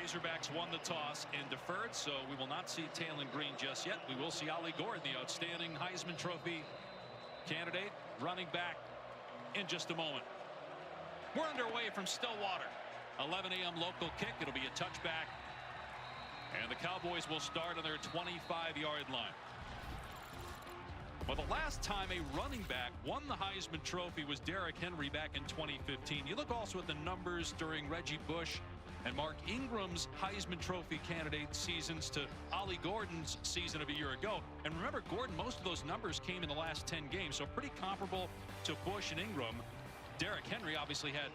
Razorbacks won the toss and deferred, so we will not see Talon Green just yet. We will see Ollie Gordon, the outstanding Heisman Trophy candidate, running back in just a moment. We're underway from Stillwater. 11 a.m. local kick. It'll be a touchback. And the Cowboys will start on their 25-yard line. Well, the last time a running back won the Heisman Trophy was Derrick Henry back in 2015. You look also at the numbers during Reggie Bush and Mark Ingram's Heisman Trophy candidate seasons to Ollie Gordon's season of a year ago. And remember, Gordon, most of those numbers came in the last 10 games, so pretty comparable to Bush and Ingram. Derrick Henry obviously had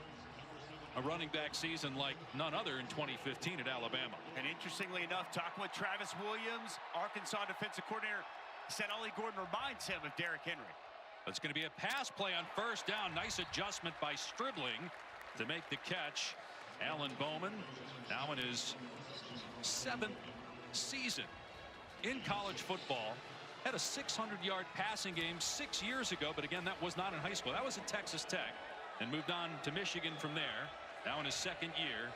a running back season like none other in 2015 at Alabama. And interestingly enough, talking with Travis Williams, Arkansas defensive coordinator, said Ollie Gordon reminds him of Derrick Henry. It's going to be a pass play on first down. Nice adjustment by Stribling to make the catch. Alan Bowman, now in his 7th season in college football, had a 600-yard passing game 6 years ago, but again, that was not in high school. That was at Texas Tech, and moved on to Michigan from there. Now in his 2nd year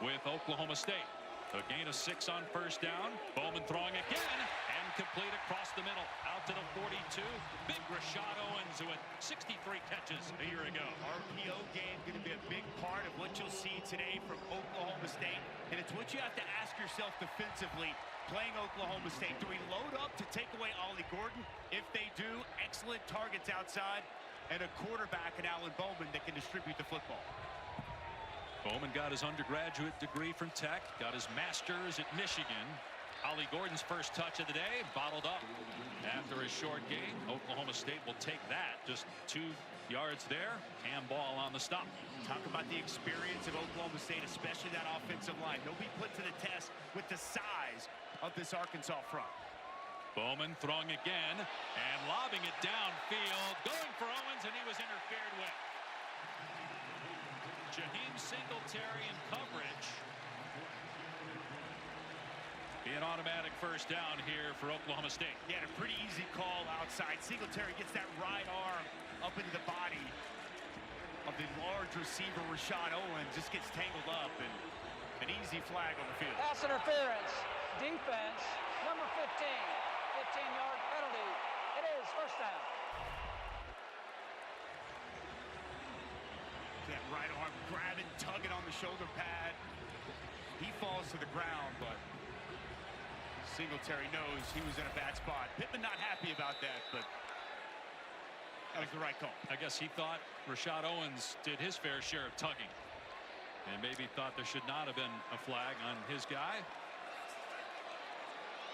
with Oklahoma State. A gain of 6 on first down. Bowman throwing again and complete across the middle out to the 42. Big Rashad Owens, who had 63 catches a year ago. RPO game going to be a big part of what you'll see today from Oklahoma State, and it's what you have to ask yourself defensively playing Oklahoma State. Do we load up to take away Ollie Gordon? If they do, excellent targets outside and a quarterback in Alan Bowman that can distribute the football. Bowman got his undergraduate degree from Tech, got his master's at Michigan. Ollie Gordon's first touch of the day, bottled up after a short gain. Oklahoma State will take that. Just 2 yards there. Handball on the stop. Talk about the experience of Oklahoma State, especially that offensive line. They'll be put to the test with the size of this Arkansas front. Bowman throwing again and lobbing it downfield. Going for Owens, and he was interfered with. Jaheim Singletary in coverage. Be an automatic first down here for Oklahoma State. He had a pretty easy call outside. Singletary gets that right arm up into the body of the large receiver Rashad Owens. Just gets tangled up, and an easy flag on the field. Pass interference. Defense, number 15. 15-yard penalty. It is first down. That right arm grabbing, tugging on the shoulder pad. He falls to the ground, but Singletary knows he was in a bad spot. Pittman not happy about that, but that was the right call. I guess he thought Rashad Owens did his fair share of tugging, and maybe thought there should not have been a flag on his guy.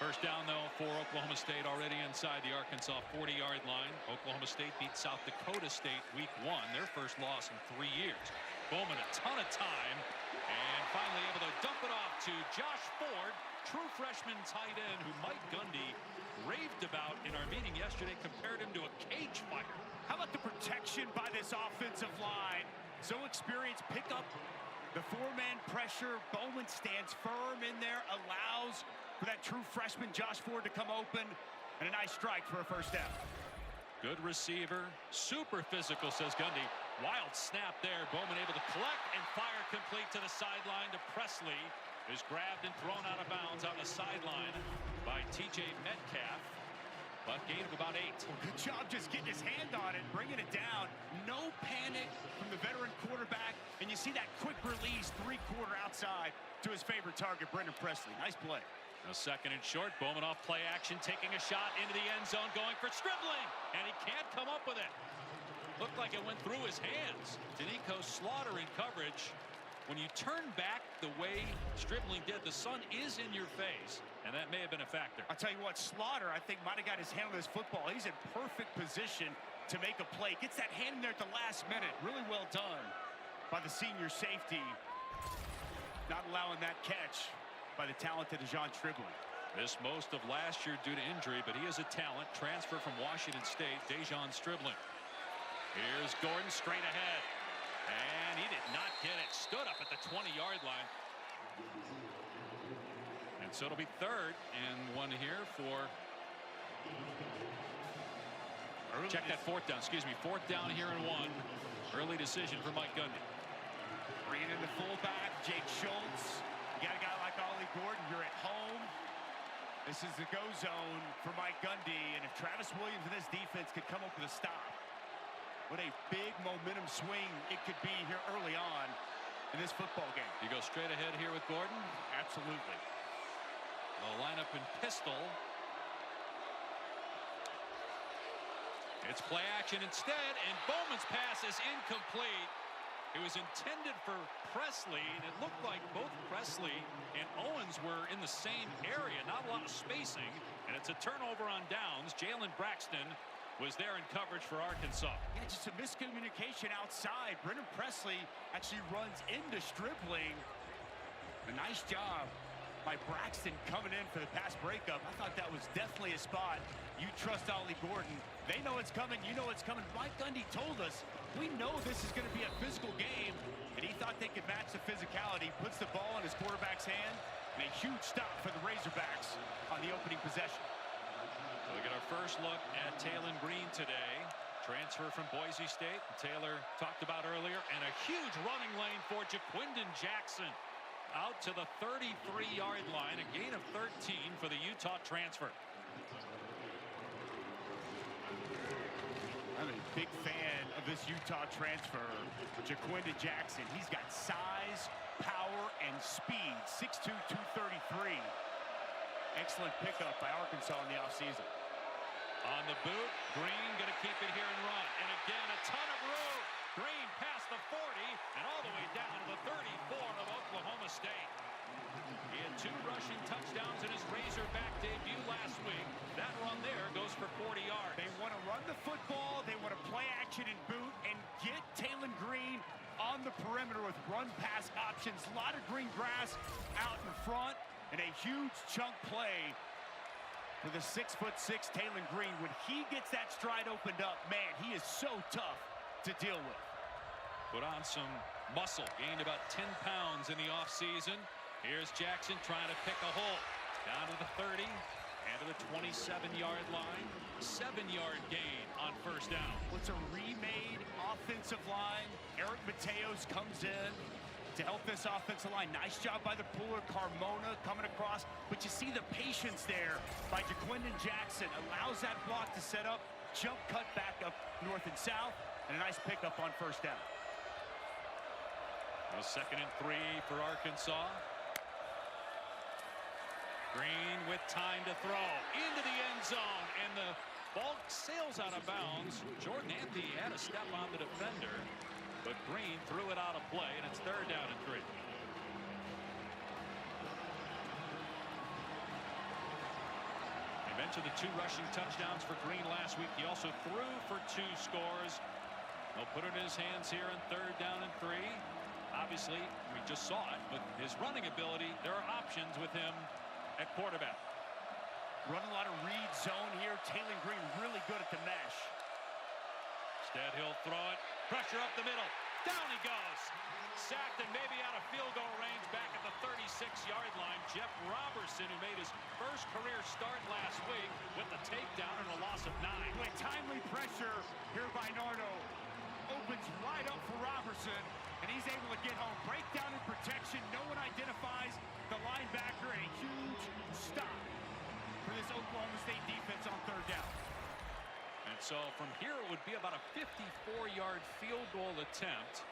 First down, though, for Oklahoma State, already inside the Arkansas 40-yard line. Oklahoma State beat South Dakota State week 1, their first loss in 3 years. Bowman a ton of time, and finally able to dump it off to Josh Ford, true freshman tight end who Mike Gundy raved about in our meeting yesterday, compared him to a cage fighter. How about the protection by this offensive line? So experienced, pick up the four-man pressure. Bowman stands firm in there, allows for that true freshman Josh Ford to come open, and a nice strike for a first down. Good receiver, super physical, says Gundy. Wild snap there. Bowman able to collect and fire complete to the sideline to Presley. Is grabbed and thrown out of bounds on the sideline by TJ Metcalf. But gain of about 8. Well, good job just getting his hand on it, bringing it down. No panic from the veteran quarterback. And you see that quick release, three-quarter outside to his favorite target, Brendan Presley. Nice play. A second and short. Bowman off play action, taking a shot into the end zone, going for Stribling. And he can't come up with it. Looked like it went through his hands. Danico Slaughter in coverage. When you turn back the way Stribling did, the sun is in your face, and that may have been a factor. I'll tell you what, Slaughter, I think, might have got his hand on this football. He's in perfect position to make a play. Gets that hand in there at the last minute. Really well done by the senior safety. Not allowing that catch by the talented DeJon Stribling. Missed most of last year due to injury, but he is a talent. Transfer from Washington State, DeJon Stribling. Here's Gordon straight ahead. And he did not get it. Stood up at the 20-yard line. And so it'll be 3rd and 1 here for... Check that 4th down. Excuse me. 4th down here and 1. Early decision for Mike Gundy. Bringing in the fullback, Jake Schultz. You got a guy This is the go zone for Mike Gundy, and if Travis Williams and this defense could come up with a stop, what a big momentum swing it could be here early on in this football game. You go straight ahead here with Gordon? Absolutely. They'll line up in pistol. It's play action instead, and Bowman's pass is incomplete. It was intended for Presley, and it looked like both Presley and Owens were in the same area. Not a lot of spacing, and it's a turnover on downs. Jalen Braxton was there in coverage for Arkansas. Yeah, just a miscommunication outside. Brendan Presley actually runs into Stribling. A nice job by Braxton coming in for the pass breakup. I thought that was definitely a spot. You trust Ollie Gordon. They know it's coming. You know it's coming. Mike Gundy told us, we know this is going to be a physical game, and he thought they could match the physicality. Puts the ball in his quarterback's hand, and a huge stop for the Razorbacks on the opening possession. So we get our first look at Taylon Green today. Transfer from Boise State. Taylor talked about earlier, and a huge running lane for Jaquindon Jackson. Out to the 33-yard line, a gain of 13 for the Utah transfer. I'm a big fan of this Utah transfer, Jaquindon Jackson. He's got size, power, and speed. 6'2", 233. Excellent pickup by Arkansas in the offseason. On the boot, Green going to keep it here and run. And again, a ton of room. Green past the 40 and all the way down to the 34 of Oklahoma State. He had 2 rushing touchdowns in his Razorback debut last week. That run there goes for 40 yards. They want to run the football. They want to play action and boot and get Taylon Green on the perimeter with run-pass options. A lot of green grass out in front and a huge chunk play for the 6'6" Taylon Green. When he gets that stride opened up, man, he is so tough to deal with. Put on some muscle, gained about 10 pounds in the offseason. Here's Jackson trying to pick a hole. Down to the 30 and to the 27-yard line. 7-yard gain on first down. What's a remade offensive line? Eric Mateos comes in to help this offensive line. Nice job by the puller, Carmona coming across. But you see the patience there by Jaquindon Jackson. Allows that block to set up. Jump cut back up north and south. And a nice pickup on first down. A 2nd and 3 for Arkansas. Green with time to throw into the end zone, and the ball sails out of bounds. Jordan Anthony had a step on the defender, but Green threw it out of play, and it's 3rd down and 3. I mentioned the 2 rushing touchdowns for Green last week. He also threw for 2 scores. He'll put it in his hands here in 3rd down and 3. Obviously, we just saw it, but his running ability, there are options with him at quarterback. Run a lot of read zone here. Taylon Green really good at the mesh. Instead, he'll throw it. Pressure up the middle. Down he goes. Sacked and maybe out of field goal range back at the 36-yard line. Jeff Robertson, who made his first career start last week with the takedown and a loss of 9. With timely pressure here by Nardo. Opens right up for Robertson, and he's able to get home. Breakdown in protection. No one identifies the linebacker. A huge stop for this Oklahoma State defense on 3rd down. And so from here, it would be about a 54-yard field goal attempt.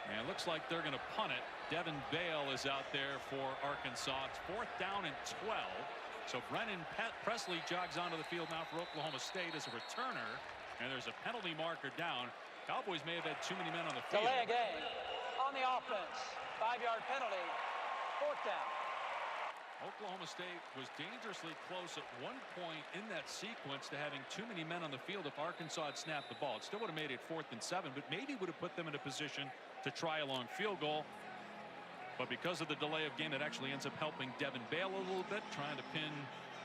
And it looks like they're going to punt it. Devin Bale is out there for Arkansas. It's 4th down and 12. So Brennan Presley jogs onto the field now for Oklahoma State as a returner. And there's a penalty marker down. Cowboys may have had too many men on the field. Delay a game on the offense. 5-yard penalty. 4th down. Oklahoma State was dangerously close at one point in that sequence to having too many men on the field if Arkansas had snapped the ball. It still would have made it 4th and 7, but maybe would have put them in a position to try a long field goal. But because of the delay of game, it actually ends up helping Devin Bale a little bit, trying to pin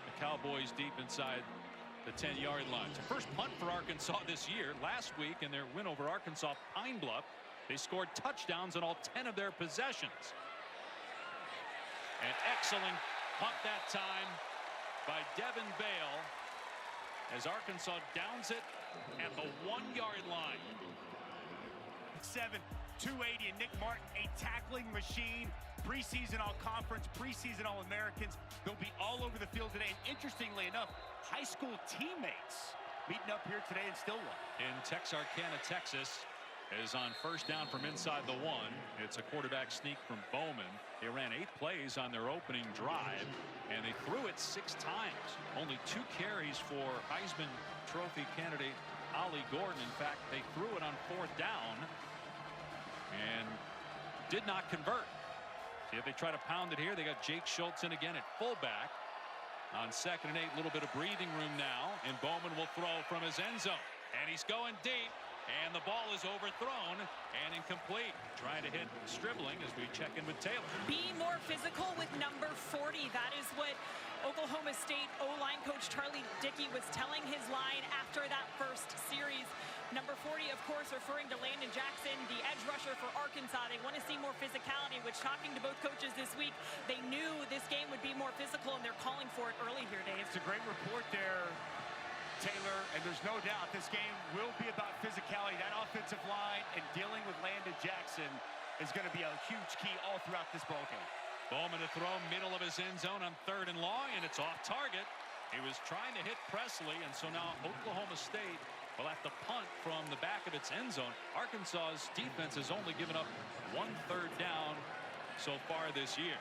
the Cowboys deep inside the 10-yard line. It's the first punt for Arkansas this year. Last week in their win over Arkansas Pine Bluff, they scored touchdowns on all 10 of their possessions. An excellent punt that time by Devin Bale as Arkansas downs it at the 1-yard line. 7, 280, and Nick Martin, a tackling machine. Preseason All-Conference, preseason All-Americans. They'll be all over the field today. And interestingly enough, high school teammates meeting up here today in Stillwater. In Texarkana, Texas, is on first down from inside the 1. It's a quarterback sneak from Bowman. They ran 8 plays on their opening drive, and they threw it 6 times. Only 2 carries for Heisman Trophy candidate Ollie Gordon. In fact, they threw it on 4th down and did not convert. See if they try to pound it here. They got Jake Schultz in again at fullback. On 2nd and 8, a little bit of breathing room now, and Bowman will throw from his end zone. And he's going deep, and the ball is overthrown and incomplete. Trying to hit Stribling as we check in with Taylor. Be more physical with number 40. That is what Oklahoma State O-line coach Charlie Dickey was telling his line after that first series. Number 40, of course, referring to Landon Jackson, the edge rusher for Arkansas. They want to see more physicality, which, talking to both coaches this week, they knew this game would be more physical, and they're calling for it early here, Dave. It's a great report there, Taylor, and there's no doubt this game will be about physicality. That offensive line and dealing with Landon Jackson is going to be a huge key all throughout this ballgame. Bowman to throw middle of his end zone on 3rd and long, and it's off target. He was trying to hit Presley, and so now Oklahoma State will have to punt from the back of its end zone. Arkansas's defense has only given up 1 3rd down so far this year.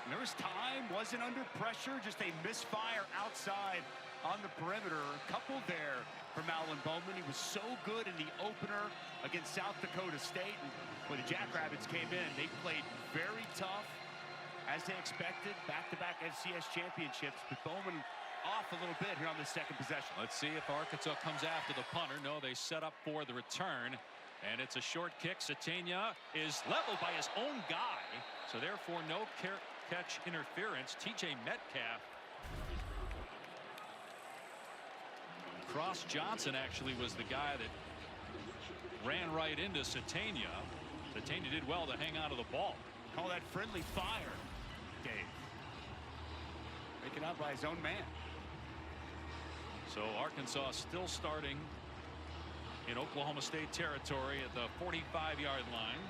And there was time, wasn't under pressure, just a misfire outside on the perimeter. Coupled there from Alan Bowman. He was so good in the opener against South Dakota State. And when the Jackrabbits came in, they played very tough, as they expected. Back-to-back FCS championships. But Bowman off a little bit here on the 2nd possession. Let's see if Arkansas comes after the punter. No, they set up for the return, and it's a short kick. Satania is leveled by his own guy, so therefore no catch interference. TJ Metcalf. Cross Johnson actually was the guy that ran right into Satania. Satania did well to hang on to the ball. Call that friendly fire, Dave. Taken out by his own man. So Arkansas still starting in Oklahoma State territory at the 45-yard line.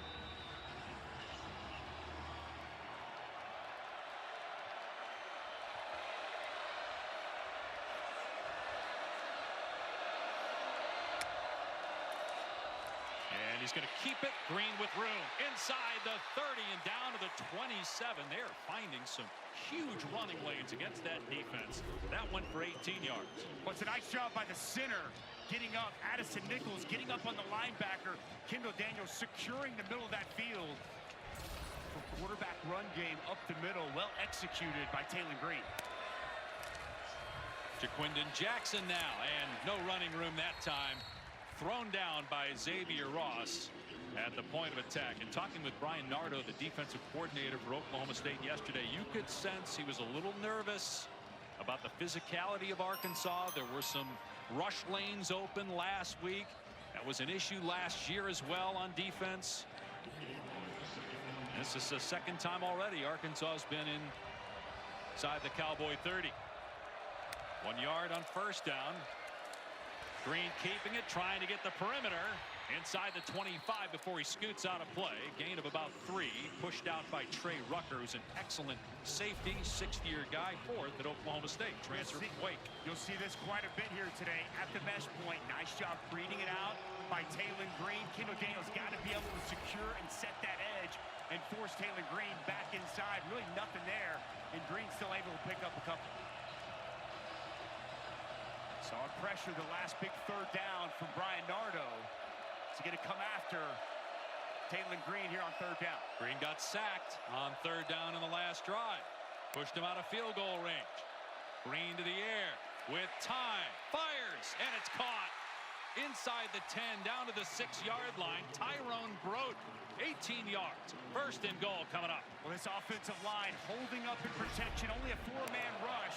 And he's going to keep it. Green with room inside the 30 and down to the 27. They're finding some huge running lanes against that defense. That went for 18 yards. Well, it's a nice job by the center getting up. Addison Nichols getting up on the linebacker. Kendall Daniels securing the middle of that field. For quarterback run game up the middle, well executed by Taylor Green. Jaquindon Jackson now, and no running room that time. Thrown down by Xavier Ross at the point of attack. And talking with Brian Nardo, the defensive coordinator for Oklahoma State yesterday, you could sense he was a little nervous about the physicality of Arkansas. There were some rush lanes open last week. That was an issue last year as well on defense. This is the 2nd time already Arkansas has been inside the Cowboy 30. 1 yard on 1st down. Green keeping it, trying to get the perimeter inside the 25 before he scoots out of play. Gain of about 3. Pushed out by Trey Rucker, who's an excellent safety, 6th-year guy, 4th at Oklahoma State. Transfer from Wake. You'll see this quite a bit here today at the mesh point. Nice job reading it out by Taylor Green. Kendall Daniels got to be able to secure and set that edge and force Taylor Green back inside. Really nothing there, and Green still able to pick up a couple. Saw pressure the last big 3rd down from Brian Nardo. He's going to come after Taylor Green here on 3rd down. Green got sacked on 3rd down in the last drive. Pushed him out of field goal range. Green to the air with time. Fires, and it's caught. Inside the 10, down to the 6-yard line. Tyrone Broden, 18 yards. 1st and goal coming up. Well, this offensive line holding up in protection. Only a 4-man rush.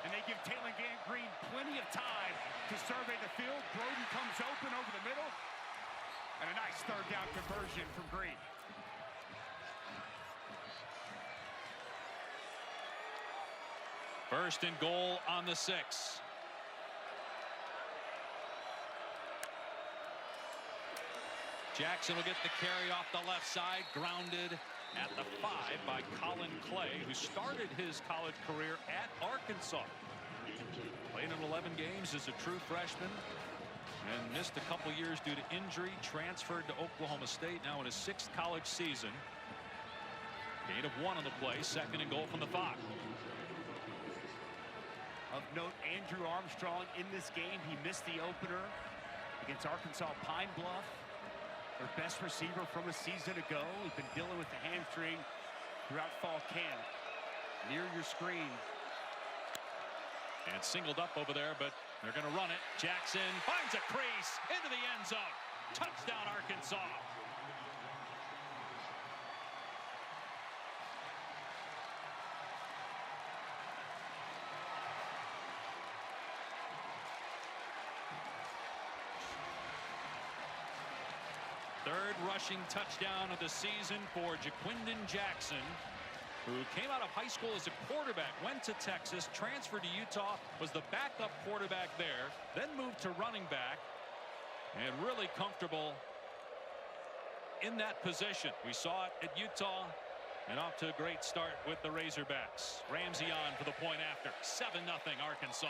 And they give Taylor Green plenty of time to survey the field. Broden comes open over the middle. And a nice 3rd down conversion from Green. First and goal on the 6. Jackson will get the carry off the left side, grounded at the 5 by Colin Clay, who started his college career at Arkansas. Played in 11 games as a true freshman and missed a couple years due to injury. Transferred to Oklahoma State, now in his 6th college season. Gain of 1 on the play, 2nd and goal from the 5. Of note, Andrew Armstrong in this game. He missed the opener against Arkansas Pine Bluff. Their best receiver from a season ago. He's been dealing with the hamstring throughout fall camp. Near your screen. And singled up over there, but they're going to run it. Jackson finds a crease into the end zone. Touchdown, Arkansas. Third rushing touchdown of the season for Jaquindon Jackson, who came out of high school as a quarterback, went to Texas, transferred to Utah, was the backup quarterback there, then moved to running back, and really comfortable in that position. We saw it at Utah, and off to a great start with the Razorbacks. Ramsey on for the point after. 7-0 Arkansas.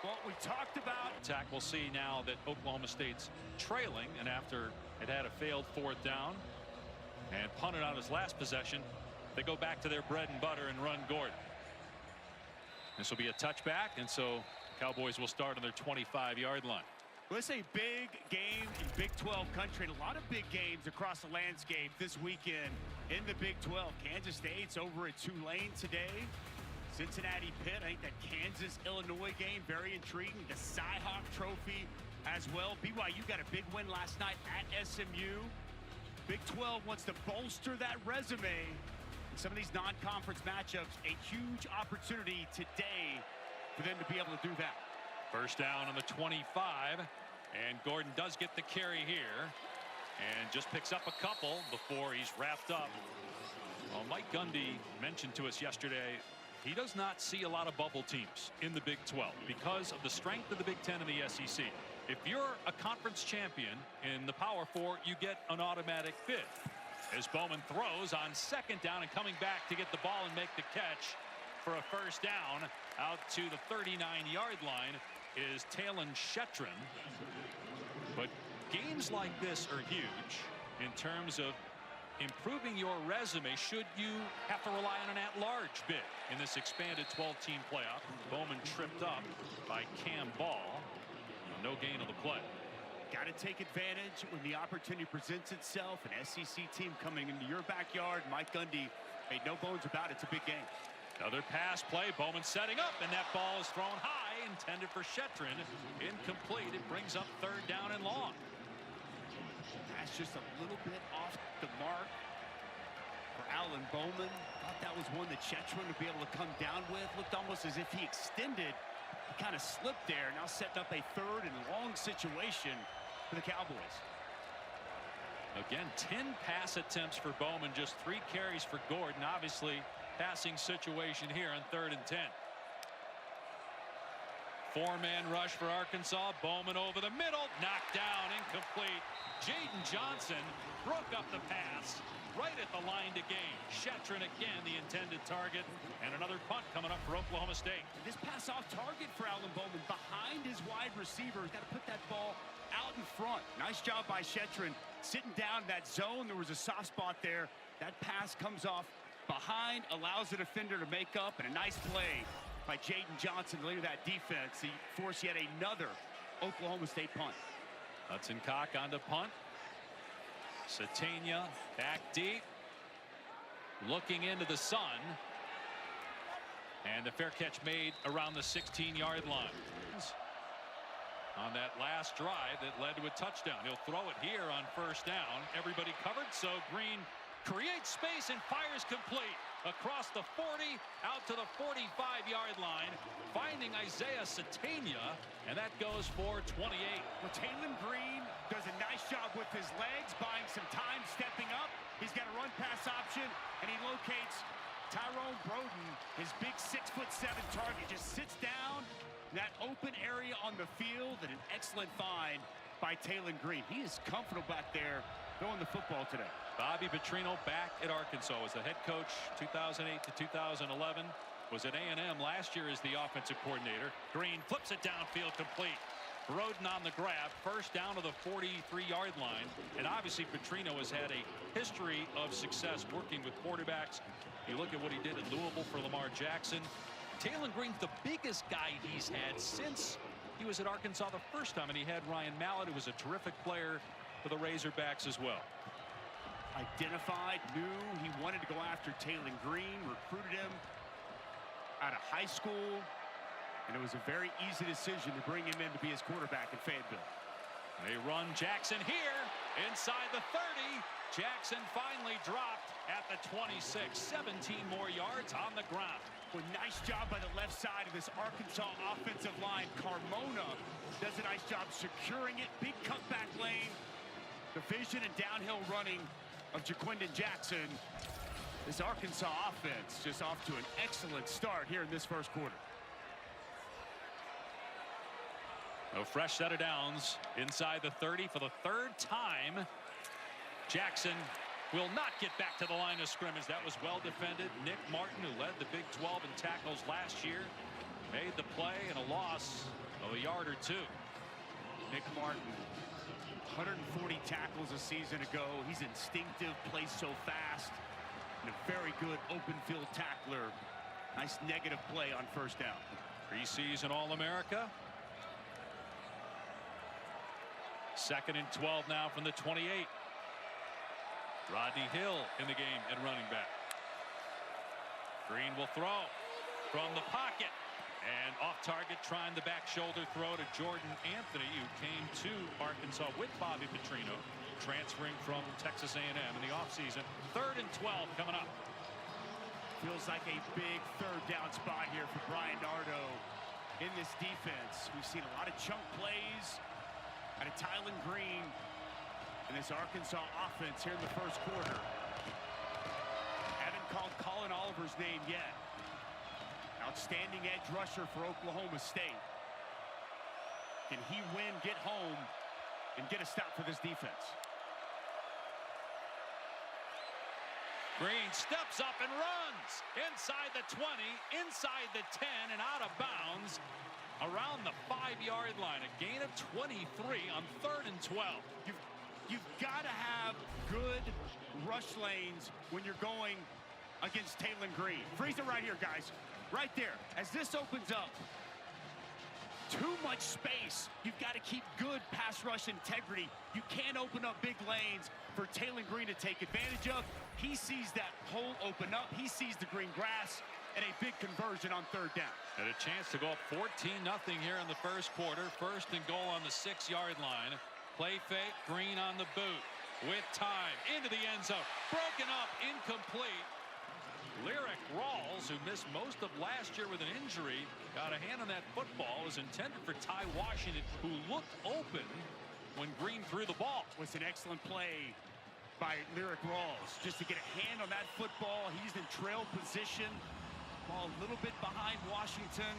What we talked about. Attack, we'll see now that Oklahoma State's trailing, and after it had a failed 4th down and punted on his last possession, they go back to their bread and butter and run Gordon. This will be a touchback, and so Cowboys will start on their 25-yard line. Well, it's a big game in Big 12 country, and a lot of big games across the landscape this weekend in the Big 12. Kansas State's over at Tulane today. Cincinnati Pitt, I think that Kansas-Illinois game, very intriguing. The Cy-Hawk Trophy as well. BYU got a big win last night at SMU. Big 12 wants to bolster that resume. In some of these non-conference matchups, a huge opportunity today for them to be able to do that. First down on the 25, and Gordon does get the carry here and just picks up a couple before he's wrapped up. Well, Mike Gundy mentioned to us yesterday he does not see a lot of bubble teams in the Big 12 because of the strength of the Big 10 and the SEC. If you're a conference champion in the Power 4, you get an automatic bid. As Bowman throws on 2nd down and coming back to get the ball and make the catch for a first down out to the 39-yard line is Talon Shetron. But games like this are huge in terms of improving your resume should you have to rely on an at-large bid in this expanded 12-team playoff. Bowman tripped up by Cam Ball. No gain on the play. Got to take advantage when the opportunity presents itself. An SEC team coming into your backyard. Mike Gundy made no bones about it. It's a big game. Another pass play. Bowman setting up, and that ball is thrown high, intended for Shetron. Incomplete. It brings up 3rd down and long. That's just a little bit off the mark for Alan Bowman. Thought that was one that Shetron would be able to come down with. Looked almost as if he extended. He kind of slipped there. Now setting up a 3rd and long situation for the Cowboys. Again, 10 pass attempts for Bowman, just 3 carries for Gordon. Obviously, passing situation here on 3rd and 10. 4-man rush for Arkansas. Bowman over the middle, knocked down, incomplete. Jaden Johnson broke up the pass right at the line to gain. Shetron again the intended target, and another punt coming up for Oklahoma State. This pass off target for Alan Bowman behind his wide receiver. He's got to put that ball out in front. Nice job by Shetron sitting down that zone. There was a soft spot there. That pass comes off behind, allows the defender to make up, and a nice play by Jaden Johnson to lead that defense. He forced yet another Oklahoma State punt. Hudson Cock on to punt. Satania back deep, looking into the sun, and the fair catch made around the 16-yard line. On that last drive that led to a touchdown. He'll throw it here on 1st down. Everybody covered, so Green creates space and fires complete across the 40 out to the 45-yard line, finding Isaiah Satania, and that goes for 28. Well, Talon Green does a nice job with his legs, buying some time, stepping up. He's got a run pass option, and he locates Tyrone Broden, his big 6'7" target, just sits down in that open area on the field, and an excellent find by Talon Green. He is comfortable back there throwing the football today. Bobby Petrino back at Arkansas as the head coach 2008 to 2011. Was at A&M last year as the offensive coordinator. Green flips it downfield complete. Roden on the grab. First down to the 43-yard line. And obviously Petrino has had a history of success working with quarterbacks. You look at what he did at Louisville for Lamar Jackson. Taylon Green's the biggest guy he's had since he was at Arkansas the first time, and he had Ryan Mallett, who was a terrific player for the Razorbacks as well. Identified, knew he wanted to go after Taylon Green, recruited him out of high school, and it was a very easy decision to bring him in to be his quarterback in Fayetteville. They run Jackson here inside the 30. Jackson finally dropped at the 26. 17 more yards on the ground. Well, nice job by the left side of this Arkansas offensive line. Carmona does a nice job securing it. Big cutback lane. The vision and downhill running of Jaquindon Jackson. This Arkansas offense just off to an excellent start here in this first quarter. A fresh set of downs inside the 30 for the third time. Jackson will not get back to the line of scrimmage. That was well defended. Nick Martin, who led the Big 12 in tackles last year, made the play and a loss of a yard or two. Nick Martin, 140 tackles a season ago. He's instinctive, plays so fast, and a very good open field tackler. Nice negative play on first down. Preseason All-America. Second and 12 now from the 28. Rodney Hill in the game at running back. Green will throw from the pocket. And off target, trying the back shoulder throw to Jordan Anthony, who came to Arkansas with Bobby Petrino, transferring from Texas A&M in the offseason. 3rd and 12 coming up. Feels like a big third down spot here for Brian Dardo in this defense. We've seen a lot of chunk plays out of Taylon Green in this Arkansas offense here in the first quarter. Haven't called Colin Oliver's name yet. Outstanding edge rusher for Oklahoma State. Can he win, get home, and get a stop for this defense? Green steps up and runs inside the 20, inside the 10, and out of bounds around the 5-yard line. A gain of 23 on 3rd and 12. You've got to have good rush lanes when you're going against Taylon Green. Freeze it right here, guys. Right there. As this opens up, too much space. You've got to keep good pass rush integrity. You can't open up big lanes for Taylon Green to take advantage of. He sees that hole open up. He sees the green grass, and a big conversion on 3rd down. And a chance to go up 14-0 here in the first quarter. 1st and goal on the 6-yard line. Play fake, Green on the boot. With time, into the end zone. Broken up, incomplete. Lyric Rawls, who missed most of last year with an injury, got a hand on that football. It was intended for Ty Washington, who looked open when Green threw the ball. It was an excellent play by Lyric Rawls just to get a hand on that football. He's in trail position. Ball a little bit behind Washington.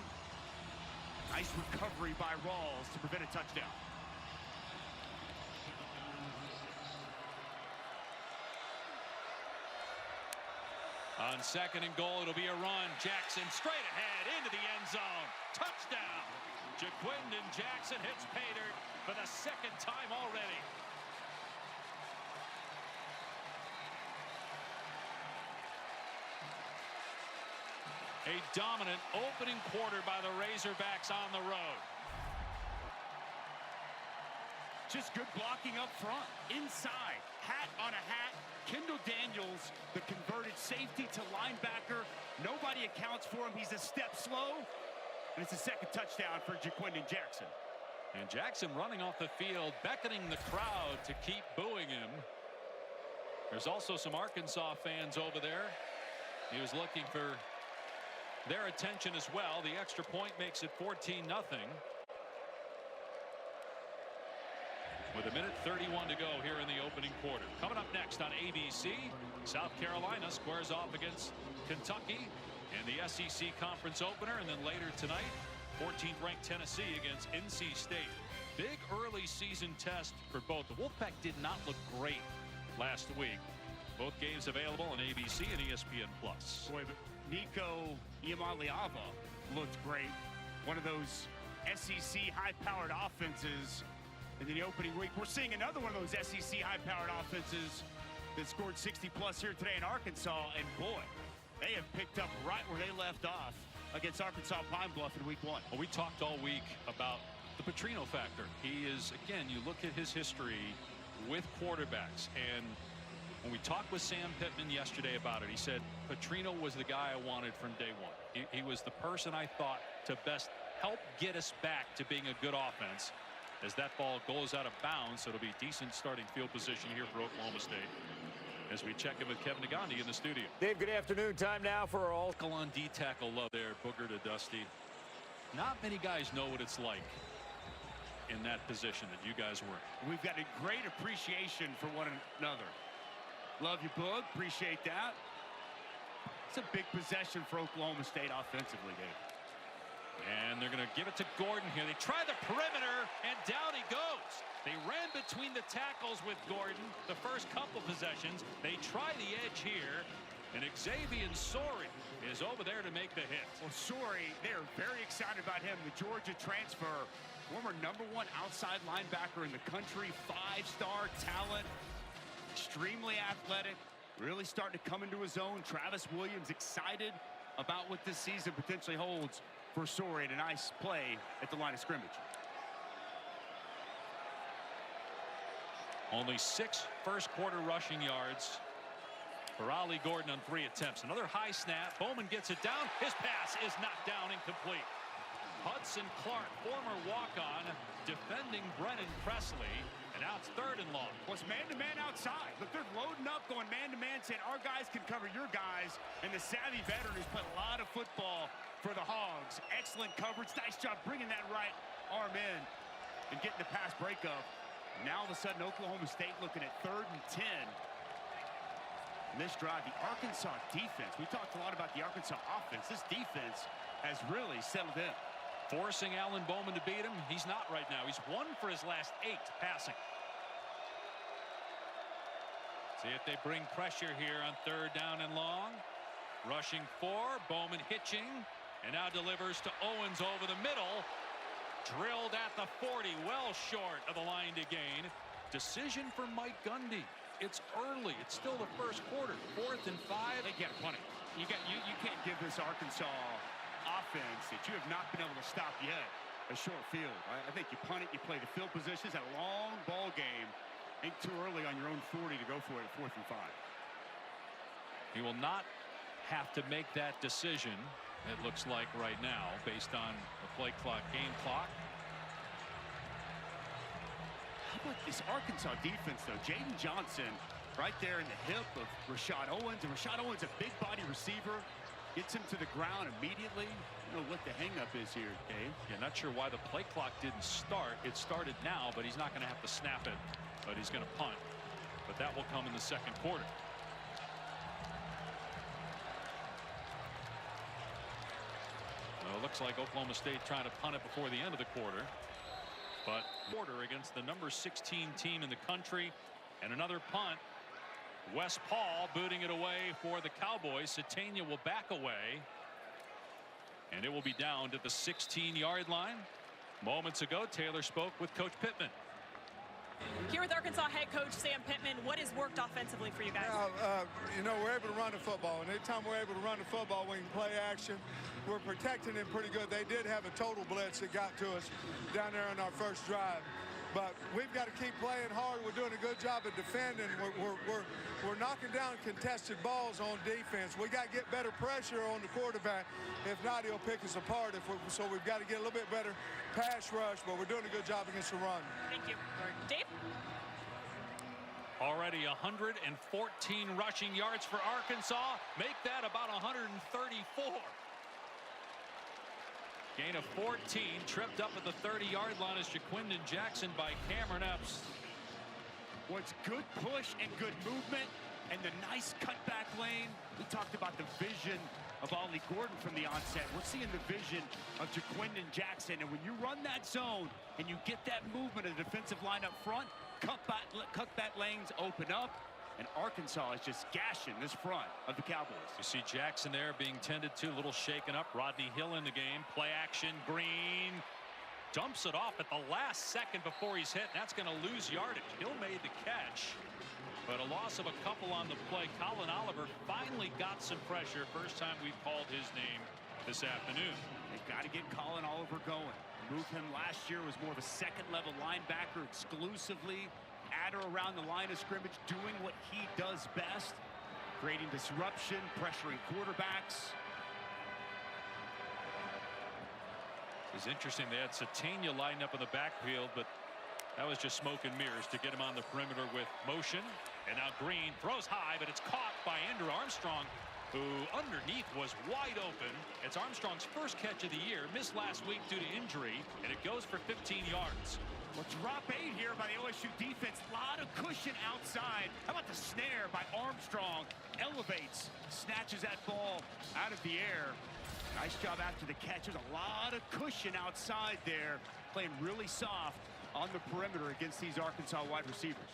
Nice recovery by Rawls to prevent a touchdown. On 2nd and goal, it'll be a run. Jackson straight ahead into the end zone. Touchdown. Jaquindon Jackson hits pay dirt for the 2nd time already. A dominant opening quarter by the Razorbacks on the road. Just good blocking up front. Inside. Hat on a hat. Kendall Daniels, the converted safety to linebacker. Nobody accounts for him. He's a step slow. And it's a 2nd touchdown for Jaquindon Jackson. And Jackson running off the field, beckoning the crowd to keep booing him. There's also some Arkansas fans over there. He was looking for their attention as well. The extra point makes it 14-0. With 1:31 to go here in the opening quarter. Coming up next on ABC, South Carolina squares off against Kentucky in the SEC Conference opener. And then later tonight, 14th ranked Tennessee against NC State. Big early season test for both. The Wolfpack did not look great last week. Both games available on ABC and ESPN+. Boy, but Nico Iamaleava looked great. One of those SEC high-powered offenses in the opening week. We're seeing another one of those SEC high-powered offenses that scored 60-plus here today in Arkansas. And boy, they have picked up right where they left off against Arkansas Pine Bluff in week 1. Well, we talked all week about the Petrino factor. He is, again, you look at his history with quarterbacks, and when we talked with Sam Pittman yesterday about it, he said Petrino was the guy I wanted from day one. He was the person I thought to best help get us back to being a good offense. As that ball goes out of bounds, so it'll be decent starting field position here for Oklahoma State. As we check in with Kevin Negandhi in the studio. Dave, good afternoon. Time now for our all on D tackle love there, Booger to Dusty. Not many guys know what it's like in that position that you guys were. We've got a great appreciation for one another. Love you, Boog. Appreciate that. It's a big possession for Oklahoma State offensively, Dave. And they're going to give it to Gordon here. They try the perimeter, and down he goes. They ran between the tackles with Gordon the first couple possessions. They try the edge here, and Xavier Sori is over there to make the hit. Well, Sori, they're very excited about him. The Georgia transfer, former #1 outside linebacker in the country, 5-star talent, extremely athletic, really starting to come into his own. Travis Williams excited about what this season potentially holds for Sori, and a nice play at the line of scrimmage. Only 6 first-quarter rushing yards for Ollie Gordon on 3 attempts. Another high snap. Bowman gets it down. His pass is knocked down, incomplete. Hudson Clark, former walk-on, defending Brennan Presley, and now it's 3rd and long. Well, it's man-to-man outside. Look, they're loading up, going man-to-man, saying our guys can cover your guys. And the savvy veteran who's played a lot of football for the Hogs. Excellent coverage. Nice job bringing that right arm in and getting the pass breakup. Now, all of a sudden, Oklahoma State looking at 3rd and 10. And this drive, the Arkansas defense. We talked a lot about the Arkansas offense. This defense has really settled in. Forcing Alan Bowman to beat him. He's not right now. He's 1 for his last 8 passing. See if they bring pressure here on 3rd down and long. Rushing 4. Bowman hitching. And now delivers to Owens over the middle. Drilled at the 40, well short of the line to gain. Decision for Mike Gundy. It's early. It's still the first quarter. 4th and 5. They get punted. You can't give this Arkansas offense that you have not been able to stop yet a short field. I think you punt it, you play the field positions, a long ball game. Ain't too early on your own 40 to go for it at 4th and 5. He will not have to make that decision, it looks like right now, based on the play clock, game clock. How about this Arkansas defense, though? Jaden Johnson right there in the hip of Rashad Owens. And Rashad Owens, a big body receiver, gets him to the ground immediately. I don't know what the hang-up is here, Dave. Yeah, not sure why the play clock didn't start. It started now, but he's not going to have to snap it. But he's going to punt. But that will come in the 2nd quarter. Well, it looks like Oklahoma State trying to punt it before the end of the quarter. But quarter against the number 16 team in the country. And another punt. Wes Paul booting it away for the Cowboys. Satania will back away. And it will be down to the 16-yard line. Moments ago, Taylor spoke with Coach Pittman. Here with Arkansas head coach Sam Pittman, what has worked offensively for you guys? You know, we're able to run the football, and anytime we're able to run the football, we can play action. We're protecting them pretty good. They did have a total blitz that got to us down there on our first drive. But we've got to keep playing hard. We're doing a good job of defending. We're knocking down contested balls on defense. We got to get better pressure on the quarterback. If not, he'll pick us apart. So we've got to get a little bit better pass rush, but we're doing a good job against the run. Thank you. Dave? Already 114 rushing yards for Arkansas. Make that about 134. Gain of 14, tripped up at the 30-yard line is Jaquindon Jackson by Cameron Epps. What's good push and good movement and the nice cutback lane. We talked about the vision of Ollie Gordon from the onset. We're seeing the vision of Jaquindon Jackson. And when you run that zone and you get that movement of the defensive line up front, cutback lanes open up. And Arkansas is just gashing this front of the Cowboys. You see Jackson there being tended to, a little shaken up. Rodney Hill in the game. Play action. Green dumps it off at the last second before he's hit. That's going to lose yardage. Hill made the catch, but a loss of a couple on the play. Colin Oliver finally got some pressure. First time we've called his name this afternoon. They've got to get Colin Oliver going. Move him last year was more of a second-level linebacker exclusively at or around the line of scrimmage, doing what he does best, creating disruption, pressuring quarterbacks. It's interesting they had Satania lined up in the backfield, but that was just smoke and mirrors to get him on the perimeter with motion. And now Green throws high, but it's caught by Andrew Armstrong, who underneath was wide open. It's Armstrong's first catch of the year, missed last week due to injury, and it goes for 15 yards. Well, drop 8 here by the OSU defense. A lot of cushion outside. How about the snare by Armstrong? Elevates, snatches that ball out of the air. Nice job after the catch. There's a lot of cushion outside there. Playing really soft on the perimeter against these Arkansas wide receivers.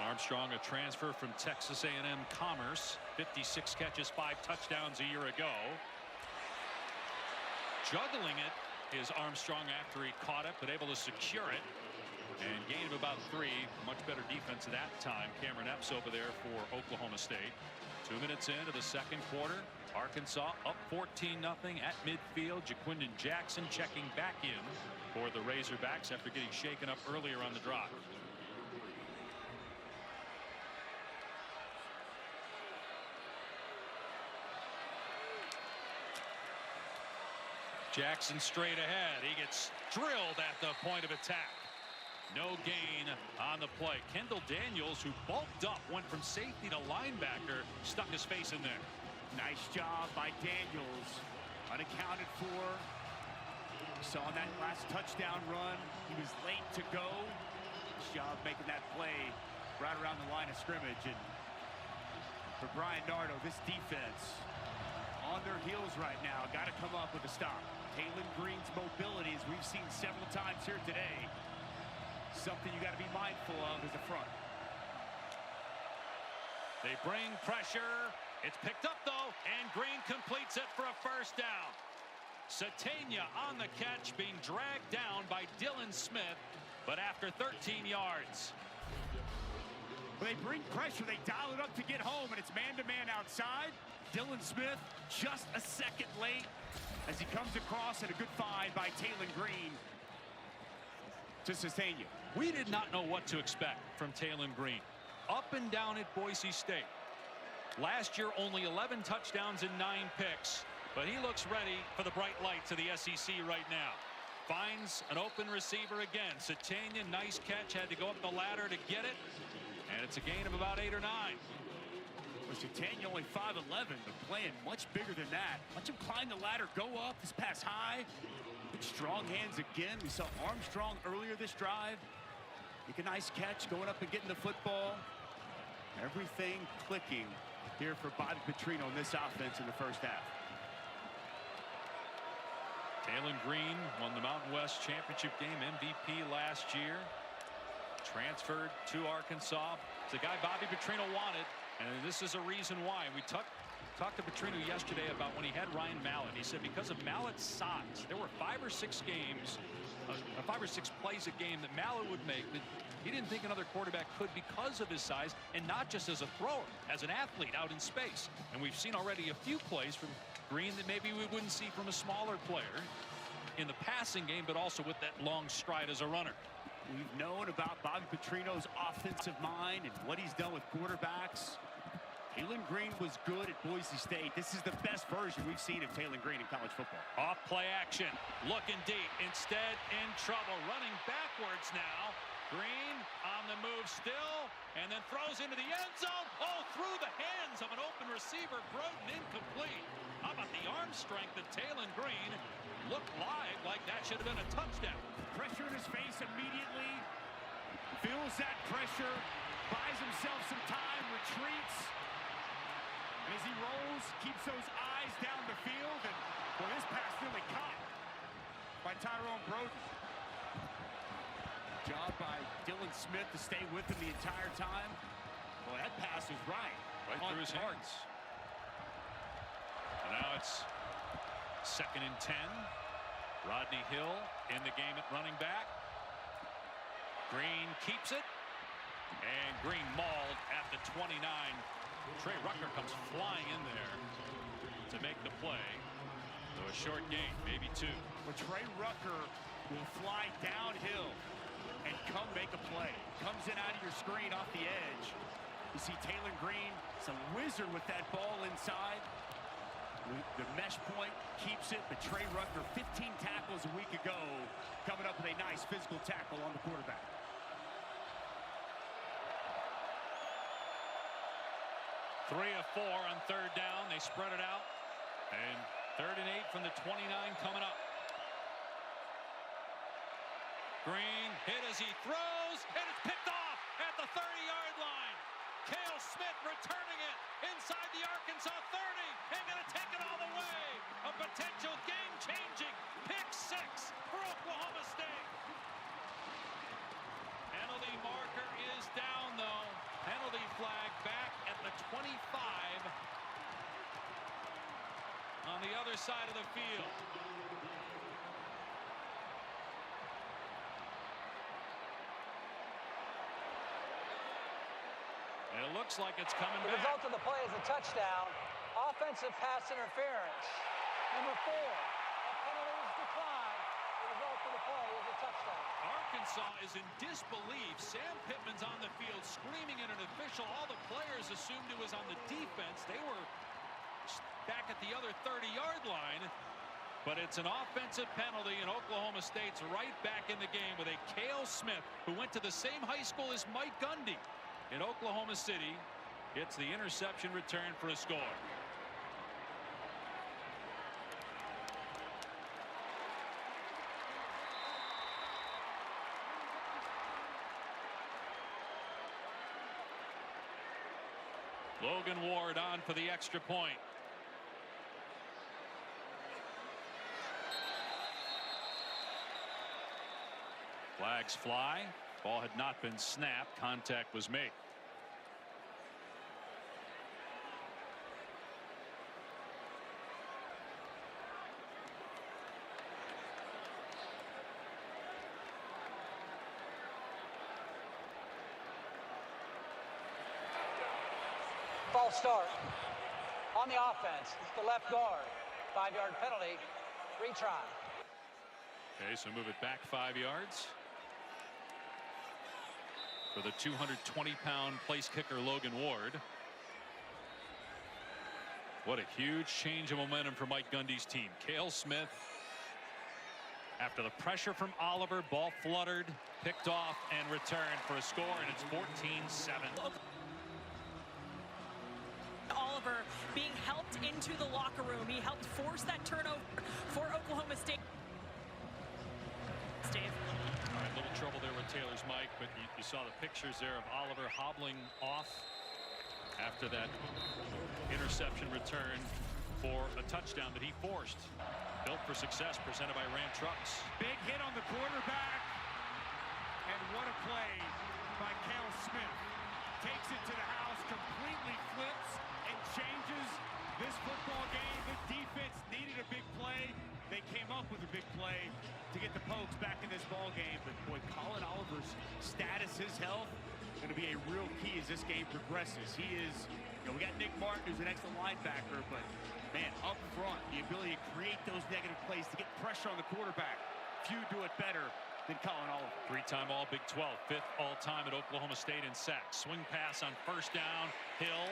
Armstrong, a transfer from Texas A&M Commerce. 56 catches, 5 touchdowns a year ago. Juggling it is Armstrong after he caught it, but able to secure it. And gain of about 3. Much better defense at that time. Cameron Epps over there for Oklahoma State. 2 minutes into the second quarter. Arkansas up 14-0 at midfield. Jaquindon Jackson checking back in for the Razorbacks after getting shaken up earlier on the drive. Jackson straight ahead. He gets drilled at the point of attack. No gain on the play. Kendall Daniels, who bulked up, went from safety to linebacker, stuck his face in there. Nice job by Daniels. Unaccounted for. Saw on that last touchdown run. He was late to go. Nice job making that play right around the line of scrimmage. And for Brian Nardo, this defense on their heels right now. Got to come up with a stop. Taylon Green's mobility, as we've seen several times here today, something you got to be mindful of as a front. They bring pressure. It's picked up, though, and Green completes it for a first down. Satania on the catch, being dragged down by Dylan Smith, but after 13 yards. When they bring pressure, they dial it up to get home, and it's man-to-man outside. Dylan Smith just a second late as he comes across, and a good find by Taylon Green to Satania. We did not know what to expect from Taylon Green. Up and down at Boise State. Last year, only 11 touchdowns and 9 picks, but he looks ready for the bright lights of the SEC right now. Finds an open receiver again. Satania, nice catch, had to go up the ladder to get it, and it's a gain of about 8 or 9. Well, Satania only 5'11", but playing much bigger than that. Watch him climb the ladder, go up, this pass high. Strong hands again. We saw Armstrong earlier this drive. Make a nice catch, going up and getting the football. Everything clicking here for Bobby Petrino in this offense in the first half. Taylon Green won the Mountain West Championship game, MVP last year. Transferred to Arkansas. It's a guy Bobby Petrino wanted, and this is a reason why. We talked to Petrino yesterday about when he had Ryan Mallett. He said because of Mallett's size, there were 5 or 6 games, 5 or 6 plays a game that Mallett would make that he didn't think another quarterback could because of his size, and not just as a thrower, as an athlete out in space. And we've seen already a few plays from Green that maybe we wouldn't see from a smaller player in the passing game, but also with that long stride as a runner. We've known about Bobby Petrino's offensive mind and what he's done with quarterbacks. Taylon Green was good at Boise State. This is the best version we've seen of Taylon Green in college football. Off play action, looking deep, instead in trouble, running backwards now. Green on the move still, and then throws into the end zone. Oh, through the hands of an open receiver. Broden incomplete. How about the arm strength of Taylon Green? Looked live like that should have been a touchdown. Pressure in his face immediately. Feels that pressure. Buys himself some time. Retreats. And as he rolls, keeps those eyes down the field. And, well, this pass really caught by Tyrone Broden. job by Dylan Smith to stay with him the entire time. Well, that pass was right through his hands. And now it's 2nd and 10. Rodney Hill in the game at running back. Green keeps it. And Green mauled at the 29. Trey Rucker comes flying in there to make the play. So a short gain, maybe 2. Well, Trey Rucker will fly downhill and come make a play. Comes in out of your screen off the edge. You see Taylor Green, some wizard with that ball inside. The mesh point keeps it, but Trey Rucker, 15 tackles a week ago, coming up with a nice physical tackle on the quarterback. 3 of 4 on 3rd down. They spread it out. And 3rd and 8 from the 29 coming up. Green hit as he throws, and it's picked off at the 30-yard line. Cale Smith returning it inside the Arkansas 30 and going to take it all the way. A potential game-changing pick 6 for Oklahoma State. Penalty marker is down, though. Penalty flag back at the 25 on the other side of the field. And it looks like it's coming back. The result of the play is a touchdown. Offensive pass interference. Number 4. A penalty is declined. The result of the play is a touchdown. Arkansas is in disbelief. Sam Pittman's on the field screaming at an official. All the players assumed it was on the defense. They were back at the other 30-yard line. But it's an offensive penalty, and Oklahoma State's right back in the game with a Cale Smith, who went to the same high school as Mike Gundy in Oklahoma City. It's the interception return for a score. Logan Ward on for the extra point. Flags fly. Ball had not been snapped. Contact was made. False start. On the offense, it's the left guard. 5-yard penalty. Retry. Okay, so move it back 5 yards. For the 220-pound place kicker Logan Ward. What a huge change of momentum for Mike Gundy's team. Cale Smith, after the pressure from Oliver, ball fluttered, picked off, and returned for a score, and it's 14-7. Oliver being helped into the locker room. He helped force that turnover for Oklahoma State. Dave. All right, little trouble there with Taylor's mic, but you saw the pictures there of Oliver hobbling off after that interception return for a touchdown that he forced. Built for success, presented by Ram Trucks. Big hit on the quarterback. And what a play by Cale Smith. Takes it to the house, completely flips and changes this football game. The defense needed a big play. They came up with a big play to get the Pokes back in this ball game. But boy, Colin Oliver's status, his health, going to be a real key as this game progresses. He is, we got Nick Martin, who's an excellent linebacker, but man, up front, the ability to create those negative plays, to get pressure on the quarterback. Few do it better than Colin Oliver. 3-time all Big 12, 5th all-time at Oklahoma State in sacks. Swing pass on 1st down, Hill,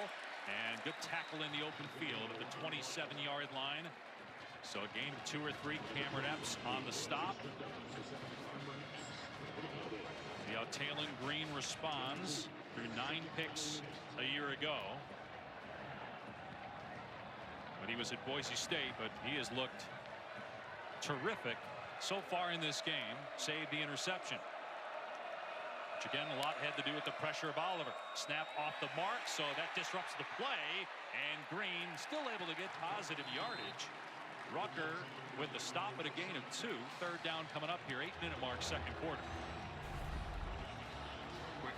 and good tackle in the open field at the 27-yard line. So a game 2 or 3, Cameron Epps on the stop. See how Taylor Green responds through 9 picks a year ago. But he was at Boise State, but he has looked terrific so far in this game. Saved the interception, which again a lot had to do with the pressure of Oliver. Snap off the mark, so that disrupts the play, and Green still able to get positive yardage. Rucker with the stop at a gain of 2. 3rd down coming up here, 8-minute mark, 2nd quarter.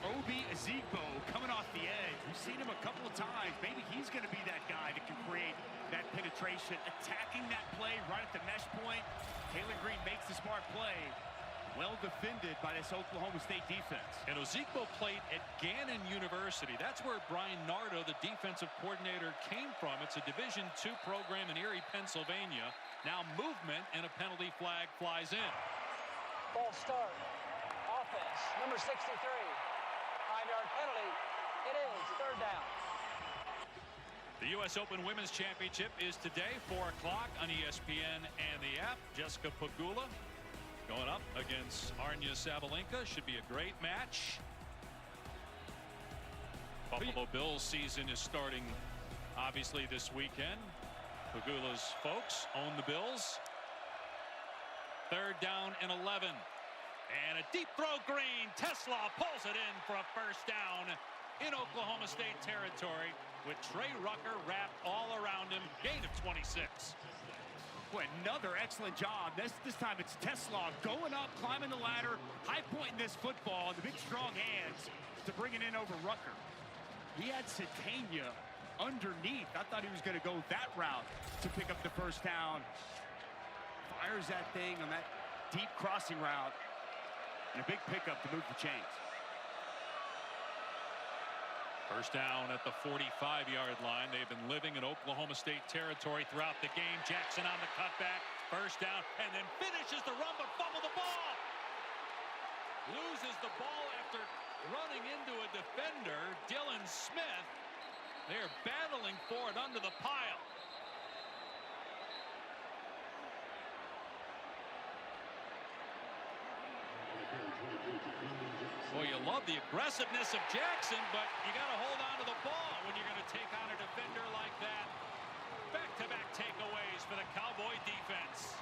Obi Ezigbo coming off the edge. We've seen him a couple of times. Maybe he's going to be that guy that can create that penetration, attacking that play right at the mesh point. Taylor Green makes the smart play. Well defended by this Oklahoma State defense. And Ezigbo played at Gannon University. That's where Brian Nardo, the defensive coordinator, came from. It's a Division II program in Erie, Pennsylvania. Now movement and a penalty flag flies in. Ball start. Offense, number 63. 5-yard penalty. It is third down. The U.S. Open Women's Championship is today, 4 o'clock on ESPN and the app. Jessica Pegula going up against Arnya Sabalenka. Should be a great match. Buffalo Bills season is starting, obviously, this weekend. Pegula's folks own the Bills. Third down and 11. And a deep throw, Green. Tesla pulls it in for a first down in Oklahoma State territory with Trey Rucker wrapped all around him. Gain of 26. Boy, another excellent job. This time it's Tesla going up, climbing the ladder, high pointing this football, and the big strong hands to bring it in over Rucker. He had Satania underneath. I thought he was going to go that route to pick up the first down. Fires that thing on that deep crossing route. And a big pickup to move the chains. First down at the 45-yard line. They've been living in Oklahoma State territory throughout the game. Jackson on the cutback. First down, and then finishes the run, but fumbled the ball. Loses the ball after running into a defender, Dylan Smith. They're battling for it under the pile. Boy, you love the aggressiveness of Jackson, but you got to hold on to the ball when you're going to take on a defender like that. Back-to-back takeaways for the Cowboy defense.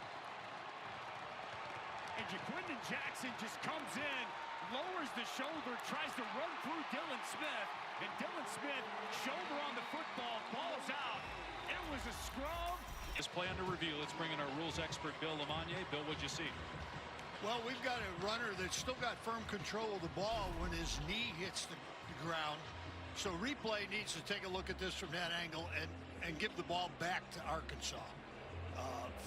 And Jaquindon Jackson just comes in, lowers the shoulder, tries to run through Dylan Smith, and Dylan Smith, shoulder on the football, ball's out. It was a scrum. This play under review. Let's bring in our rules expert, Bill Lamagna. Bill, what'd you see? Well, we've got a runner that's still got firm control of the ball when his knee hits the ground. So replay needs to take a look at this from that angle and give the ball back to Arkansas.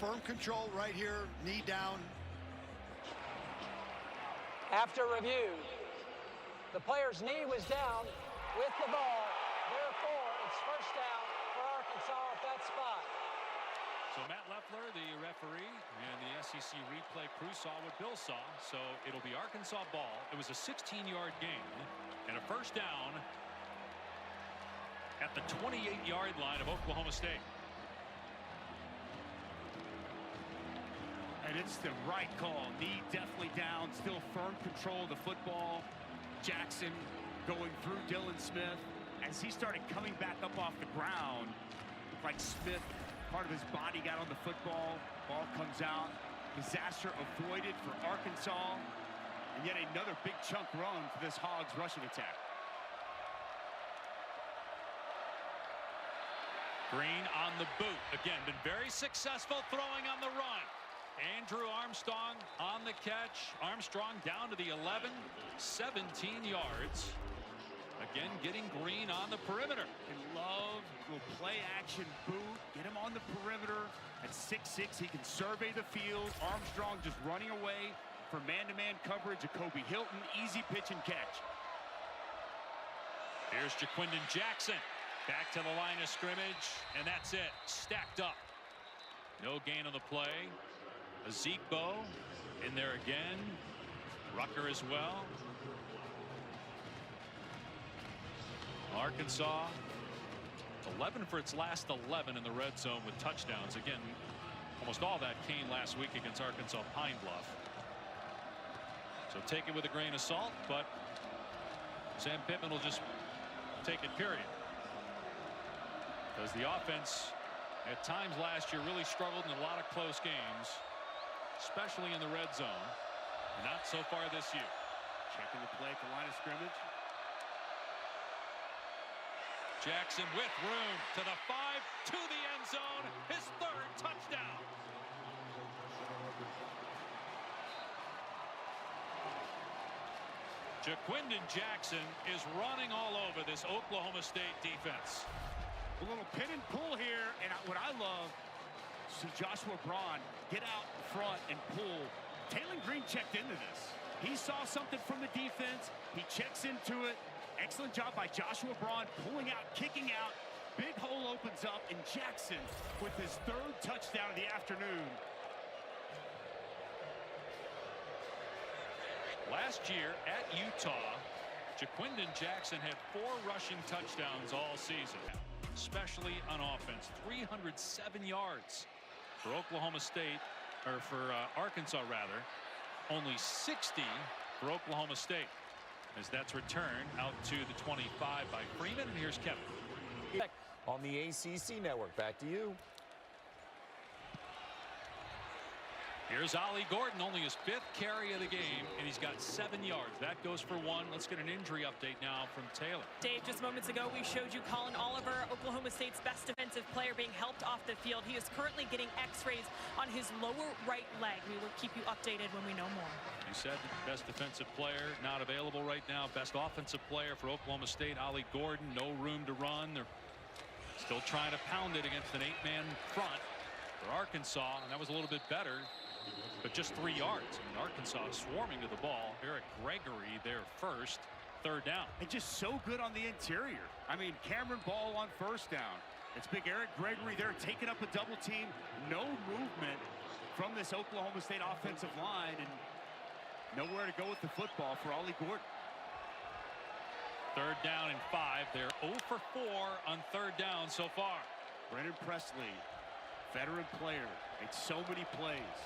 Firm control right here, knee down. After review, the player's knee was down with the ball. Therefore, it's first down for Arkansas at that spot. So Matt Leffler, the referee, and the SEC replay crew saw what Bill saw. So it'll be Arkansas ball. It was a 16-yard gain and a first down at the 28-yard line of Oklahoma State. And it's the right call. Knee definitely down, still firm control of the football. Jackson going through Dylan Smith. As he started coming back up off the ground, looked like Smith, part of his body got on the football. Ball comes out. Disaster avoided for Arkansas. And yet another big chunk run for this Hogs rushing attack. Green on the boot. Again, been very successful throwing on the run. Andrew Armstrong on the catch. Armstrong down to the 11, 17 yards. Again, getting Green on the perimeter. And Love will play action boot, get him on the perimeter. At 6'6", he can survey the field. Armstrong just running away for man-to-man coverage. Jacoby Hilton, easy pitch and catch. Here's Jaquindon Jackson. Back to the line of scrimmage, and that's it. Stacked up. No gain on the play. Ezigbo in there again. Rucker as well. Arkansas 11 for its last 11 in the red zone with touchdowns. Again, almost all that came last week against Arkansas Pine Bluff. So take it with a grain of salt, but Sam Pittman will just take it, period. Because the offense at times last year really struggled in a lot of close games, especially in the red zone. Not so far this year. Checking the play at the line of scrimmage. Jackson with room to the 5, to the end zone, his third touchdown. Jaquindon Jackson is running all over this Oklahoma State defense. A little pin and pull here, and what I love, see Joshua Braun get out front and pull. Taylor Green checked into this. He saw something from the defense. He checks into it. Excellent job by Joshua Braun pulling out, kicking out. Big hole opens up, and Jackson with his 3rd touchdown of the afternoon. Last year at Utah, Jaquindon Jackson had 4 rushing touchdowns all season, especially on offense. 307 yards for Oklahoma State, or for Arkansas rather. Only 60 for Oklahoma State, as that's returned out to the 25 by Freeman. And here's Kevin. On the ACC network. Back to you. Here's Ollie Gordon, only his 5th carry of the game, and he's got 7 yards. That goes for 1. Let's get an injury update now from Taylor. Dave, just moments ago, we showed you Colin Oliver, Oklahoma State's best defensive player, being helped off the field. He is currently getting x-rays on his lower right leg. We will keep you updated when we know more. You said best defensive player not available right now. Best offensive player for Oklahoma State, Ollie Gordon. No room to run. They're still trying to pound it against an 8-man front for Arkansas, and that was a little bit better. But just 3 yards. I mean, Arkansas swarming to the ball. Eric Gregory there first. 3rd down. And just so good on the interior. I mean, Cameron Ball on 1st down. It's big Eric Gregory there taking up a double team. No movement from this Oklahoma State offensive line, and nowhere to go with the football for Ollie Gordon. 3rd down and 5. They're 0 for 4 on 3rd down so far. Brennan Presley, veteran player, made so many plays.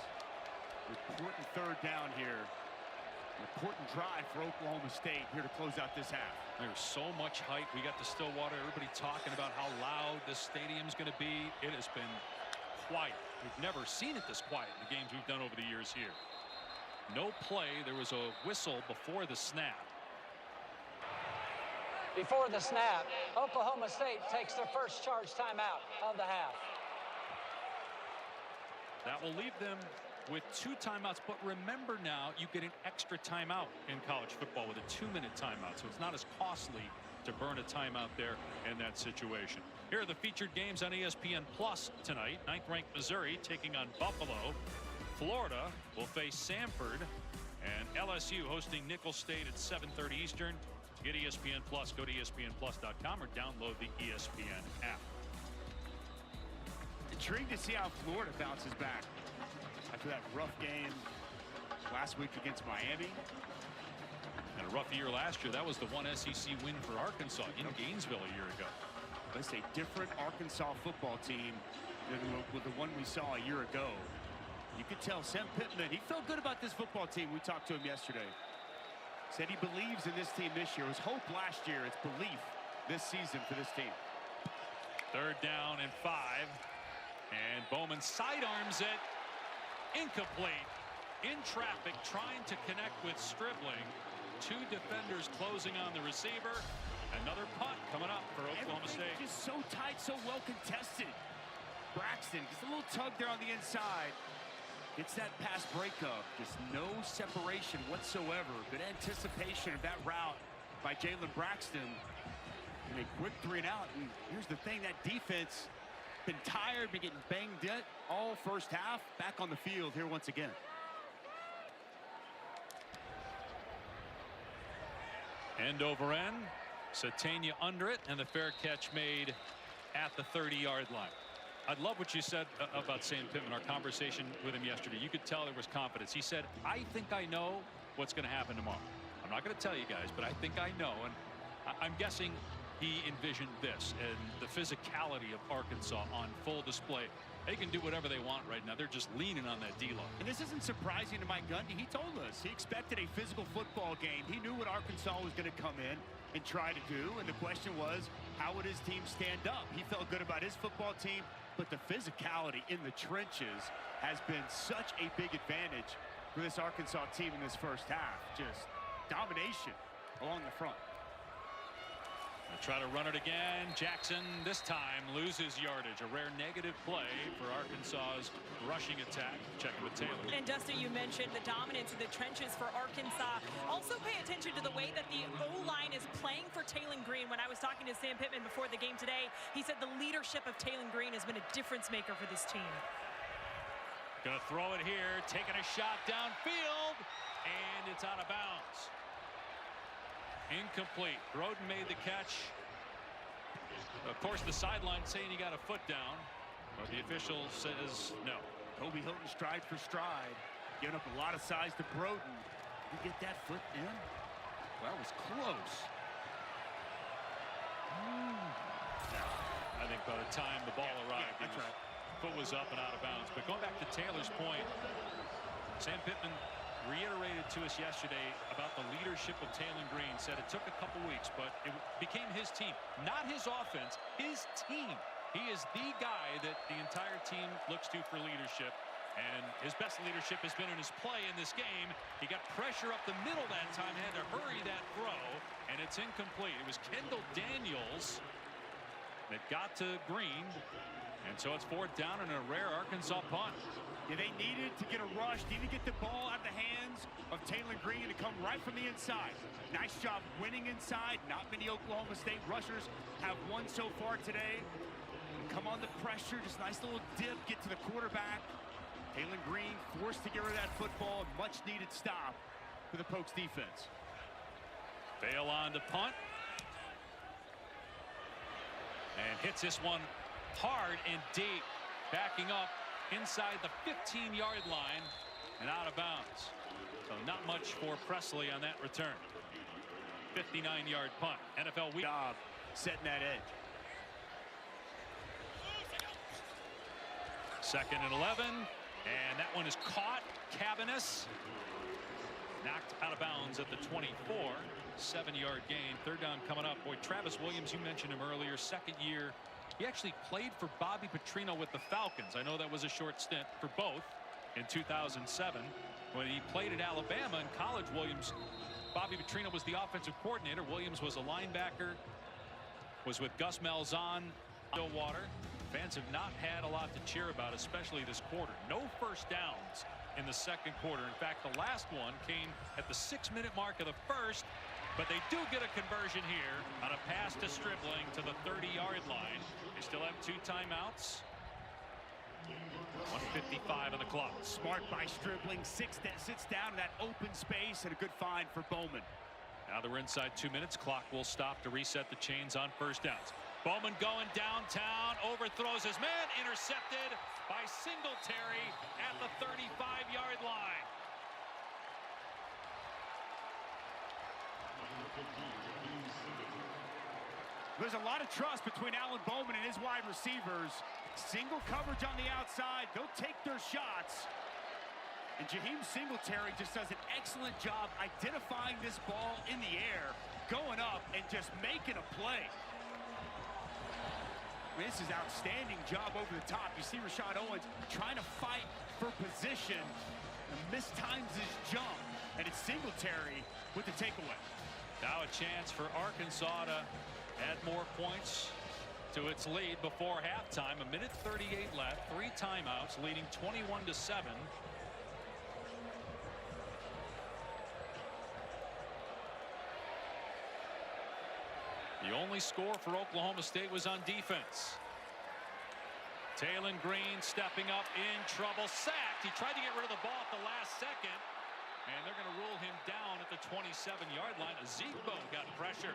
Important 3rd down here. Important drive for Oklahoma State here to close out this half. There's so much hype. We got to Stillwater. Everybody talking about how loud this stadium's going to be. It has been quiet. We've never seen it this quiet in the games we've done over the years here. No play. There was a whistle before the snap. Before the snap, Oklahoma State takes their first charge timeout of the half. That will leave them with 2 timeouts, but remember now you get an extra timeout in college football with a 2-minute timeout, so it's not as costly to burn a timeout there in that situation. Here are the featured games on ESPN Plus tonight. 9th-ranked Missouri taking on Buffalo. Florida will face Samford, and LSU hosting Nicholls State at 7:30 Eastern. To get ESPN Plus, go to ESPNplus.com or download the ESPN app. Intrigued to see how Florida bounces back after that rough game last week against Miami. And a rough year last year. That was the one SEC win for Arkansas in Gainesville a year ago. That's a different Arkansas football team than with the one we saw a year ago. You could tell Sam Pittman, he felt good about this football team. We talked to him yesterday. Said he believes in this team this year. It was hope last year. It's belief this season for this team. 3rd down and 5. And Bowman sidearms it. Incomplete. In traffic, trying to connect with Stribling. 2 defenders closing on the receiver. Another punt coming up for Oklahoma State. Just so tight, so well contested. Braxton gets a little tug there on the inside. Gets that pass breakup. Just no separation whatsoever. Good anticipation of that route by Jalen Braxton. And a quick 3 and out. And here's the thing, that defense been tired, been getting banged up all first half. Back on the field here once again. End over end. Satania under it, and the fair catch made at the 30-yard line. I love what you said about Sam Pittman, our conversation with him yesterday. You could tell there was confidence. He said, I think I know what's going to happen tomorrow. I'm not going to tell you guys, but I think I know. And I'm guessing he envisioned this and the physicality of Arkansas on full display. They can do whatever they want right now. They're just leaning on that D-line. And this isn't surprising to Mike Gundy. He told us he expected a physical football game. He knew what Arkansas was going to come in and try to do. And the question was, how would his team stand up? He felt good about his football team, but the physicality in the trenches has been such a big advantage for this Arkansas team in this first half. Just domination along the front. They'll try to run it again. Jackson this time loses yardage. A rare negative play for Arkansas's rushing attack. Checking with Taylor. And Dusty, you mentioned the dominance of the trenches for Arkansas. Also pay attention to the way that the O-line is playing for Taylon Green. When I was talking to Sam Pittman before the game today, he said the leadership of Taylon Green has been a difference maker for this team. Gonna throw it here, taking a shot downfield, and it's out of bounds. Incomplete. Broden made the catch. Of course, the sideline saying he got a foot down, but the official says no. Kobe Hilton stride for stride, giving up a lot of size to Broden. Did he get that foot in? Well, that was close. I think by the time the ball arrived, that's right. Foot was up and out of bounds. But going back to Taylor's point, Sam Pittman reiterated to us yesterday about the leadership of Taylon Green. Said it took a couple weeks, but it became his team, not his offense, his team. He is the guy that the entire team looks to for leadership, and his best leadership has been in his play in this game. He got pressure up the middle that time, had to hurry that throw, and it's incomplete. It was Kendall Daniels that got to Green, and so it's 4th down and a rare Arkansas punt. Yeah, they needed to get a rush, needed to get the ball out of the hands of Taylon Green to come right from the inside. Nice job winning inside. Not many Oklahoma State rushers have won so far today. Come on the pressure, just nice little dip, get to the quarterback. Taylon Green forced to get rid of that football. Much needed stop for the Pokes defense. Bail on to punt. And hits this one hard and deep, backing up inside the 15-yard line and out of bounds. So not much for Presley on that return. 59-yard punt. NFL week. Job setting that edge. 2nd and 11, and that one is caught. Cabanis knocked out of bounds at the 24. 7-yard gain. 3rd down coming up. Boy, Travis Williams, you mentioned him earlier, 2nd year. He actually played for Bobby Petrino with the Falcons. I know that was a short stint for both in 2007. When he played at Alabama in college, Bobby Petrino was the offensive coordinator. Williams was a linebacker, was with Gus Malzahn. Stillwater. Fans have not had a lot to cheer about, especially this quarter. No first downs in the 2nd quarter. In fact, the last one came at the 6-minute mark of the 1st. But they do get a conversion here on a pass to Stribling to the 30-yard line. They still have 2 timeouts. 1:55 on the clock. Smart by Stribling. Sits down in that open space, and a good find for Bowman. Now that we're inside 2 minutes, clock will stop to reset the chains on first downs. Bowman going downtown, overthrows his man, intercepted by Singletary at the 35-yard line. There's a lot of trust between Alan Bowman and his wide receivers. Single coverage on the outside. They'll take their shots. And Jaheim Singletary just does an excellent job identifying this ball in the air, going up and just making a play. I mean, this is outstanding job over the top. You see Rashad Owens trying to fight for position and mistimes his jump. And it's Singletary with the takeaway. Now a chance for Arkansas to add more points to its lead before halftime. 1:38 left, 3 timeouts, leading 21-7. The only score for Oklahoma State was on defense. Taylon Green stepping up in trouble, sacked. He tried to get rid of the ball at the last second, and they're going to rule him down at the 27-yard line. Ezekbo got pressure.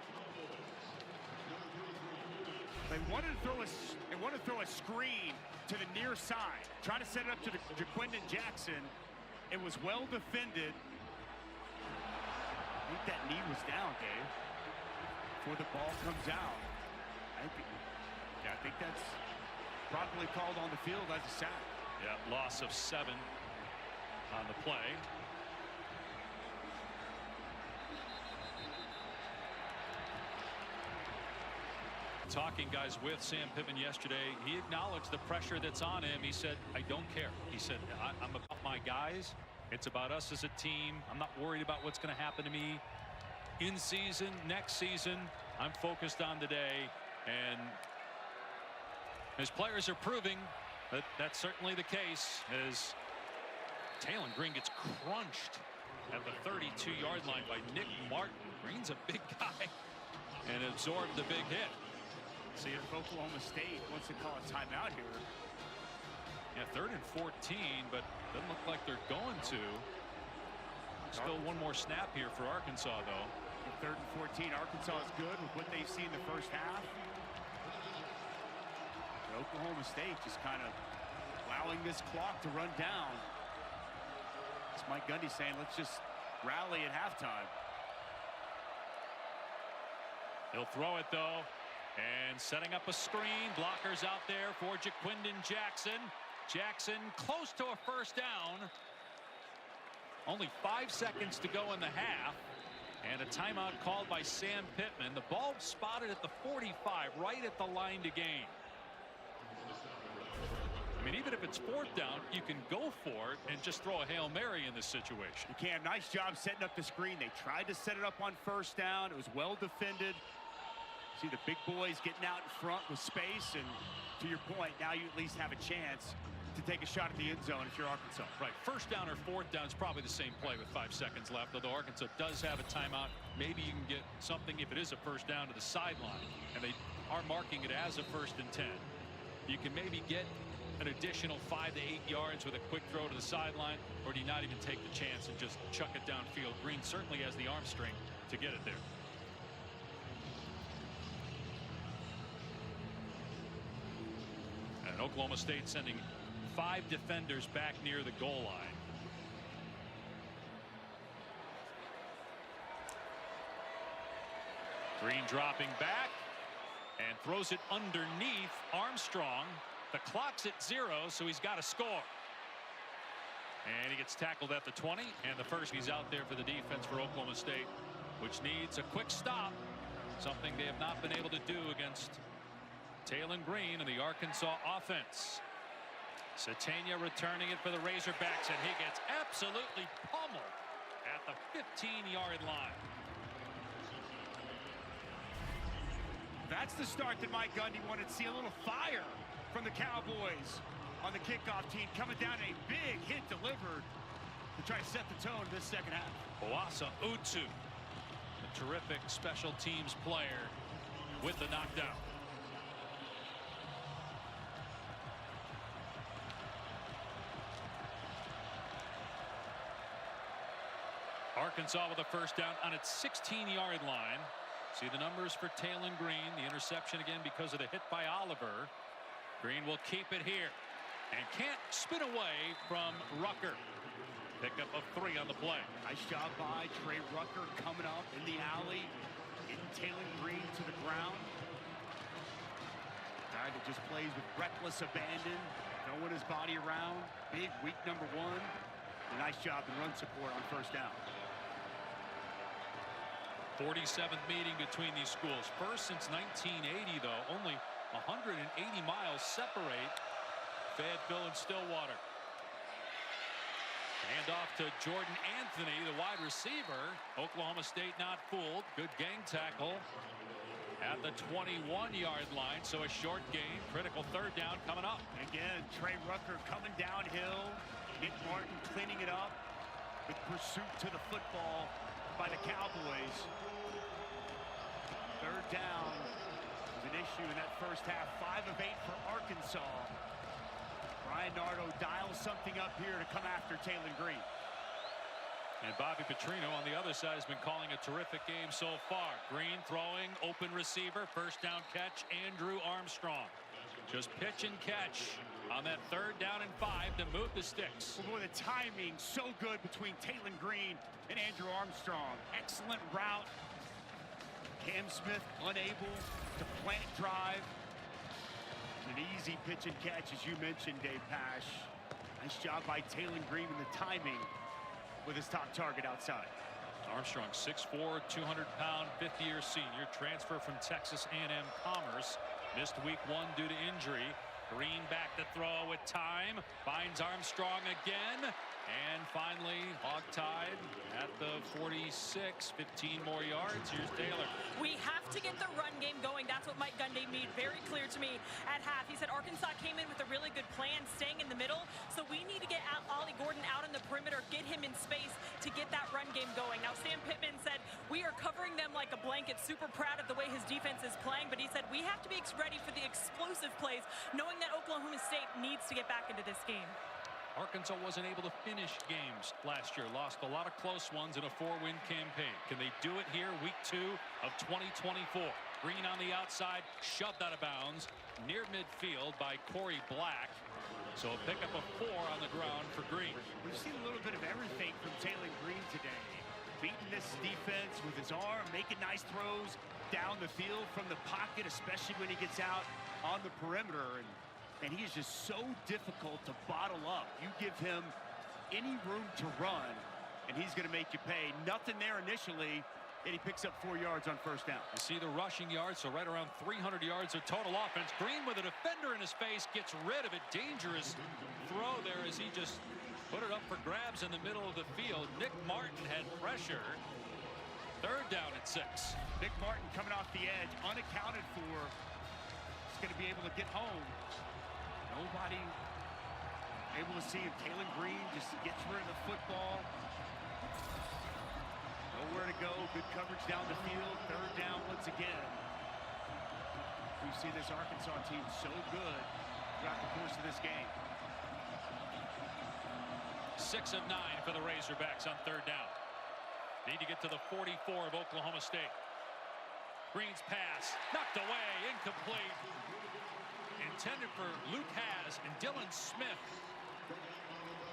They wanted to throw a screen to the near side, trying to set it up to Jaquindon Jackson. It was well defended. I think that knee was down, Dave, before the ball comes out. I think that's properly called on the field as a sack. Yeah, loss of 7 on the play. Talking, guys, with Sam Pittman yesterday, he acknowledged the pressure that's on him. He said, I don't care. He said, I'm about my guys. It's about us as a team. I'm not worried about what's going to happen to me in season, next season. I'm focused on today, and his players are proving that that's certainly the case as Taylon Green gets crunched at the 32-yard line by Nick Martin. Green's a big guy and absorbed the big hit. See if Oklahoma State wants to call a timeout here. Yeah, 3rd and 14, but doesn't look like they're going to. Still one more snap here for Arkansas, though. 3rd and 14, Arkansas is good with what they've seen the first half. But Oklahoma State just kind of allowing this clock to run down. It's Mike Gundy saying, let's just rally at halftime. He'll throw it, though, and setting up a screen. Blockers out there for Jaquindon Jackson. Jackson close to a first down. Only 5 seconds to go in the half. And a timeout called by Sam Pittman. The ball spotted at the 45, right at the line to gain. I mean, even if it's 4th down, you can go for it and just throw a Hail Mary in this situation. You can. Nice job setting up the screen. They tried to set it up on 1st down. It was well defended. See the big boys getting out in front with space, and to your point, now you at least have a chance to take a shot at the end zone if you're Arkansas. Right. 1st down or 4th down is probably the same play with 5 seconds left, although Arkansas does have a timeout. Maybe you can get something if it is a 1st down to the sideline, and they are marking it as a 1st and 10. You can maybe get an additional 5 to 8 yards with a quick throw to the sideline, or do you not even take the chance and just chuck it downfield? Green certainly has the arm strength to get it there. And Oklahoma State sending 5 defenders back near the goal line. Green dropping back and throws it underneath Armstrong. The clock's at 0, so he's got to score. And he gets tackled at the 20, and the first, he's out there for the defense for Oklahoma State, which needs a quick stop, something they have not been able to do against Taylon Green and the Arkansas offense. Satania returning it for the Razorbacks, and he gets absolutely pummeled at the 15-yard line. That's the start that Mike Gundy wanted to see. A little fire from the Cowboys on the kickoff team, coming down, a big hit delivered to try to set the tone this second half. Boasa Utu, a terrific special teams player, with the knockdown. Arkansas with a 1st down on its 16-yard line. See the numbers for Taylon Green. The interception again because of the hit by Oliver. Green will keep it here and can't spin away from Rucker. Pickup of 3 on the play. Nice job by Trey Rucker coming up in the alley, getting Taylon Green to the ground. Guy that just plays with reckless abandon, throwing his body around. Big weak number 1. A nice job in run support on 1st down. 47th meeting between these schools. First since 1980, though. Only 180 miles separate Fayetteville and Stillwater. Hand off to Jordan Anthony, the wide receiver. Oklahoma State not fooled. Good gang tackle at the 21-yard line. So a short gain. Critical 3rd down coming up. Again, Trey Rucker coming downhill. Nick Martin cleaning it up with pursuit to the football by the Cowboys. 3rd down was an issue in that first half. 5 of 8 for Arkansas. Brian Nardo dials something up here to come after Taylon Green. And Bobby Petrino on the other side has been calling a terrific game so far. Green throwing, open receiver, 1st down catch, Andrew Armstrong. Just pitch and catch on that 3rd down and 5 to move the sticks. Boy, the timing so good between Taylon Green and Andrew Armstrong. Excellent route. Cam Smith unable to plant drive. An easy pitch and catch, as you mentioned, Dave Pash. Nice job by Taylon Green in the timing with his top target outside. Armstrong, 6'4", 200-pound, 50-year senior, transfer from Texas A&M Commerce. Missed week 1 due to injury. Green back to throw with time. Finds Armstrong again. And finally, hog-tied at the 46, 15 more yards. Here's Taylor. We have to get the run game going. That's what Mike Gundy made very clear to me at half. He said Arkansas came in with a really good plan, staying in the middle. So we need to get Ollie Gordon out on the perimeter, get him in space to get that run game going. Now, Sam Pittman said, we are covering them like a blanket, super proud of the way his defense is playing. But he said, we have to be ready for the explosive plays, knowing that Oklahoma State needs to get back into this game. Arkansas wasn't able to finish games last year. Lost a lot of close ones in a 4-win campaign. Can they do it here, week 2 of 2024? Green on the outside, shoved out of bounds near midfield by Corey Black. So a pickup of 4 on the ground for Green. We've seen a little bit of everything from Taylor Green today. Beating this defense with his arm, making nice throws down the field from the pocket, especially when he gets out on the perimeter. And he is just so difficult to bottle up. You give him any room to run, and he's going to make you pay. Nothing there initially, and he picks up 4 yards on first down. You see the rushing yards, so right around 300 yards of total offense. Green with a defender in his face, gets rid of it. Dangerous throw there as he just put it up for grabs in the middle of the field. Nick Martin had pressure. 3rd down at 6. Nick Martin coming off the edge, unaccounted for. He's going to be able to get home. Nobody able to see him. Taylor Green just gets rid of the football. Nowhere to go. Good coverage down the field. 3rd down once again. We've seen this Arkansas team so good throughout the course of this game. 6 of 9 for the Razorbacks on 3rd down. Need to get to the 44 of Oklahoma State. Green's pass knocked away, incomplete. Intended for Luke Haas, and Dylan Smith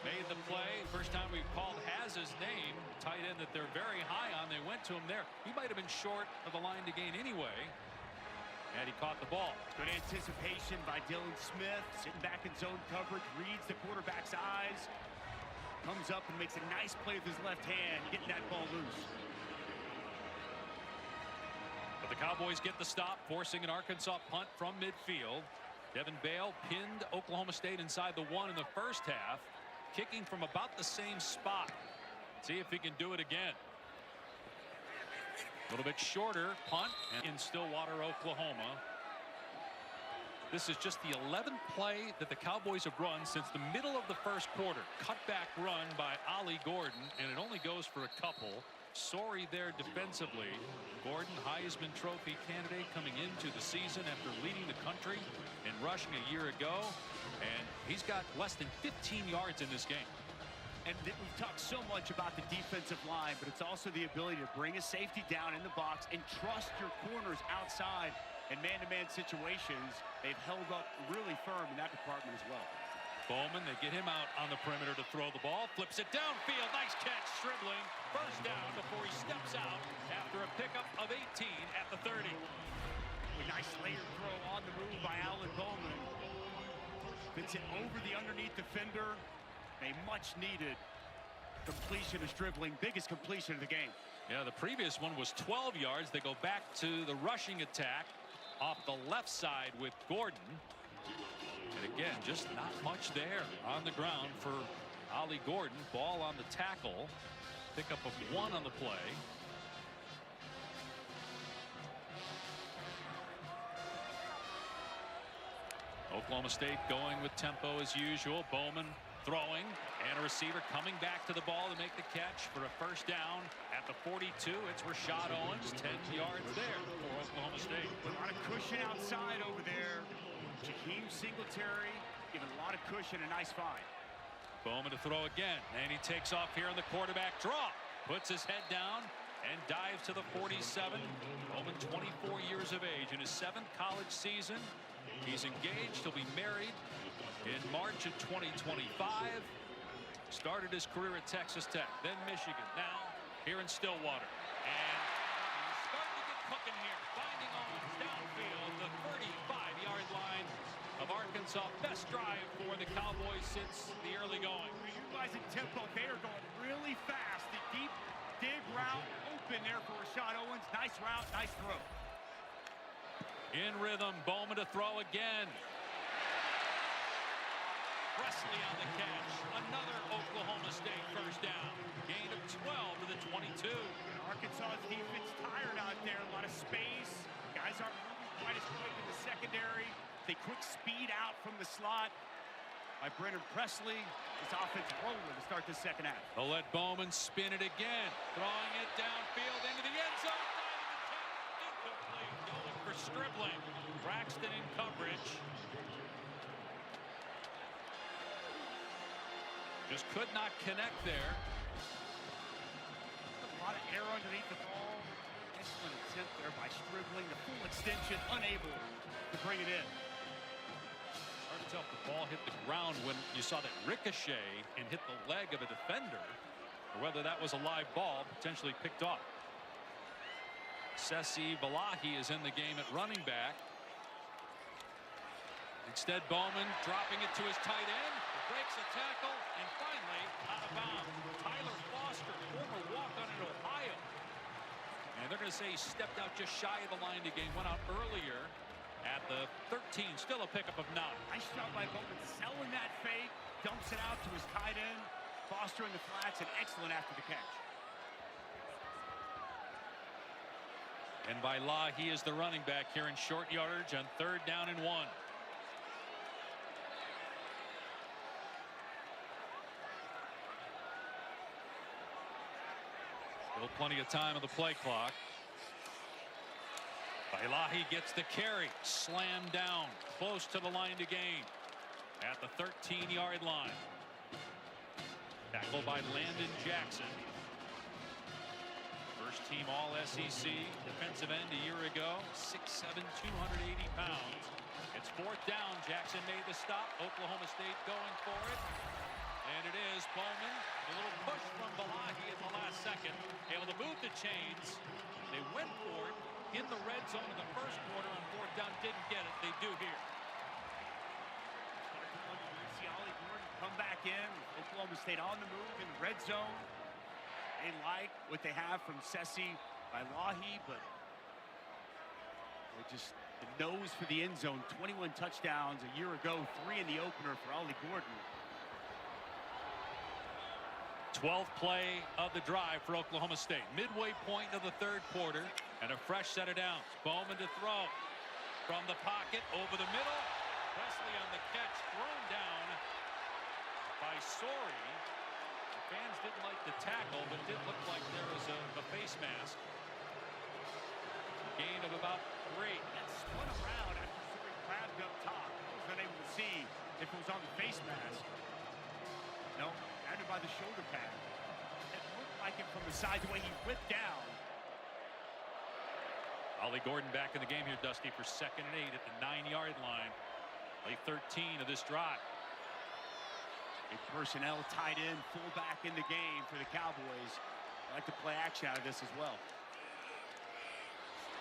made the play. First time we've called Haas's name. Tight end that they're very high on. They went to him there. He might have been short of the line to gain anyway. And he caught the ball. Good anticipation by Dylan Smith. Sitting back in zone coverage. Reads the quarterback's eyes. Comes up and makes a nice play with his left hand. Getting that ball loose. But the Cowboys get the stop, forcing an Arkansas punt from midfield. Devin Bale pinned Oklahoma State inside the 1 in the first half, kicking from about the same spot. See if he can do it again. A little bit shorter punt in Stillwater, Oklahoma. This is just the 11th play that the Cowboys have run since the middle of the first quarter. Cutback run by Ollie Gordon, and it only goes for a couple. Sorry there defensively. Gordon, Heisman Trophy candidate, coming into the season after leading the country in rushing a year ago, and he's got less than 15 yards in this game. And we've talked so much about the defensive line, but it's also the ability to bring a safety down in the box and trust your corners outside in man-to-man situations. They've held up really firm in that department as well. Bowman, they get him out on the perimeter to throw the ball. Flips it downfield. Nice catch, Stribling. First down before he steps out after a pickup of 18 at the 30. A nice layered throw on the move by Alan Bowman. Fits it over the underneath defender. A much-needed completion of Stribling. Biggest completion of the game. Yeah, the previous one was 12 yards. They go back to the rushing attack off the left side with Gordon. And again, just not much there on the ground for Ollie Gordon. Ball on the tackle. Pickup of 1 on the play. Oklahoma State going with tempo as usual. Bowman throwing, and a receiver coming back to the ball to make the catch for a first down at the 42. It's Rashad Owens, 10 yards there for Oklahoma State. A lot of cushion outside over there. Jaheim Singletary giving a lot of cushion. A nice find. Bowman to throw again, and he takes off here on the quarterback draw. Puts his head down and dives to the 47. Bowman, 24 years of age, in his 7th college season. He's engaged. He'll be married in March of 2025. Started his career at Texas Tech, then Michigan, now here in Stillwater. And he's starting to get cooking here. Finding Owens downfield, the 35-yard line of Arkansas. Best drive for the Cowboys since the early going. Utilizing tempo. They are going really fast. The deep dig route open there for Rashad Owens. Nice route, nice throw. In rhythm, Bowman to throw again. Presley on the catch. Another Oklahoma State first down. Gain of 12 to the 22. Arkansas's defense tired out there. A lot of space. Guys aren't moving quite as quick in the secondary. They quick speed out from the slot by Brennan Presley. This offense rolling to start the second half. They'll let Bowman spin it again. Throwing it downfield into the end zone. Incomplete. Going for Stribling. Braxton in coverage. Just could not connect there. A lot of air underneath the ball. Excellent attempt there by Stribling. The full extension, unable to bring it in. Hard to tell if the ball hit the ground when you saw that ricochet and hit the leg of a defender, or whether that was a live ball potentially picked off. Sesi Valahi is in the game at running back. Instead, Bowman dropping it to his tight end, breaks a tackle, and finally out of bounds. Tyler Foster, former walk-on in Ohio. And they're going to say he stepped out just shy of the line to gain. Went out earlier at the 13. Still a pickup of 9. Nice job by Bowman selling that fake. Dumps it out to his tight end. Foster in the flats, and excellent after the catch. And by law, he is the running back here in short yardage on 3rd down and 1. Still plenty of time on the play clock. Bailahi gets the carry, slammed down, close to the line to gain at the 13-yard line. Tackled by Landon Jackson. First team All-SEC defensive end a year ago, 6'7", 280 pounds. It's 4th down. Jackson made the stop. Oklahoma State going for it. And it is Bowman. A little push from Balahi in the last second. Able to move the chains. They went for it in the red zone in the first quarter on 4th down. Didn't get it. They do here. See Ollie Gordon come back in. Oklahoma State on the move in the red zone. They like what they have from Sesi Bailahi, but they just the nose for the end zone. 21 touchdowns a year ago, 3 in the opener for Ollie Gordon. 12th play of the drive for Oklahoma State. Midway point of the 3rd quarter, and a fresh set of downs. Bowman to throw from the pocket over the middle. Presley on the catch, thrown down by Sori. The fans didn't like the tackle, but it did look like there was a face mask. Gain of about 3. And spun around after Sori grabbed up top. I was unable to see if it was on the face mask. No, grabbed it by the shoulder pad. It looked like it from the side, the way he whipped down. Ollie Gordon back in the game here, Dusty, for 2nd and 8 at the 9-yard line. Play 13 of this drive. A personnel tight end, fullback in the game for the Cowboys. I like to play action out of this as well.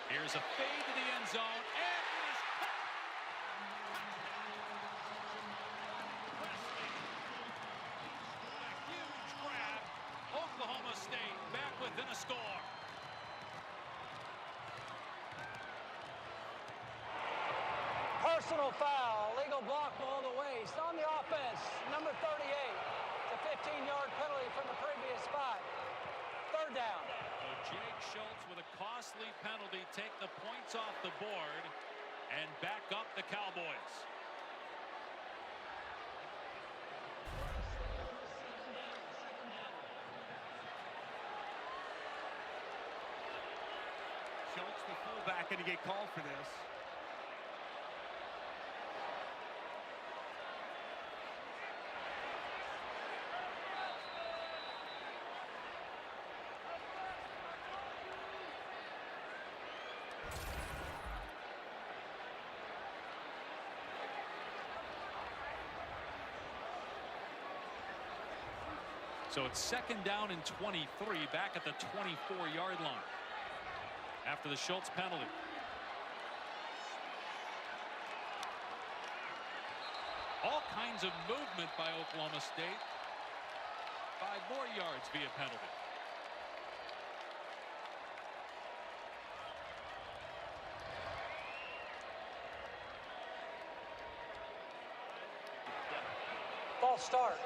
Here's a fade to the end zone, and it is caught. Presley. A huge grab. Oklahoma State back within a score. Personal foul, legal block below the waist. On the offense, number 38. It's a 15-yard penalty from the previous spot. 3rd down. So Jake Schultz with a costly penalty take the points off the board and back up the Cowboys. Schultz, the fullback, going to get called for this. So it's 2nd down and 23 back at the 24-yard line after the Schultz penalty. All kinds of movement by Oklahoma State. 5 more yards via penalty. false start.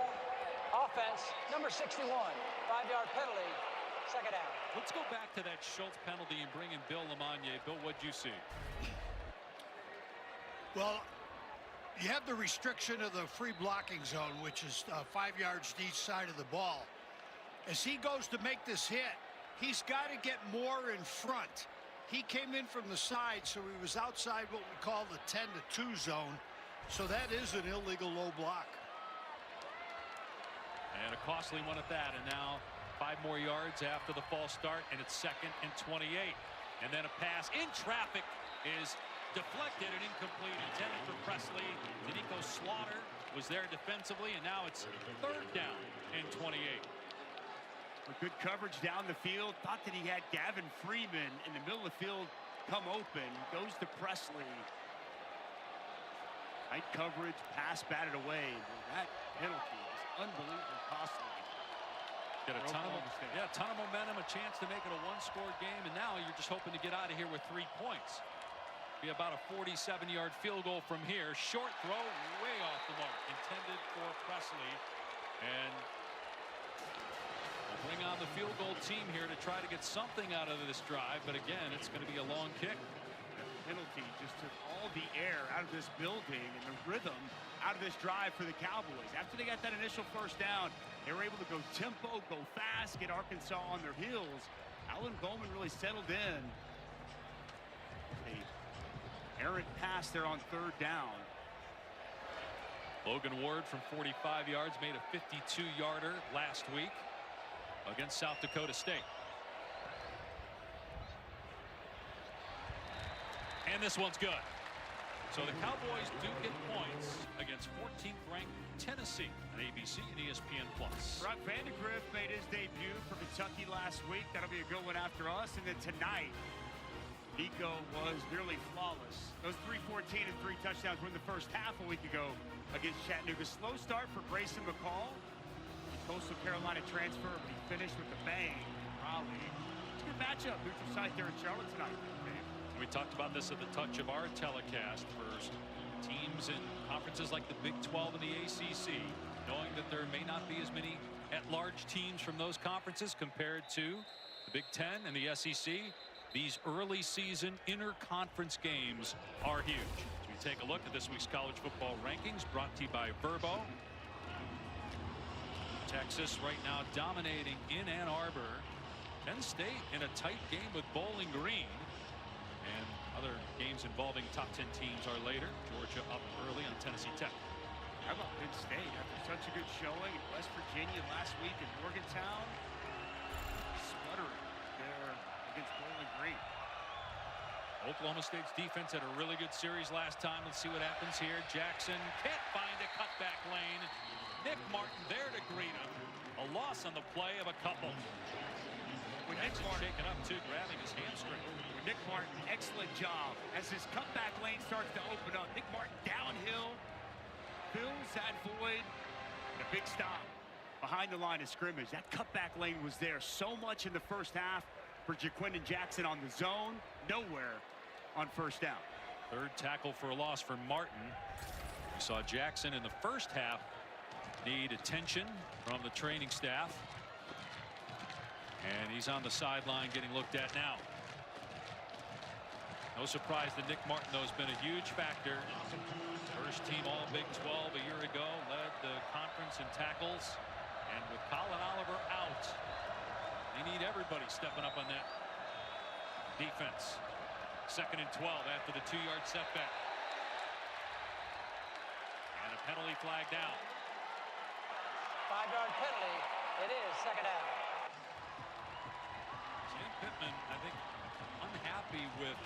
Offense, number 61, 5-yard penalty, second down. Let's go back to that Schultz penalty and bring in Bill Lamagna. Bill, what'd you see? Well, you have the restriction of the free blocking zone, which is 5 yards to each side of the ball. As he goes to make this hit, he's got to get more in front. He came in from the side, so he was outside what we call the 10-2 zone. So that is an illegal low block. And a costly one at that. And now 5 more yards after the false start, and it's 2nd and 28. And then a pass in traffic is deflected and incomplete, intended for Presley. Danico Slaughter was there defensively, and now it's 3rd down and 28. Good coverage down the field. Thought that he had Gavin Freeman in the middle of the field come open. Goes to Presley. Tight coverage, pass batted away. That penalty is unbelievably costly. Got a ton of momentum, a chance to make it a 1-score game, and now you're just hoping to get out of here with 3 points. Be about a 47-yard field goal from here. Short throw, way off the mark, intended for Presley, and we'll bring on the field goal team here to try to get something out of this drive, but again, it's going to be a long kick. Penalty just took all the air out of this building and the rhythm out of this drive for the Cowboys. After they got that initial 1st down, they were able to go tempo, go fast, get Arkansas on their heels. Alan Bowman really settled in. A errant pass there on 3rd down. Logan Ward from 45 yards made a 52-yarder last week against South Dakota State. And this one's good. So the Cowboys do get points against 14th ranked Tennessee on ABC and ESPN+. Brock Vandegrift made his debut for Kentucky last week. That'll be a good one after us. And then tonight, Nico was nearly flawless. Those 314 and 3 touchdowns were in the first half a week ago against Chattanooga. Slow start for Grayson McCall. Coastal Carolina transfer, but he finished with a bang. Raleigh. It's a good matchup. Neutral site there in Charlotte tonight. We talked about this at the touch of our telecast for teams in conferences like the Big 12 and the ACC, knowing that there may not be as many at-large teams from those conferences compared to the Big 10 and the SEC. These early season inter-conference games are huge. As we take a look at this week's college football rankings, brought to you by Verbo. Texas right now dominating in Ann Arbor. Penn State in a tight game with Bowling Green. And other games involving top 10 teams are later. Georgia up early on Tennessee Tech. How about Penn State after such a good showing in West Virginia last week in Morgantown? Sputtering there against Bowling Green. Oklahoma State's defense had a really good series last time. Let's see what happens here. Jackson can't find a cutback lane. Nick Martin there to greet him. A loss on the play of a couple. When Nick Martin shaken up too, grabbing his hamstring. Nick Martin, excellent job as his cutback lane starts to open up. Nick Martin downhill, fills that void, and a big stop behind the line of scrimmage. That cutback lane was there so much in the first half for Jaquindon Jackson on the zone, nowhere on 1st down. 3rd tackle for a loss for Martin. We saw Jackson in the first half need attention from the training staff. And he's on the sideline getting looked at now. No surprise that Nick Martin, though, has been a huge factor. First team All Big 12 a year ago, led the conference in tackles. And with Colin Oliver out, they need everybody stepping up on that defense. 2nd and 12 after the 2-yard setback. And a penalty flag down. 5-yard penalty. It is 2nd down. Sam Pittman, I think, unhappy with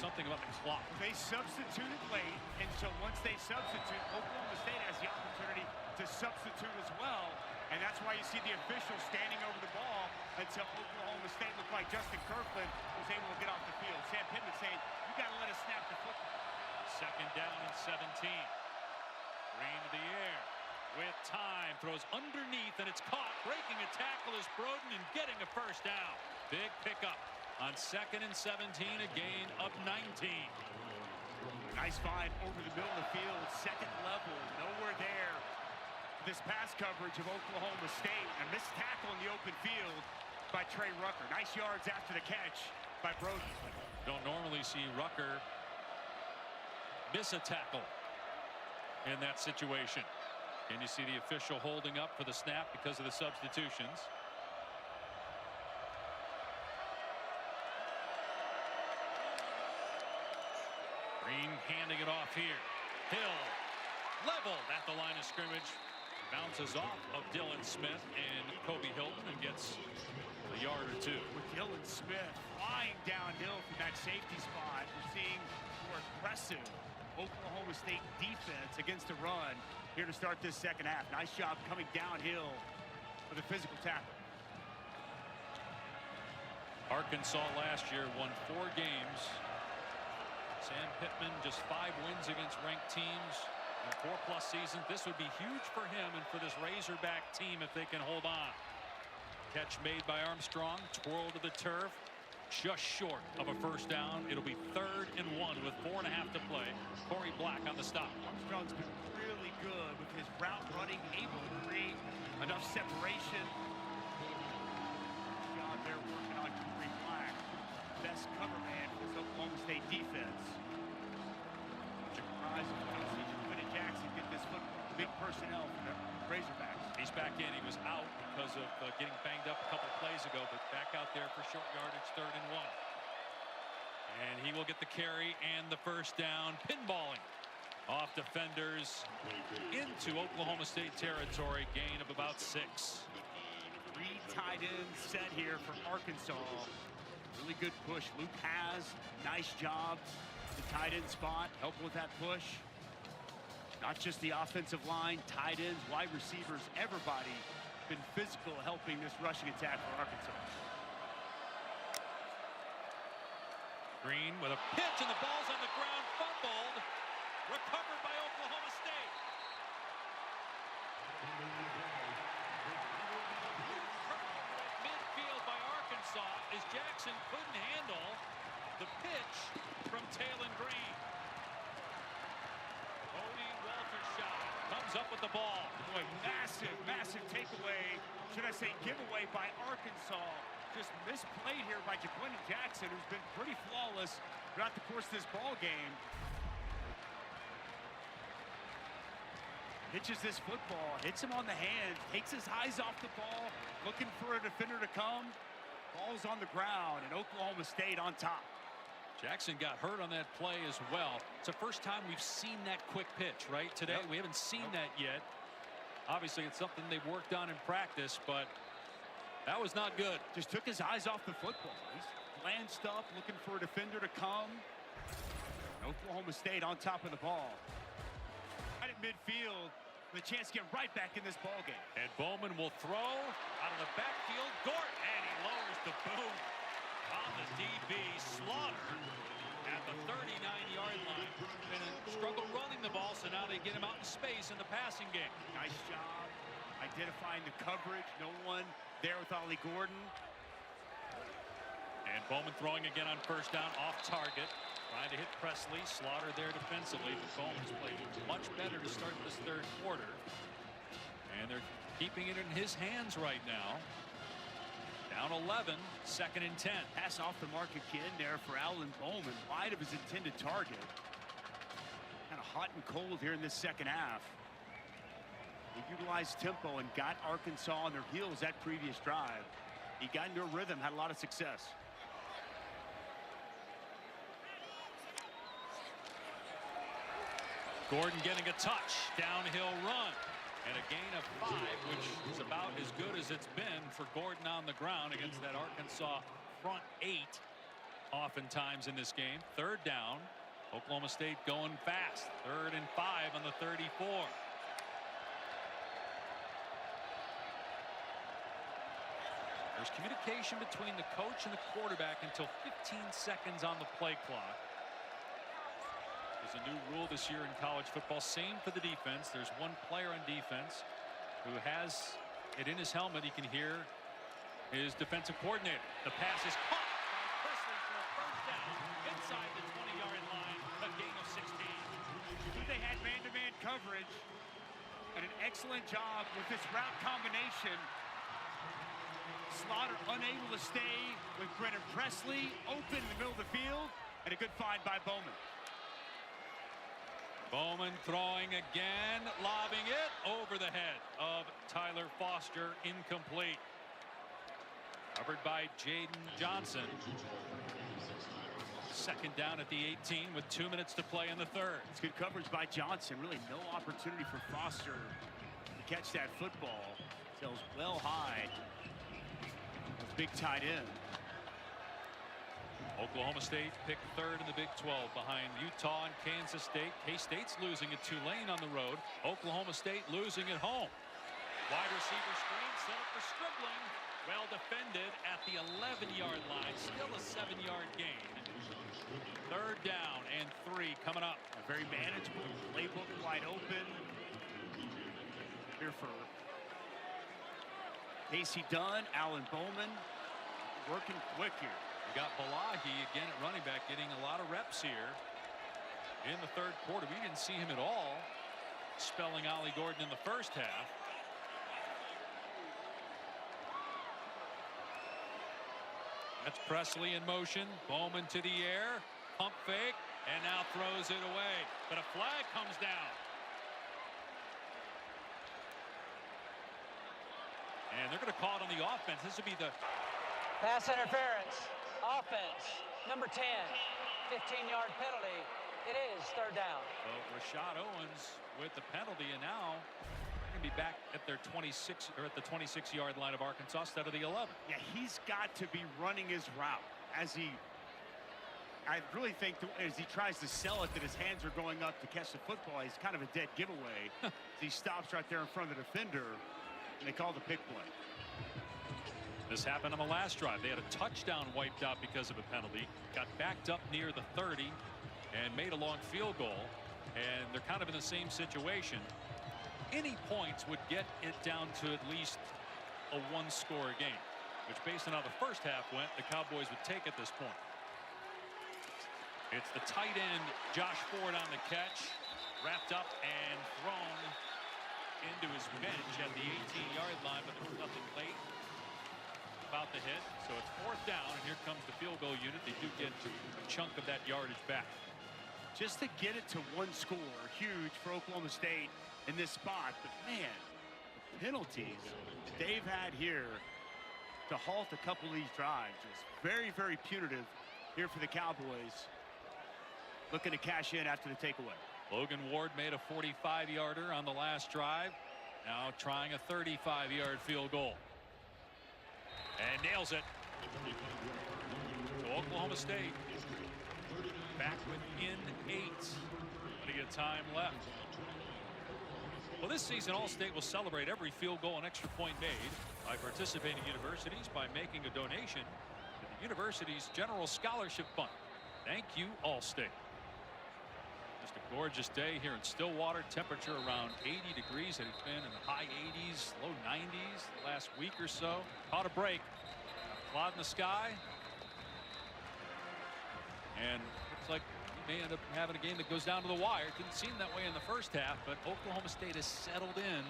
something about the clock. They substituted late, and so once they substitute, Oklahoma State has the opportunity to substitute as well, and that's why you see the official standing over the ball until Oklahoma State looked like Justin Kirkland was able to get off the field. Sam Pittman saying, you got to let us snap the football. 2nd down and 17. Green to the air with time, throws underneath, and it's caught. Breaking a tackle is Broden and getting a 1st down. Big pickup on 2nd and 17, a gain of 19. Nice find over the middle of the field, 2nd level, nowhere there this pass coverage of Oklahoma State. A missed tackle in the open field by Trey Rucker. Nice yards after the catch by Brody. Don't normally see Rucker miss a tackle in that situation. And you see the official holding up for the snap because of the substitutions. Green handing it off here. Hill leveled at the line of scrimmage. Bounces off of Dylan Smith and Kobe Hilton and gets a yard or two. With Dylan Smith flying downhill from that safety spot, we're seeing more aggressive Oklahoma State defense against the run here to start this second half. Nice job coming downhill for the physical tackle. Arkansas last year won 4 games. Sam Pittman just 5 wins against ranked teams in 4+ seasons. This would be huge for him and for this Razorback team if they can hold on. Catch made by Armstrong, twirl to the turf, just short of a first down. It'll be 3rd and 1 with 4.5 to play. Corey Black on the stop. Armstrong's been really good with his route running, able to create enough separation. John, they're working on Corey Black, best cover man for this Oklahoma State defense. Surprise if we don't see Jaquinton Jackson get this football. Big personnel for the Razorbacks. He's back in. He was out because of getting banged up a couple plays ago, but back out there for short yardage, 3rd and 1. And he will get the carry and the first down. Pinballing off defenders into Oklahoma State territory. Gain of about 6. 3 tight ends set here for Arkansas. Really good push. Luke has nice job. The tight end spot, help with that push. Not just the offensive line, tight ends, wide receivers, everybody been physical helping this rushing attack for Arkansas. Green with a pitch and the ball's on the ground, fumbled, recovered by Oklahoma State. Midfield by Arkansas as Jackson couldn't handle the pitch from Talon Green. Cody Waltershot comes up with the ball. Boy, massive takeaway, should I say giveaway by Arkansas. Just misplayed here by Jaquinton Jackson, who's been pretty flawless throughout the course of this ball game. Pitches this football, hits him on the hand, takes his eyes off the ball, looking for a defender to come. Ball's on the ground, and Oklahoma State on top. Jackson got hurt on that play as well. It's the first time we've seen that quick pitch, right? Today, we haven't seen that yet. Obviously, it's something they've worked on in practice, but that was not good. Just took his eyes off the football. He's glanced up, looking for a defender to come. Oklahoma State on top of the ball. Right at midfield, with a chance to get right back in this ball game. And Bowman will throw out of the backfield. Gordon, and he lowers the boot on the DB. Slaughter at the 39-yard line. Been a struggle running the ball, so now they get him out in space in the passing game. Nice job identifying the coverage. No one there with Ollie Gordon. And Bowman throwing again on first down, off target. Trying to hit Presley. Slaughter there defensively. But Bowman's played much better to start this 3rd quarter. And they're keeping it in his hands right now. Down 11, 2nd and 10. Pass off the mark again there for Alan Bowman, wide of his intended target. Kind of hot and cold here in this second half. They utilized tempo and got Arkansas on their heels that previous drive. He got into a rhythm, had a lot of success. Gordon getting a touch, downhill run. And a gain of 5, which is about as good as it's been for Gordon on the ground against that Arkansas front 8 oftentimes in this game. 3rd down. Oklahoma State going fast. 3rd and 5 on the 34. There's communication between the coach and the quarterback until 15 seconds on the play clock. There's a new rule this year in college football. Same for the defense. There's one player on defense who has it in his helmet. He can hear his defensive coordinator. The pass is caught by Presley for a first down inside the 20-yard line. A gain of 16. They had man-to-man coverage. And an excellent job with this route combination. Slaughter unable to stay with Brennan Presley, open in the middle of the field, and a good find by Bowman. Bowman throwing again, lobbing it over the head of Tyler Foster, incomplete. Covered by Jaden Johnson. Second down at the 18 with 2 minutes to play in the third. It's good coverage by Johnson. Really no opportunity for Foster to catch that football. Sails well high. Big tight end. Oklahoma State picked third in the Big 12 behind Utah and Kansas State. K-State's losing at Tulane on the road. Oklahoma State losing at home. Wide receiver screen set up for Stribling. Well defended at the 11-yard line. Still a 7-yard gain. Third down and 3 coming up. A very manageable playbook, wide open. Here for Casey Dunn, Alan Bowman, working quick here. We got Balahi again at running back, getting a lot of reps here in the third quarter. We didn't see him at all spelling Ollie Gordon in the first half. That's Presley in motion. Bowman to the air, pump fake, and now throws it away. But a flag comes down. And they're going to call it on the offense. This would be the Pass interference. Offense. Number 10. 15-yard penalty. It is third down. So Rashad Owens with the penalty, and now they're going to be back at their 26 or at the 26-yard line of Arkansas instead of the 11. Yeah, he's got to be running his route I really think as he tries to sell it that his hands are going up to catch the football. He's kind of a dead giveaway. He stops right there in front of the defender, and they call the pick play. This happened on the last drive. They had a touchdown wiped out because of a penalty. Got backed up near the 30 and made a long field goal. And they're kind of in the same situation. Any points would get it down to at least a one-score game, which based on how the first half went, the Cowboys would take at this point. It's the tight end, Josh Ford, on the catch. Wrapped up and thrown into his bench at the 18-yard line, but there was nothing late about the hit. So it's fourth down, and here comes the field goal unit. They do get a chunk of that yardage back. Just to get it to one score, huge for Oklahoma State in this spot. But man, the penalties that they've had here to halt a couple of these drives is very, very punitive here for the Cowboys. Looking to cash in after the takeaway. Logan Ward made a 45-yarder on the last drive. Now trying a 35-yard field goal. And nails it. So Oklahoma State back within 8. Plenty of time left. Well, this season, All-State will celebrate every field goal and extra point made by participating universities by making a donation to the university's General Scholarship Fund. Thank you, All-State. Just a gorgeous day here in Stillwater. Temperature around 80 degrees. It has been in the high 80s, low 90s the last week or so. Caught a break. Cloud in the sky. And looks like we may end up having a game that goes down to the wire. It didn't seem that way in the first half, but Oklahoma State has settled in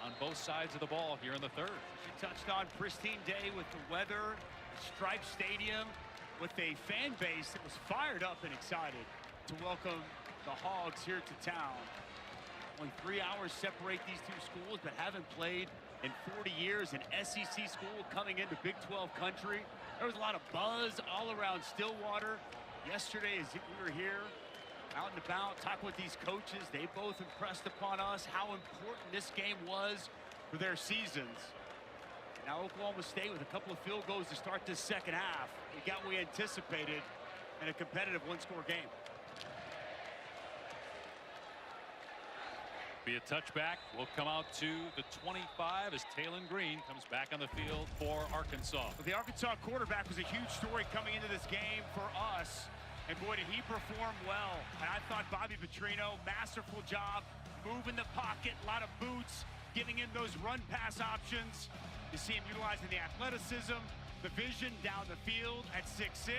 on both sides of the ball here in the third. She touched on pristine day with the weather, striped stadium, with a fan base that was fired up and excited to welcome the Hogs here to town. Only 3 hours separate these two schools, but haven't played in 40 years. An SEC school coming into Big 12 country. There was a lot of buzz all around Stillwater. Yesterday, as we were here, out and about, talking with these coaches, they both impressed upon us how important this game was for their seasons. Now Oklahoma State with a couple of field goals to start this second half. We got what we anticipated in a competitive one-score game. Be a touchback. Will come out to the 25 as Talon Green comes back on the field for Arkansas. Well, the Arkansas quarterback was a huge story coming into this game for us. And boy, did he perform well. And I thought Bobby Petrino, masterful job, moving the pocket, a lot of boots, giving him those run-pass options. You see him utilizing the athleticism, the vision down the field at 6'6",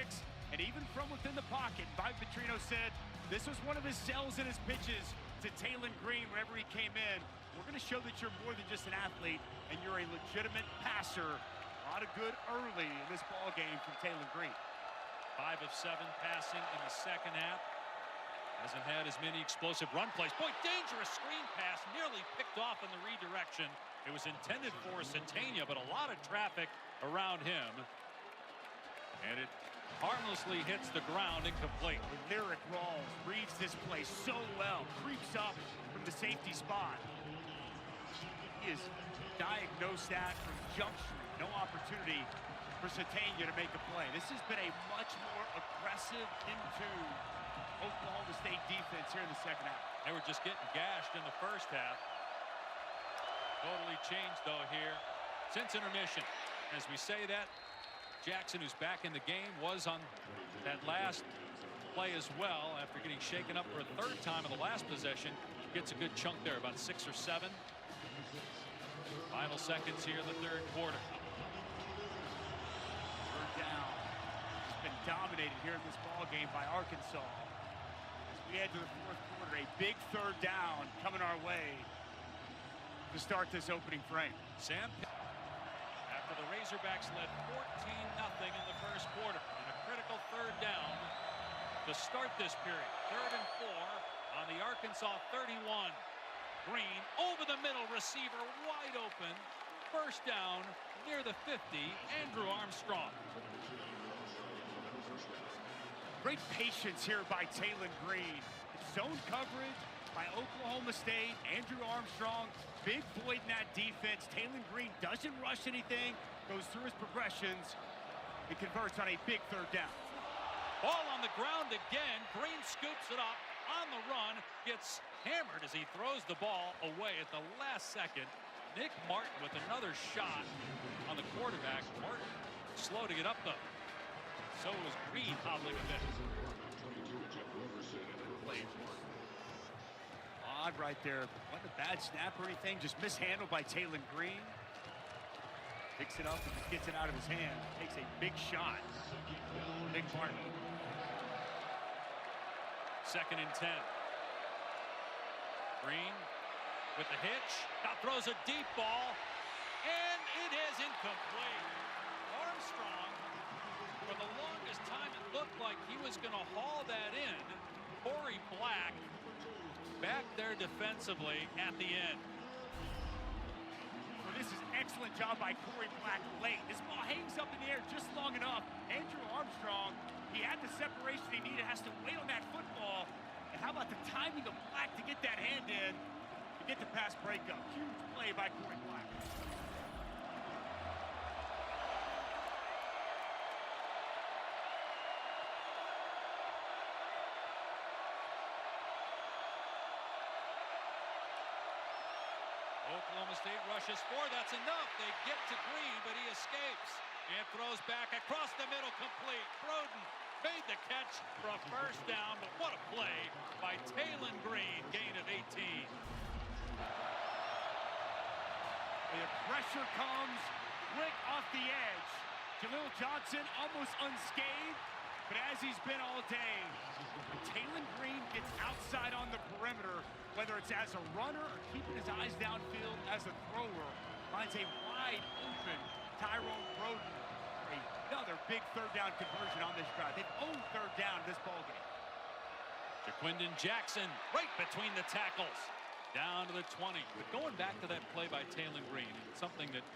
and even from within the pocket. Bobby Petrino said this was one of his sells in his pitches to Talon Green whenever he came in. we're going to show that you're more than just an athlete and you're a legitimate passer. A lot of good early in this ball game from Taylor Green. 5 of 7 passing in the second half. Hasn't had as many explosive run plays. Boy, dangerous screen pass, nearly picked off in the redirection. It was intended for Satania, but a lot of traffic around him. And it harmlessly hits the ground, incomplete. Lyric Rawls reads this play so well, creeps up from the safety spot. He has diagnosed that from jump street. No opportunity for Satania to make a play. This has been a much more aggressive into Oklahoma State defense here in the second half. They were just getting gashed in the first half. Totally changed, though, here since intermission. As we say that, Jackson, who's back in the game, was on that last play as well after getting shaken up for a third time in the last possession. Gets a good chunk there, about 6 or 7. Final seconds here in the third quarter. Third down. It's been dominated here in this ball game by Arkansas. As we head to the fourth quarter, a big third down coming our way to start this opening frame. Sam, after the Razorbacks led 14-0 in the first quarter, and a critical third down to start this period. 3rd and 4 on the Arkansas 31. Green over the middle, receiver wide open. First down near the 50. Andrew Armstrong. Great patience here by Taylor Green. Zone coverage by Oklahoma State. Andrew Armstrong, big void in that defense. Taylor Green doesn't rush anything, goes through his progressions, and converts on a big third down. Ball on the ground again. Green scoops it up on the run, gets hammered as he throws the ball away at the last second. Nick Martin with another shot on the quarterback. Martin slow to get up, though. So was Green hobbling a bit. Odd right there. Wasn't a bad snap or anything. Just mishandled by Taylor Green. Picks it up and just gets it out of his hand. Takes a big shot. Nick Martin. 2nd and 10. Green with the hitch. Now throws a deep ball. And it is incomplete. Armstrong, for the longest time, it looked like he was going to haul that in. Corey Black back there defensively at the end. Well, this is excellent job by Corey Black late. This ball hangs up in the air just long enough. Andrew Armstrong, he had the separation he needed, has to wait on that football. And how about the timing of Black to get that hand in to get the pass breakup? Huge play by Corey Black. Oklahoma State rushes 4. That's enough. They get to Green, but he escapes and throws back across the middle, complete. Broden made the catch for a first down, but what a play by Taylor Green, gain of 18. The pressure comes quick off the edge. Jaleel Johnson almost unscathed, but as he's been all day, Taylor Green gets outside on the perimeter, whether it's as a runner or keeping his eyes downfield as a thrower, finds a wide open Tyrone Broden. Another big third down conversion on this drive. They've owned third down in this ballgame. Jaquindon Jackson right between the tackles. Down to the 20. But going back to that play by Taylor Green, it's something that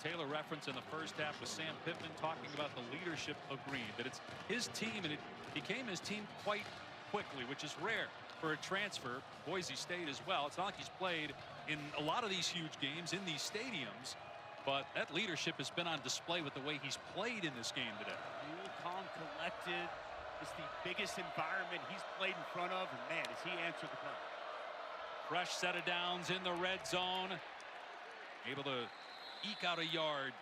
Taylor referenced in the first half with Sam Pittman talking about the leadership of Green, that it's his team, and it became his team quite quickly, which is rare for a transfer. Boise State as well. It's not like he's played in a lot of these huge games in these stadiums, but that leadership has been on display with the way he's played in this game today. Cool, calm, collected. It's the biggest environment he's played in front of, and man, has he answered the call. Fresh set of downs in the red zone. Able to eke out a yard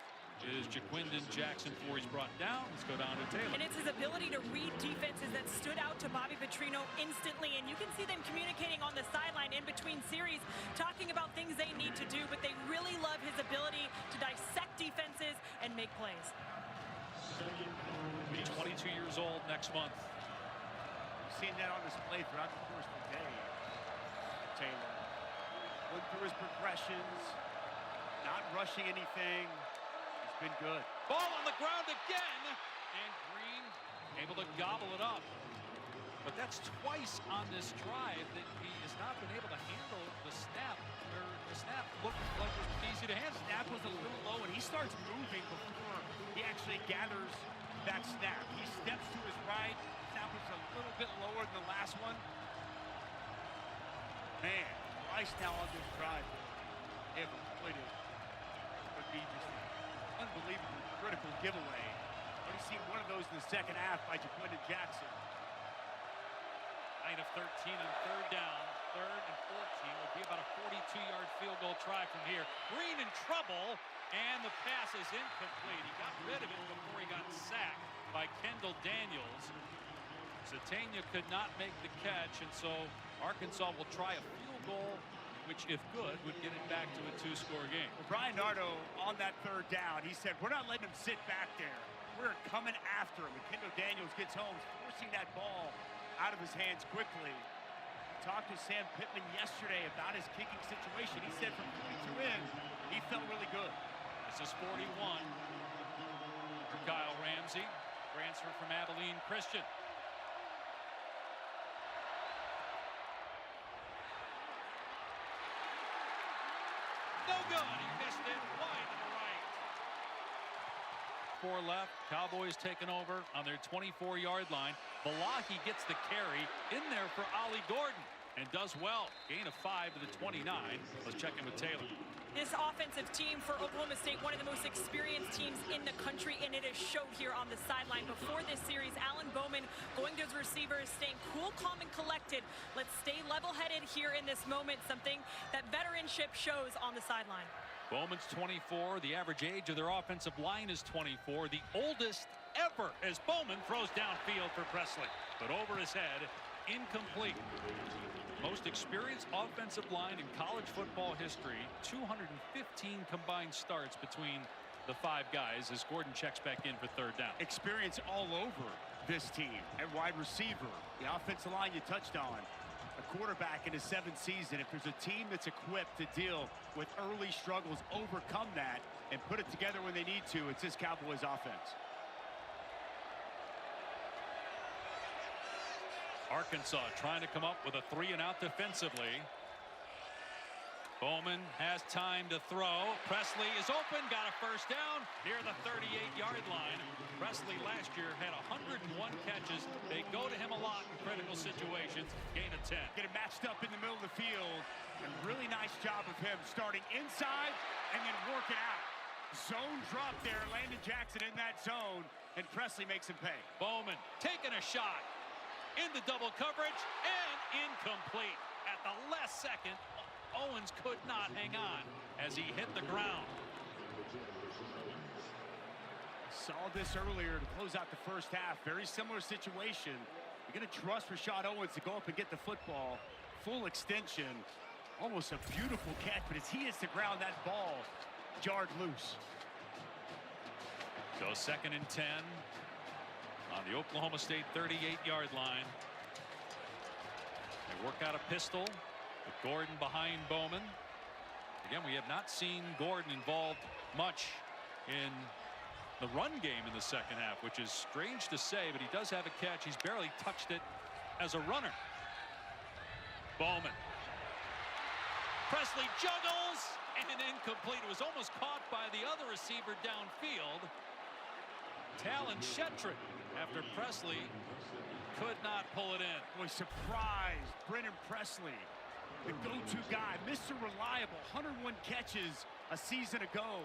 is Jaquindon Jackson before he's brought down. Let's go down to Taylor. And it's his ability to read defenses that stood out to Bobby Petrino instantly. And you can see them communicating on the sideline in between series, talking about things they need to do, but they really love his ability to dissect defenses and make plays. He's 22 years old next month. We've seen that on display throughout the course of the day. Taylor. Going through his progressions, not rushing anything. He's been good. Ball on the ground again, and Green able to gobble it up. But that's twice on this drive that he has not been able to handle the snap, where the snap looked like it was easy to handle. Snap was a little low, and he starts moving before he actually gathers that snap. He steps to his right. Snap was a little bit lower than the last one. Man, twice now on this drive. They have completed would be just an unbelievable critical giveaway. Only seen one of those in the second half by Jaquindon Jackson. 9 of 13 on third down. Third and 14 would be about a 42-yard field goal try from here. Green in trouble, and the pass is incomplete. He got rid of it before he got sacked by Kendall Daniels. Zatania could not make the catch, and so Arkansas will try a field goal, which, if good, would get it back to a two-score game. Well, Brian Nardo on that third down, he said, we're not letting him sit back there. We're coming after him. And Kendall Daniels gets home, forcing that ball out of his hands quickly. Talked to Sam Pittman yesterday about his kicking situation. He said from 42 in, he felt really good. This is 41 for Kyle Ramsey. Transfer from Abilene Christian. No good. He missed it wide to the right. 4 left. Cowboys taking over on their 24-yard line. Valahi gets the carry in there for Ollie Gordon and does well. Gain of 5 to the 29. Let's check in with Taylor. This offensive team for Oklahoma State, one of the most experienced teams in the country, and it has showed here on the sideline. Before this series, Alan Bowman going to his receivers, staying cool, calm, and collected. Let's stay level-headed here in this moment, something that veteranship shows on the sideline. Bowman's 24. The average age of their offensive line is 24. The oldest ever as Bowman throws downfield for Presley. But over his head, incomplete. Most experienced offensive line in college football history. 215 combined starts between the 5 guys as Gordon checks back in for third down. Experience all over this team at wide receiver. The offensive line you touched on. A quarterback in his 7th season. If there's a team that's equipped to deal with early struggles, overcome that, and put it together when they need to, it's this Cowboys offense. Arkansas trying to come up with a 3-and-out defensively. Bowman has time to throw. Presley is open, got a first down near the 38-yard line. Presley last year had 101 catches. They go to him a lot in critical situations. Gain of 10. Get it matched up in the middle of the field. And really nice job of him starting inside and then working out. Zone drop there. Landon Jackson in that zone. And Presley makes him pay. Bowman taking a shot into double coverage and incomplete. At the last second, Owens could not hang on as he hit the ground. Saw this earlier to close out the first half. Very similar situation. You're going to trust Rashad Owens to go up and get the football. Full extension. Almost a beautiful catch, but as he hits the ground, that ball jarred loose. So 2nd and 10 on the Oklahoma State 38-yard line. They work out a pistol with Gordon behind Bowman. Again, we have not seen Gordon involved much in the run game in the second half, which is strange to say, but he does have a catch. He's barely touched it as a runner. Bowman. Presley juggles and incomplete. It was almost caught by the other receiver downfield. Talon Shetrick after Presley could not pull it in. Boy, surprised. Brennan Presley, the go-to guy, Mr. Reliable, 101 catches a season ago.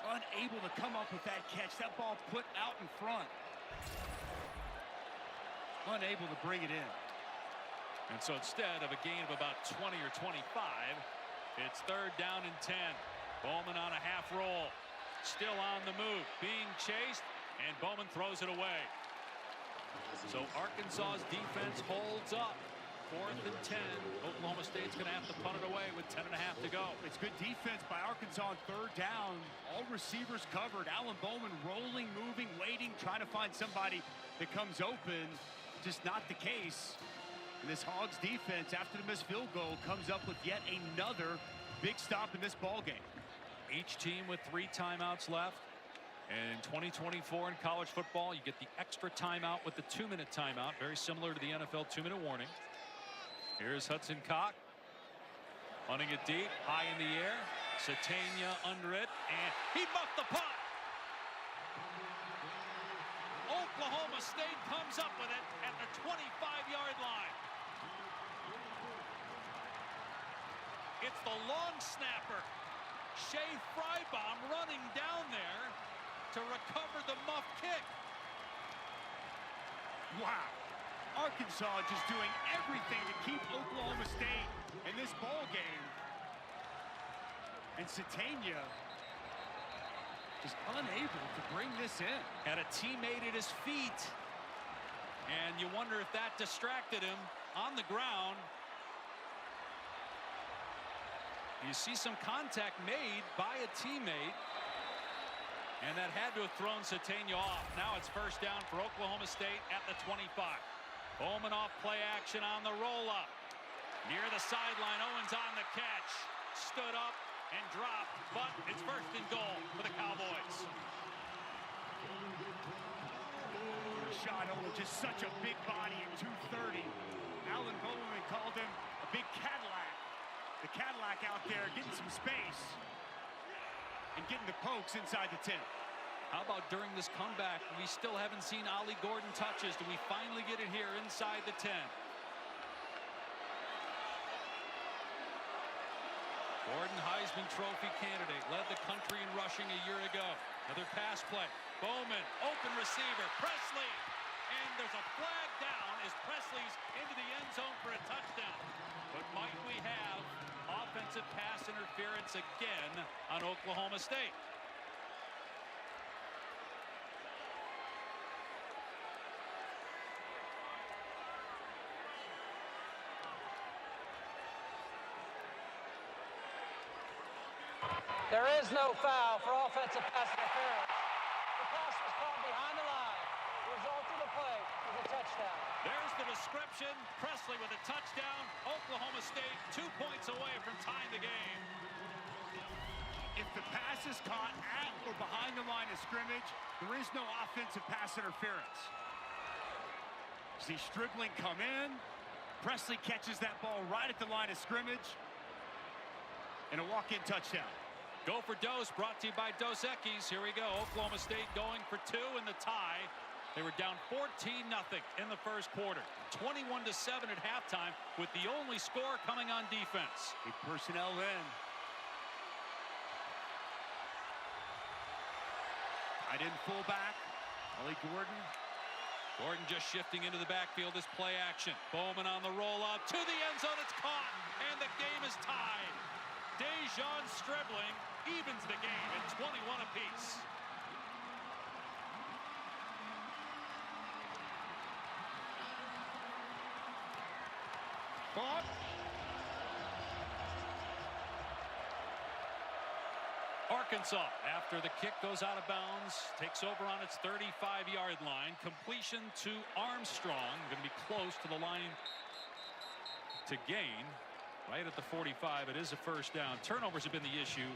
Unable to come up with that catch. That ball put out in front. Unable to bring it in. And so instead of a gain of about 20 or 25, it's 3rd down and 10. Bowman on a half roll. Still on the move. Being chased, and Bowman throws it away. So Arkansas's defense holds up. 4th and 10. Oklahoma State's going to have to punt it away with 10.5 to go. It's good defense by Arkansas on 3rd down. All receivers covered. Alan Bowman rolling, moving, waiting, trying to find somebody that comes open. Just not the case. And this Hogs defense, after the missed field goal, comes up with yet another big stop in this ball game. Each team with 3 timeouts left. And in 2024 in college football, you get the extra timeout with the 2-minute timeout, very similar to the NFL 2-minute warning. Here's Hudson Cock. Hunting it deep, high in the air. Satania under it, and he muffed the punt. Oklahoma State comes up with it at the 25-yard line. It's the long snapper, Shea Frybaum, running down there to recover the muff kick. Wow. Arkansas just doing everything to keep Oklahoma State in this ball game. And Satania is unable to bring this in. Had a teammate at his feet, and you wonder if that distracted him on the ground. You see some contact made by a teammate, and that had to have thrown Satania off. Now it's first down for Oklahoma State at the 25. Bowman off play action on the roll-up. Near the sideline, Owens on the catch. Stood up and dropped, but it's first and goal for the Cowboys. Rashad Owens, just such a big body at 230. Alan Bowman called him a big Cadillac. The Cadillac out there getting some space and getting the pokes inside the 10. How about during this comeback, we still haven't seen Ollie Gordon touches. Do we finally get it here inside the 10? Gordon, Heisman Trophy candidate, led the country in rushing a year ago. Another pass play. Bowman, open receiver, Presley. And there's a flag down as Presley's into the end zone for a touchdown. But might we have offensive pass interference again on Oklahoma State? There is no foul for offensive pass interference. The pass was caught behind the line. The result of the play is a touchdown. There's the description. Presley with a touchdown. Oklahoma State 2 points away from tying the game. If the pass is caught at or behind the line of scrimmage, there is no offensive pass interference. See Stribling come in. Presley catches that ball right at the line of scrimmage. And a walk-in touchdown. Go for Dose, brought to you by Dos Equis. Here we go. Oklahoma State going for 2 in the tie. They were down 14-0 in the first quarter. 21-7 at halftime, with the only score coming on defense. Big personnel in. Tight end fullback, Ollie Gordon. Gordon just shifting into the backfield. This play action. Bowman on the roll-up to the end zone. It's caught, and the game is tied. Dejon Stribling evens the game at 21 apiece. Ball. Arkansas, after the kick goes out of bounds, takes over on its 35-yard line. Completion to Armstrong. Going to be close to the line to gain. Right at the 45, it is a first down. Turnovers have been the issue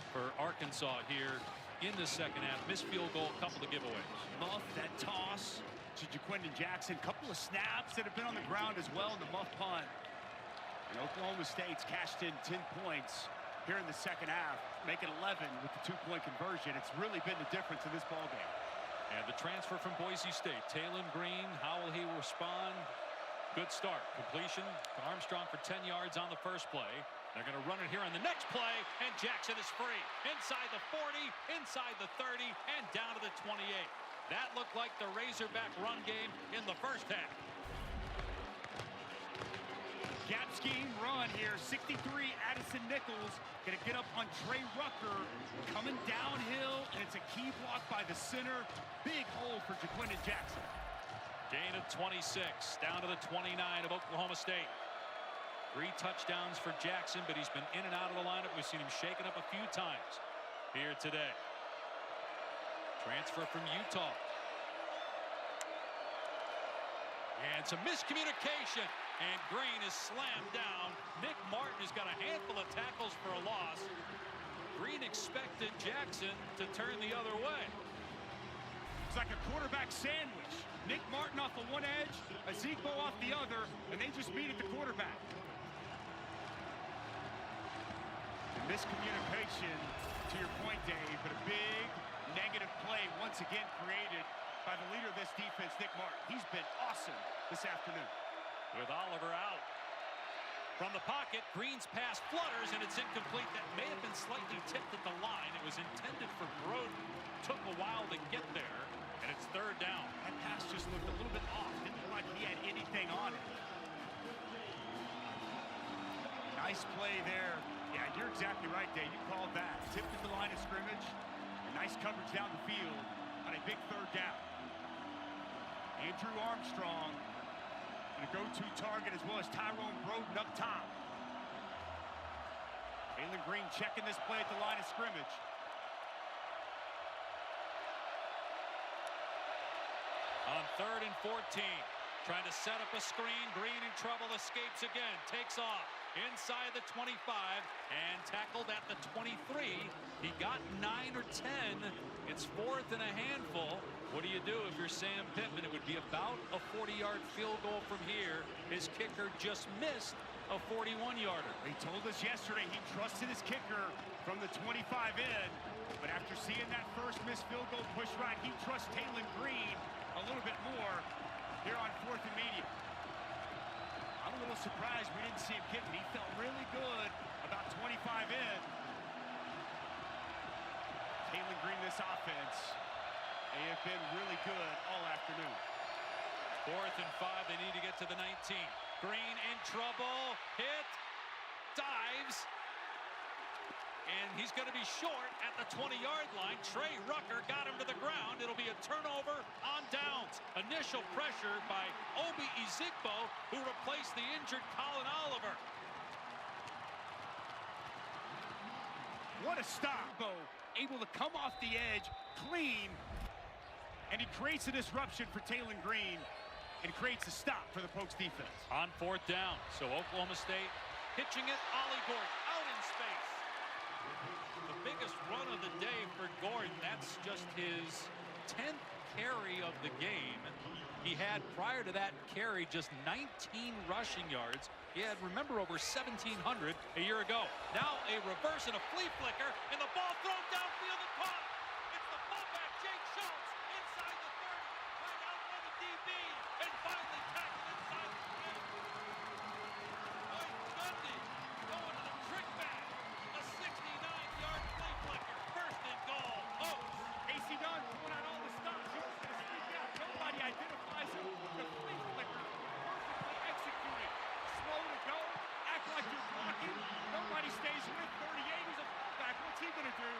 for Arkansas here in the second half. Missed field goal, couple of giveaways. Muff, that toss to Jaquindon Jackson. Couple of snaps that have been on the ground as well in the muff punt. And Oklahoma State's cashed in 10 points here in the second half, making 11 with the 2-point conversion. It's really been the difference in this ballgame. And the transfer from Boise State, Talon Green, how will he respond? Good start. Completion to Armstrong for 10 yards on the first play. They're going to run it here on the next play, and Jackson is free. Inside the 40, inside the 30, and down to the 28. That looked like the Razorback run game in the first half. Gap scheme run here. 63, Addison Nichols going to get up on Trey Rucker. Coming downhill, and it's a key block by the center. Big hole for Jaquindon Jackson. Gain of 26, down to the 29 of Oklahoma State. 3 touchdowns for Jackson, but he's been in and out of the lineup. We've seen him shaken up a few times here today. Transfer from Utah. And some miscommunication. And Green is slammed down. Nick Martin has got a handful of tackles for a loss. Green expected Jackson to turn the other way. It's like a quarterback sandwich. Nick Martin off of one edge, Ezekbo off the other, and they just meet at the quarterback. The miscommunication, to your point, Dave, but a big negative play once again created by the leader of this defense, Nick Martin. He's been awesome this afternoon. With Oliver out. From the pocket, Green's pass flutters, and it's incomplete. That may have been slightly tipped at the line. It was intended for Groden. Took a while to get there, and it's third down. That pass just looked a little bit off. Didn't look like he had anything on it. Nice play there. Yeah, you're exactly right, Dave. You called that. Tipped at the line of scrimmage. And nice coverage down the field on a big third down. Andrew Armstrong, and a go-to target, as well as Tyrone Broden up top. Taylor Green checking this play at the line of scrimmage. On 3rd and 14, trying to set up a screen. Green in trouble, escapes again, takes off inside the 25 and tackled at the 23. He got 9 or 10. It's 4th and a handful. What do you do if you're Sam Pittman? It would be about a 40-yard field goal from here. His kicker just missed a 41-yarder. He told us yesterday he trusted his kicker from the 25 in, but after seeing that first missed field goal push right, he trusts Taylor Green a little bit more here on 4th and medium. I'm a little surprised we didn't see him kick it. He felt really good about 25 in. Taylor Green, this offense, they have been really good all afternoon. 4th and 5, they need to get to the 19. Green in trouble, hit, dives, and he's going to be short at the 20-yard line. Trey Rucker got him to the ground. It'll be a turnover on downs. Initial pressure by Obi Ezekbo, who replaced the injured Colin Oliver. What a stop. Able to come off the edge, clean, and he creates a disruption for Taylor Green and creates a stop for the Pokes defense. On 4th down, so Oklahoma State pitching it. Ollie Gordon out in space. The biggest run of the day for Gordon. That's just his 10th carry of the game. He had, prior to that carry, just 19 rushing yards. He had, remember, over 1,700 a year ago. Now a reverse and a flea flicker, and the ball thrown downfield and caught. It's the fullback, Jake Schultz, inside the 30, trying to outrun the DB, and finally tackled inside the 10. Mike Gundy going to the trick back. A 69-yard flea flicker, 1st and goal. Oaks. AC Dunn pulling out all the stops. He's going to sneak out. Nobody identifies him. The flea flicker, perfectly executed. Slow to go, act like you're blocking. Nobody stays with 38. He's a fullback. What's he going to do?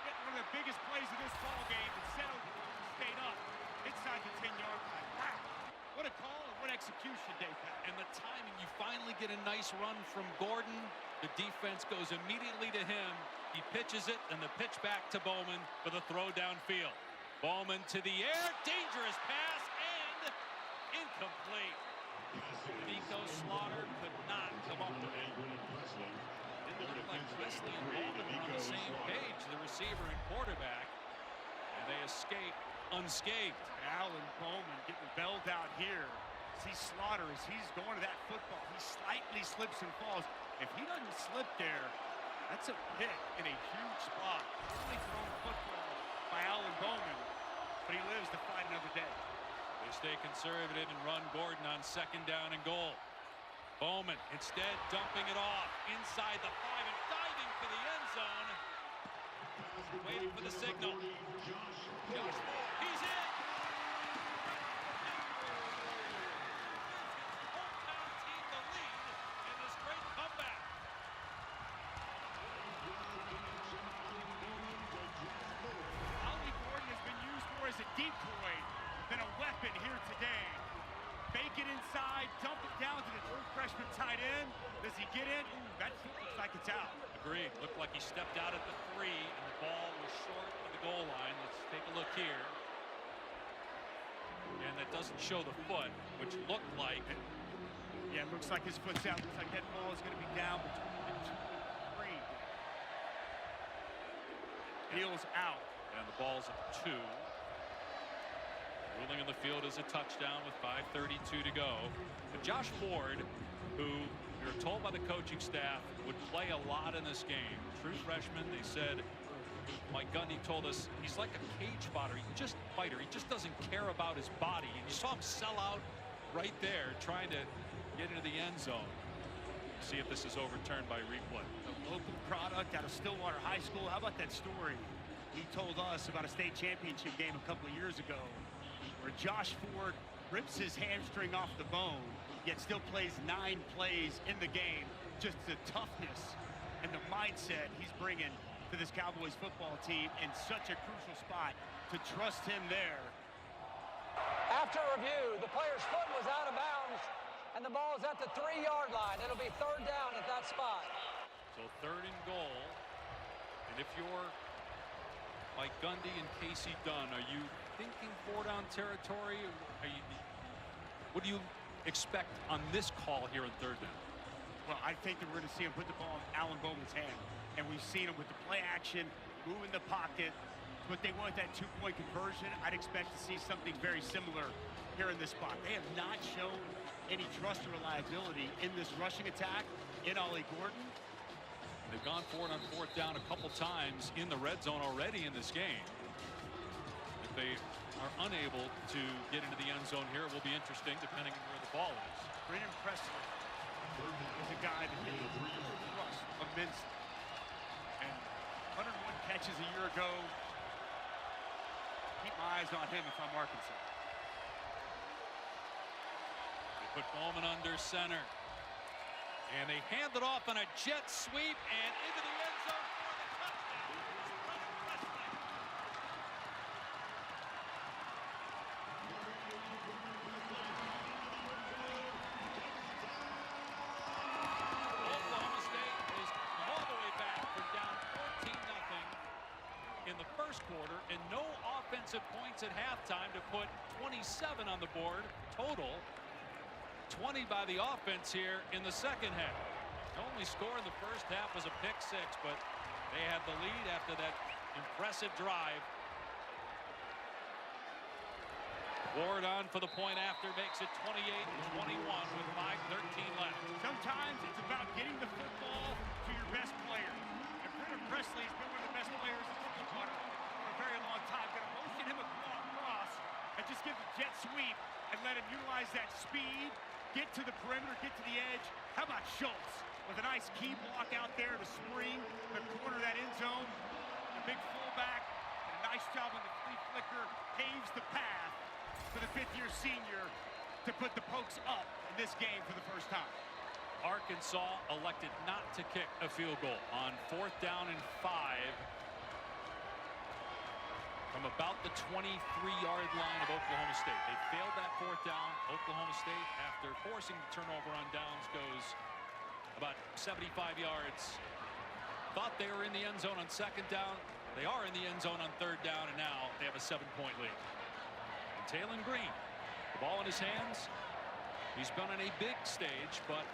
Get one of the biggest plays of this ball game and set Oklahoma State up inside the 10-yard line. Wow. What a call and what execution, Dave. And the timing, you finally get a nice run from Gordon. The defense goes immediately to him. He pitches it, and the pitch back to Bowman for the throw downfield. Bowman to the air, dangerous pass, and incomplete. Nico Slaughter could not come up with it. Didn't look like Wesley and Bowman were on the same page, the receiver and quarterback, and they escape unscathed. Alan Bowman getting bailed out here. See Slaughter as he's going to that football. He slightly slips and falls. If he doesn't slip there, that's a pick in a huge spot. Only thrown football by Alan Bowman, but he lives to fight another day. They stay conservative and run Gordon on 2nd down and goal. Bowman instead dumping it off inside the 5 and diving for the end zone. Waiting for the signal. Josh Moore, he's in. Hometown team the lead in this great comeback. Ollie Gordon has been used more as a decoy than a weapon here today. Fake it inside, dump it down to the true freshman tight end. Does he get in? Ooh, that looks like it's out. Agreed. Looked like he stepped out at the 3, and the ball was short of the goal line. Let's take a look here. And and that doesn't show the foot, which looked like. Yeah, it looks like his foot's out. Looks like that ball is going to be down between the three. Heels out. And the ball's at 2. Ruling in the field is a touchdown with 5:32 to go. But Josh Ford, who you're told by the coaching staff would play a lot in this game. True freshman, they said. Mike Gundy told us he's like a cage fighter. He just doesn't care about his body. And you saw him sell out right there trying to get into the end zone. See if this is overturned by replay. A local product out of Stillwater High School. How about that story he told us about a state championship game a couple of years ago where Josh Ford rips his hamstring off the bone yet still plays 9 plays in the game. Just the toughness and the mindset he's bringing to this Cowboys football team in such a crucial spot, to trust him there. After review, the player's foot was out of bounds, and the ball is at the 3-yard line. It'll be 3rd down at that spot. So 3rd and goal. And if you're Mike Gundy and Casey Dunn, are you thinking 4-down territory? What do you expect on this call here in 3rd down? Well, I think that we're going to see him put the ball in Alan Bowman's hand. And we've seen him with the play action, move in the pocket. But they want that 2-point conversion. I'd expect to see something very similar here in this spot. They have not shown any trust or reliability in this rushing attack in Ollie Gordon. They've gone for it on 4th down a couple times in the red zone already in this game. If they are unable to get into the end zone here, it will be interesting depending on where the ball is. Brennan Presley is a guy that can trust immensely. And 101 catches a year ago. Keep my eyes on him if I'm Arkansas. They put Bowman under center. And they hand it off on a jet sweep and into the end zone for the touchdown. Brennan Presley. Oklahoma State is all the way back from down 14-0 in the first quarter, and no offensive points at halftime to put 27 on the board total. 20 by the offense here in the second half. The only score in the first half was a pick-6, but they had the lead after that impressive drive. Ward on for the point after, makes it 28-21 with 5:13 left. Sometimes it's about getting the football to your best player. And Brennan Presley has been one of the best players in Stillwater for a very long time. Going to motion him across and just give the jet sweep and let him utilize that speed, get to the perimeter, get to the edge. How about Schultz with a nice key block out there to spring the corner of that end zone. The big fullback, and a nice job on the flea flicker, paves the path for the 5th-year senior to put the Pokes up in this game for the first time. Arkansas elected not to kick a field goal on 4th down and 5 from about the 23-yard line of Oklahoma State. They failed that 4th down. Oklahoma State, after forcing the turnover on downs, goes about 75 yards. Thought they were in the end zone on 2nd down. They are in the end zone on 3rd down, and now they have a 7-point lead. And Talon Green, the ball in his hands. He's been on a big stage, but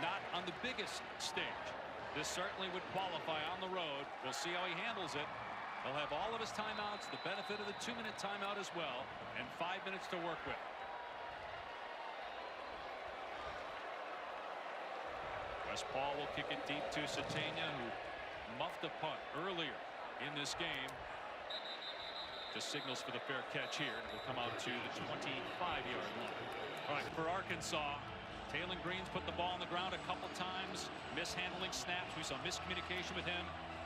not on the biggest stage. This certainly would qualify on the road. We'll see how he handles it. He'll have all of his timeouts, the benefit of the 2-minute timeout as well, and 5 minutes to work with. Wes Paul will kick it deep to Satania, who muffed a punt earlier in this game. Just signals for the fair catch here, and will come out to the 25-yard line. All right, for Arkansas, Talon Green's put the ball on the ground a couple times, mishandling snaps. We saw miscommunication with him.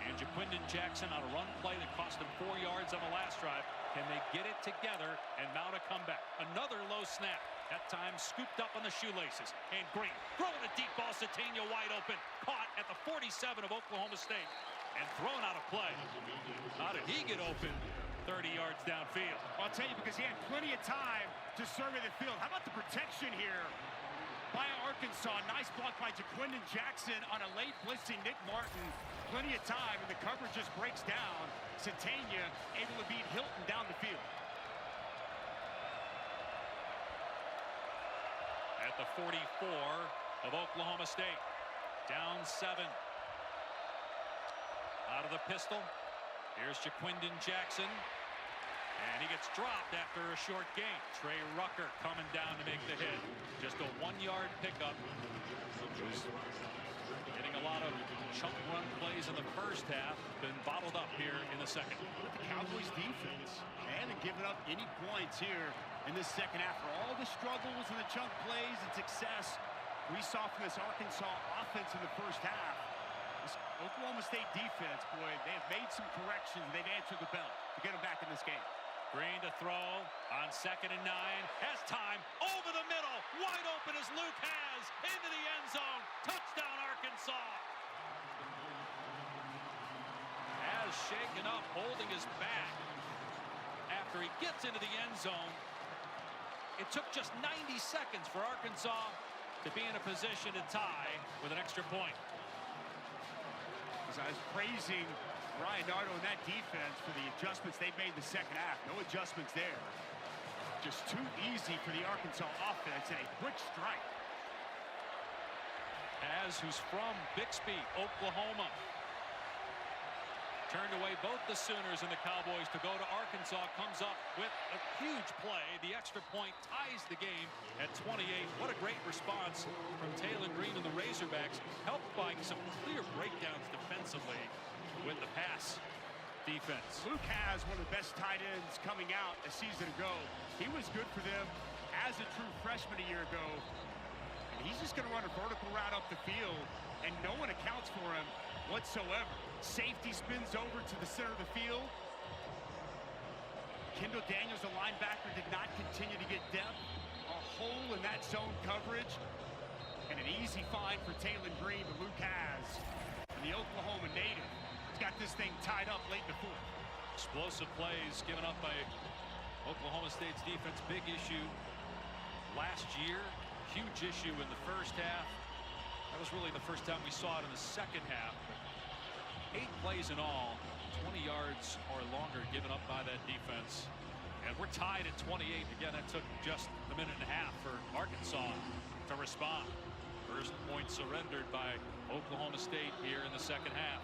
And Jaquindon Jackson on a run play that cost him 4 yards on the last drive. Can they get it together and mount a comeback? Another low snap. That time scooped up on the shoelaces. And Green throwing a deep ball. Satania wide open. Caught at the 47 of Oklahoma State. And thrown out of play. How did he get open 30 yards downfield? I'll tell you, because he had plenty of time to survey the field. How about the protection here by Arkansas? Nice block by Jaquindon Jackson on a late blitzing Nick Martin. Plenty of time, and the coverage just breaks down. Satania able to beat Hilton down the field. at the 44 of Oklahoma State. Down 7. Out of the pistol. Here's Jaquindon Jackson. And he gets dropped after a short gain. Trey Rucker coming down to make the hit. Just a 1-yard pickup. Getting a lot of chunk run plays in the first half. Been bottled up here in the second. But the Cowboys defense, and giving up any points here in this second half. For all the struggles and the chunk plays and success we saw from this Arkansas offense in the first half, this Oklahoma State defense, boy, they have made some corrections. They've answered the bell to get them back in this game. Green to throw on 2nd and 9. Has time over the middle. Wide open as Luke has into the end zone. Touchdown, Arkansas. Has shaken up, holding his back after he gets into the end zone. It took just 90 seconds for Arkansas to be in a position to tie with an extra point. As I was praising Ryan Nardo and that defense for the adjustments they made in the second half. No adjustments there. Just too easy for the Arkansas offense and a quick strike. Who's from Bixby, Oklahoma. Turned away both the Sooners and the Cowboys to go to Arkansas. Comes up with a huge play. The extra point ties the game at 28. What a great response from Taylor Green and the Razorbacks, helped by some clear breakdowns defensively with the pass defense. Luke has one of the best tight ends coming out a season ago. He was good for them as a true freshman a year ago. And he's just going to run a vertical route up the field, and no one accounts for him whatsoever. Safety spins over to the center of the field. Kendall Daniels, the linebacker, did not continue to get depth. A hole in that zone coverage. And an easy find for Taylor Green, but Luke has. And the Oklahoma native has got this thing tied up late in the fourth. Explosive plays given up by Oklahoma State's defense. Big issue last year. Huge issue in the first half. That was really the first time we saw it in the second half. 8 plays in all, 20 yards or longer given up by that defense. And we're tied at 28. Again, that took just a minute and a half for Arkansas to respond. First point surrendered by Oklahoma State here in the second half.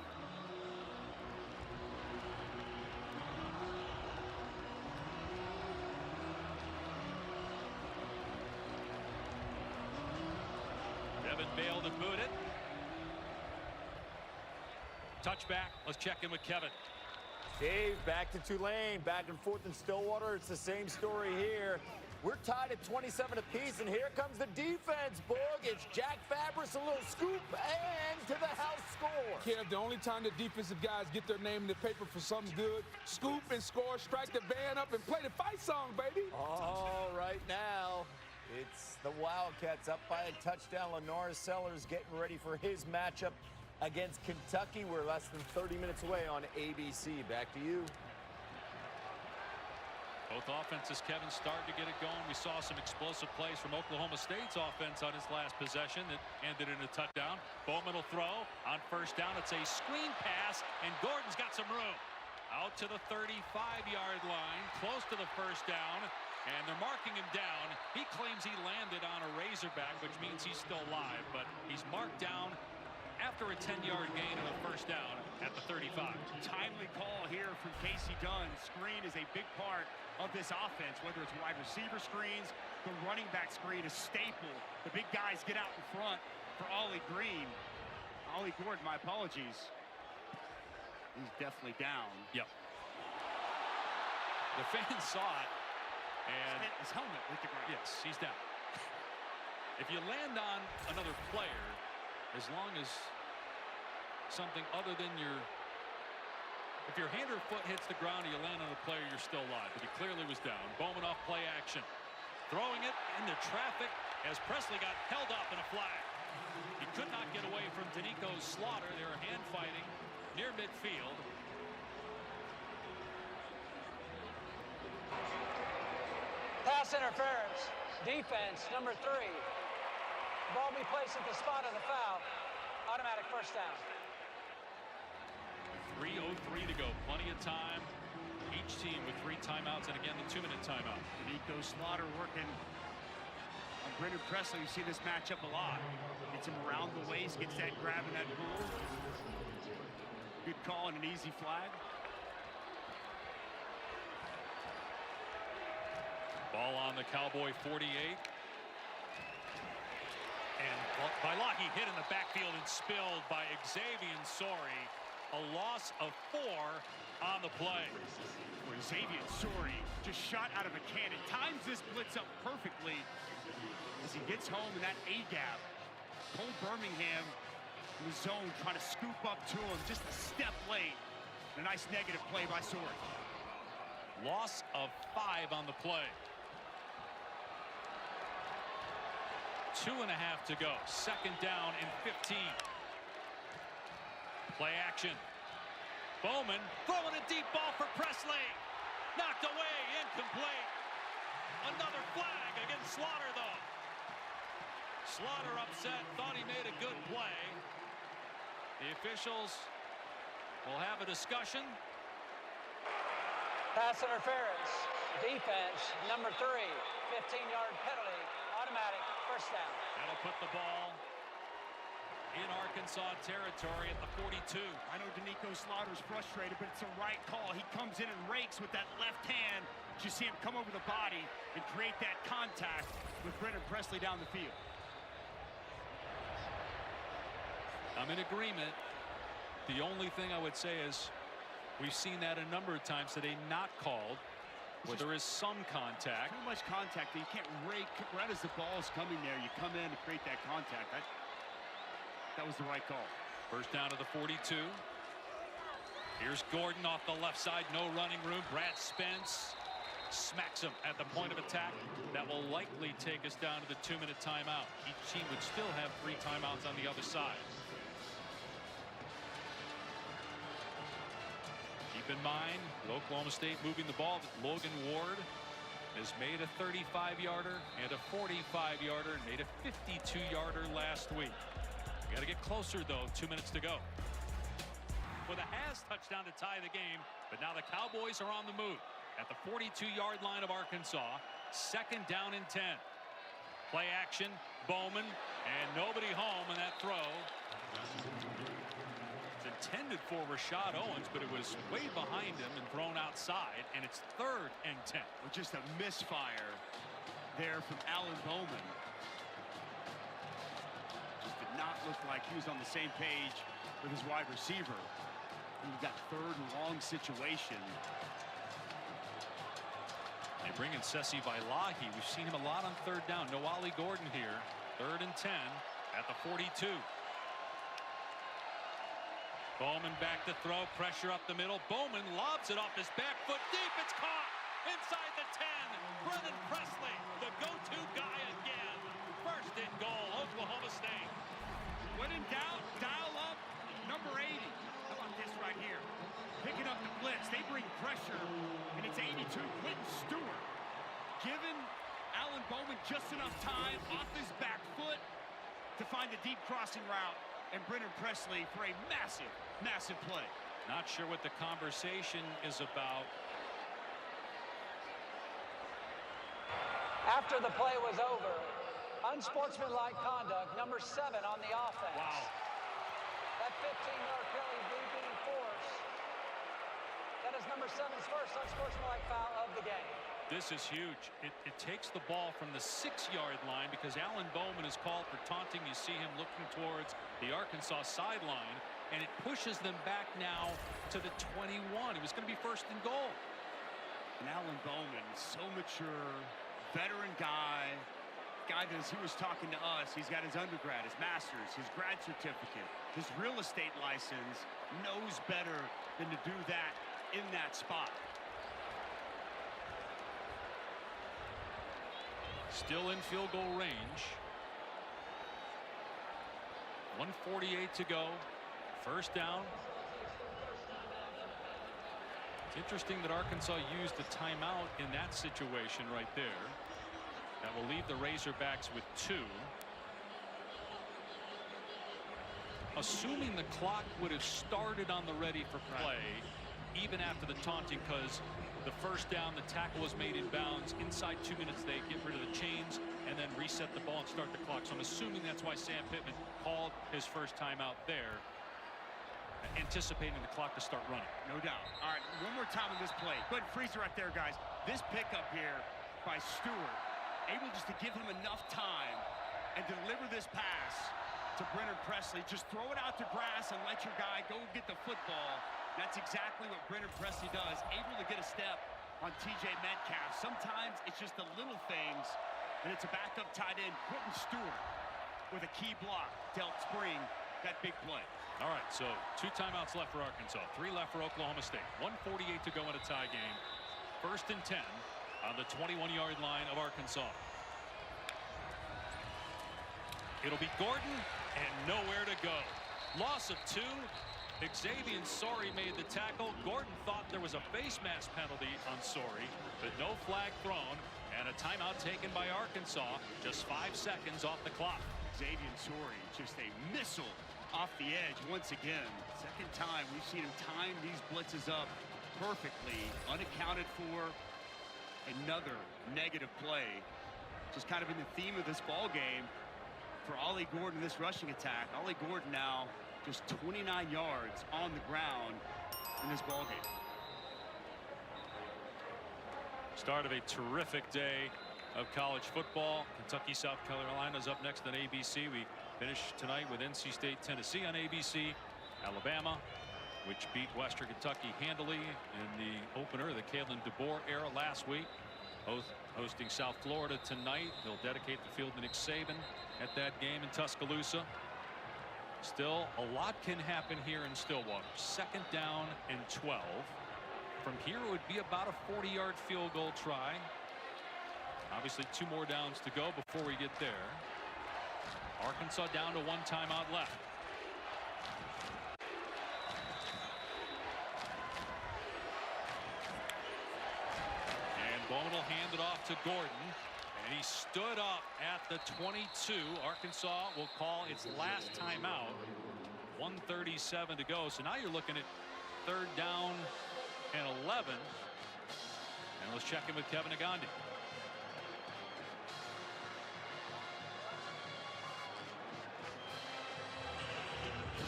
Devin Bale to boot it. Touchback. Let's check in with Kevin. Dave, back to Tulane, back and forth in Stillwater. It's the same story here. We're tied at 27 apiece, and here comes the defense, Boog. It's Jack Fabris, a little scoop, and to the house score. Kev, the only time the defensive guys get their name in the paper for something good, scoop and score, strike the band up, and play the fight song, baby. All right now, it's the Wildcats up by a touchdown. Lenore Sellers getting ready for his matchup against Kentucky. We're less than 30 minutes away on ABC. Back to you. Both offenses, Kevin, started to get it going. We saw some explosive plays from Oklahoma State's offense on his last possession that ended in a touchdown. Bowman will throw on first down. It's a screen pass, and Gordon's got some room. Out to the 35-yard line, close to the first down, and they're marking him down. He claims he landed on a Razorback, which means he's still alive, but he's marked down after a 10-yard gain and a first down at the 35. Timely call here from Casey Dunn. Screen is a big part of this offense, whether it's wide receiver screens, the running back screen, a staple. The big guys get out in front for Ollie Gordon, my apologies. He's definitely down. Yep. The fans saw it, and his helmet hit the ground. Yes, he's down. If you land on another player, as long as something other than if your hand or foot hits the ground and you land on a player, you're still alive. But he clearly was down. Bowman off play action. Throwing it into traffic as Presley got held up in a flag. He could not get away from Danico Slaughter. They were hand fighting near midfield. Pass interference. Defense, number 3. Ball be placed at the spot of the foul. Automatic first down. 3:03 to go. Plenty of time. Each team with 3 timeouts, and again, the 2-minute timeout. Danico Slaughter working Brendan Presley, you see this matchup a lot. Gets him around the waist, gets that grab and that pull. Good call and an easy flag. Ball on the Cowboy 48. And Bailahi hit in the backfield and spilled by Xavier Sori. A loss of 4 on the play. Xavier Sori just shot out of a cannon. Times this blitz up perfectly as he gets home in that A-gap. Cole Birmingham in the zone trying to scoop up to him just a step late. A nice negative play by Sori. Loss of 5 on the play. 2.5 to go. Second down and 15. Play action. Bowman throwing a deep ball for Presley. Knocked away, incomplete. Another flag against Slaughter, though. Slaughter upset, thought he made a good play. The officials will have a discussion. Pass interference. Defense, number 3. 15-yard penalty. Automatic. First down. That'll put the ball in Arkansas territory at the 42. I know Danico Slaughter's frustrated, but it's the right call. He comes in and rakes with that left hand. You see him come over the body and create that contact with Brendan Presley down the field. I'm in agreement. The only thing I would say is we've seen that a number of times today, not called, where there is some contact. Too much contact. You can't rake right as the ball's coming there. You come in to create that contact. That was the right call. First down to the 42. Here's Gordon off the left side. No running room. Brad Spence smacks him at the point of attack. That will likely take us down to the 2-minute timeout. Each team would still have 3 timeouts on the other side. Keep in mind, Oklahoma State moving the ball. Logan Ward has made a 35-yarder and a 45-yarder. Made a 52-yarder last week. Got to get closer, though. 2 minutes to go. With a Has touchdown to tie the game, but now the Cowboys are on the move at the 42-yard line of Arkansas. Second down and 10. Play action, Bowman, and nobody home in that throw. It's intended for Rashad Owens, but it was way behind him and thrown outside, and it's 3rd and 10. With just a misfire there from Alan Bowman. Just did not look like he was on the same page with his wide receiver. We've got 3rd and long situation. They bring in Sesi Bailahi. We've seen him a lot on 3rd down. No Ollie Gordon here. 3rd and 10 at the 42. Bowman back to throw. Pressure up the middle. Bowman lobs it off his back foot deep. It's caught inside the 10. Brendan Presley, the go-to guy again. First and goal, Oklahoma State. When in doubt, dial up number 80. How about this right here? Picking up the blitz. They bring pressure, and it's 82. Quentin Stewart giving Alan Bowman just enough time off his back foot to find the deep crossing route, and Brendan Presley for a massive, massive play. Not sure what the conversation is about. After the play was over, unsportsmanlike conduct, number 7 on the offense. Wow. That 15-yard penalty being forced. That is number 7's first unsportsmanlike foul of the game. This is huge. It takes the ball from the 6-yard line because Alan Bowman is called for taunting. You see him looking towards the Arkansas sideline, and it pushes them back now to the 21. It was going to be first and goal. And Alan Bowman, so mature, veteran guy that as he was talking to us, he's got his undergrad, his master's, his grad certificate, his real estate license, knows better than to do that in that spot. Still in field goal range. 1:48 to go. First down. It's interesting that Arkansas used a timeout in that situation right there. That will leave the Razorbacks with 2. Assuming the clock would have started on the ready for play, even after the taunting, because the first down, the tackle was made in bounds. Inside 2 minutes, they get rid of the chains, and and then reset the ball and start the clock. So I'm assuming that's why Sam Pittman called his first timeout there, anticipating the clock to start running. No doubt. All right, one more time on this play. Go ahead and freeze it right there, guys. This pickup here by Stewart, able just to give him enough time and deliver this pass to Brennan Presley. Just throw it out to grass and let your guy go get the football. That's exactly what Brennan Presley does, able to get a step on TJ Metcalf. Sometimes it's just the little things, and it's a backup tight end, Quentin Stewart, with a key block to help spring that big play. All right, so 2 timeouts left for Arkansas, 3 left for Oklahoma State, 1:48 to go in a tie game. 1st and 10 on the 21-yard line of Arkansas. It'll be Gordon and nowhere to go. Loss of 2. Xavier Sorey made the tackle. Gordon thought there was a face mask penalty on Sorey, but no flag thrown, and a timeout taken by Arkansas. Just 5 seconds off the clock. Xavier Sorey, just a missile off the edge once again. Second time we've seen him time these blitzes up perfectly, unaccounted for. Another negative play. Just kind of in the theme of this ball game for Ollie Gordon, this rushing attack. Ollie Gordon now just 29 yards on the ground in this ball game. Start of a terrific day of college football. Kentucky, South Carolina's up next on ABC. We finish tonight with NC State, Tennessee on ABC. Alabama, which beat Western Kentucky handily in the opener of the Kalen DeBoer era last week. Hosting South Florida tonight. They'll dedicate the field to Nick Saban at that game in Tuscaloosa. Still, a lot can happen here in Stillwater. 2nd down and 12. From here, it would be about a 40-yard field goal try. Obviously, 2 more downs to go before we get there. Arkansas down to 1 timeout left. Bowman will hand it off to Gordon, and he stood up at the 22. Arkansas will call its last timeout. 1:37 to go. So now you're looking at 3rd down and 11. And let's check in with Kevin Agandi.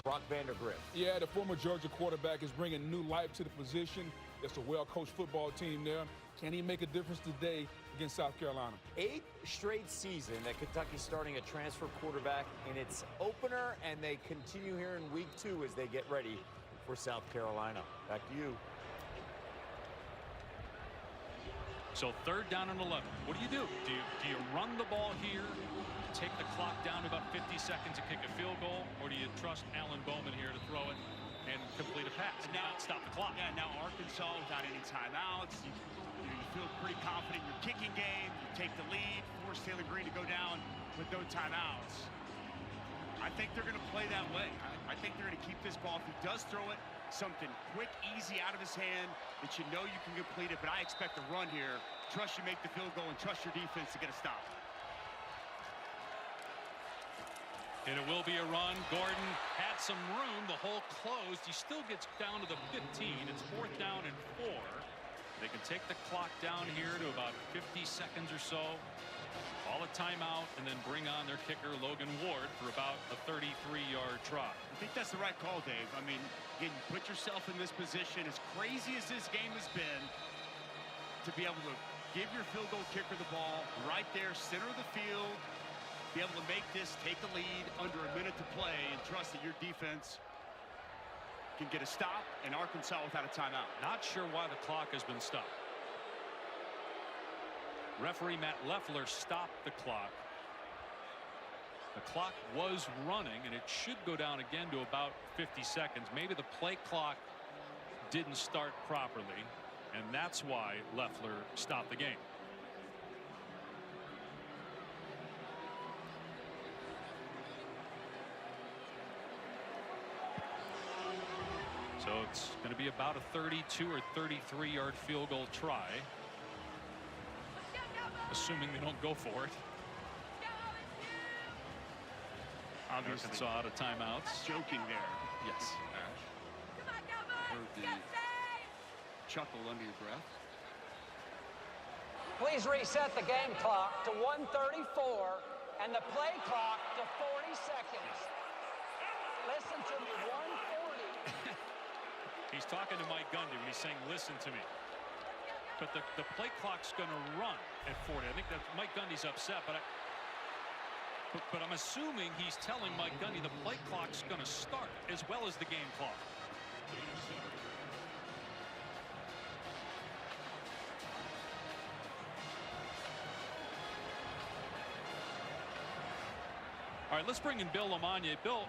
Brock Vandergrift. Yeah, the former Georgia quarterback is bringing new life to the position. It's a well-coached football team there. Can he make a difference today against South Carolina? 8th straight season that Kentucky's starting a transfer quarterback in its opener, and they continue here in week 2 as they get ready for South Carolina. Back to you. So 3rd down and 11. What do? Do you run the ball here, take the clock down to about 50 seconds to kick a field goal, or do you trust Alan Bowman here to throw it and complete a pass and now stop the clock? Yeah, now Arkansas without any timeouts. You feel pretty confident in your kicking game. You take the lead, force Taylor Green to go down with no timeouts. I think they're going to play that way. I think they're going to keep this ball. If he does throw it, something quick, easy out of his hand that you know you can complete it. But I expect a run here. Trust you make the field goal and trust your defense to get a stop. And it will be a run. Gordon had some room. The hole closed. He still gets down to the 15. It's 4th down and 4. They can take the clock down here to about 50 seconds or so. Call a timeout and then bring on their kicker, Logan Ward, for about a 33-yard try. I think that's the right call, Dave. I mean, again, you put yourself in this position. As crazy as this game has been, to be able to give your field goal kicker the ball right there, center of the field, be able to make this, take the lead under a minute to play, and trust that your defense can get a stop, and Arkansas without a timeout. Not sure why the clock has been stopped. Referee Matt Leffler stopped the clock. The clock was running, and it should go down again to about 50 seconds. Maybe the play clock didn't start properly, and that's why Leffler stopped the game. So it's going to be about a 32 or 33-yard field goal try, assuming they don't go for it. Obviously, Arkansas out of timeouts. Joking there. Yes. Heard the chuckle under your breath. Please reset the game clock to 1:34 and the play clock to 40 seconds. Listen to me, 1:40. He's talking to Mike Gundy when he's saying, listen to me. But the play clock's going to run at 40. I think that Mike Gundy's upset, but I'm assuming he's telling Mike Gundy the play clock's going to start as well as the game clock. All right, let's bring in Bill Lamagna. Bill,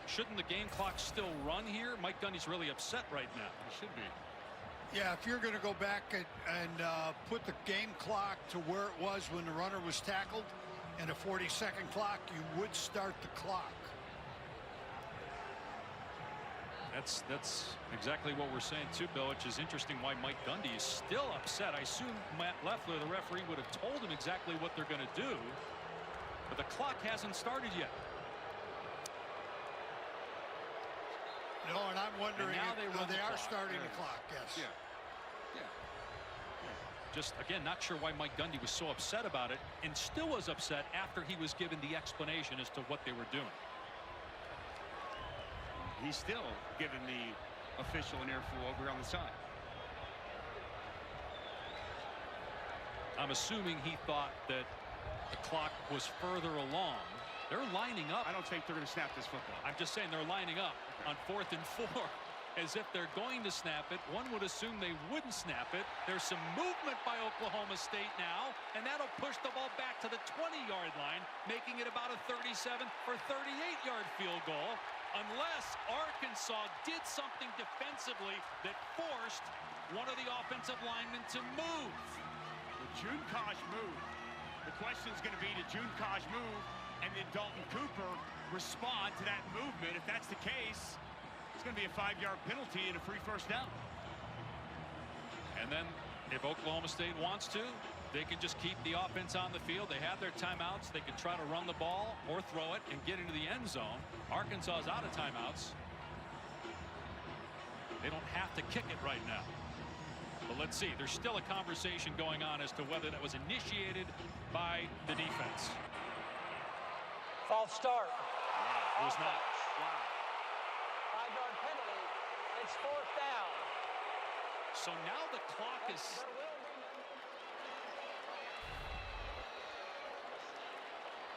shouldn't the game clock still run here? Mike Gundy's really upset right now. He should be. Yeah, if you're going to go back and put the game clock to where it was when the runner was tackled and a 40-second clock, you would start the clock. That's exactly what we're saying too, Bill, which is interesting why Mike Gundy is still upset. I assume Matt Leffler, the referee, would have told him exactly what they're going to do. But the clock hasn't started yet. No, and I'm wondering if they are starting the clock. Yes. Yeah. Just, again, not sure why Mike Gundy was so upset about it, and still was upset after he was given the explanation as to what they were doing. He's still giving the official an earful over on the side. I'm assuming he thought that the clock was further along. They're lining up. I don't think they're going to snap this football. I'm just saying they're lining up on 4th and 4 as if they're going to snap it. One would assume they wouldn't snap it. There's some movement by Oklahoma State now, and that'll push the ball back to the 20-yard line, making it about a 37 or 38-yard field goal, unless Arkansas did something defensively that forced one of the offensive linemen to move. The June Kosh move. The question is going to be, did June Kosh move, and then Dalton Cooper respond to that movement? If that's the case, it's going to be a 5-yard penalty and a free first down. And then if Oklahoma State wants to, they can just keep the offense on the field. They have their timeouts. They can try to run the ball or throw it and get into the end zone. Arkansas is out of timeouts. They don't have to kick it right now. But let's see. There's still a conversation going on as to whether that was initiated by the defense. False start. It was not. Wow. 5-yard penalty. It's 4th down. So now the clock is...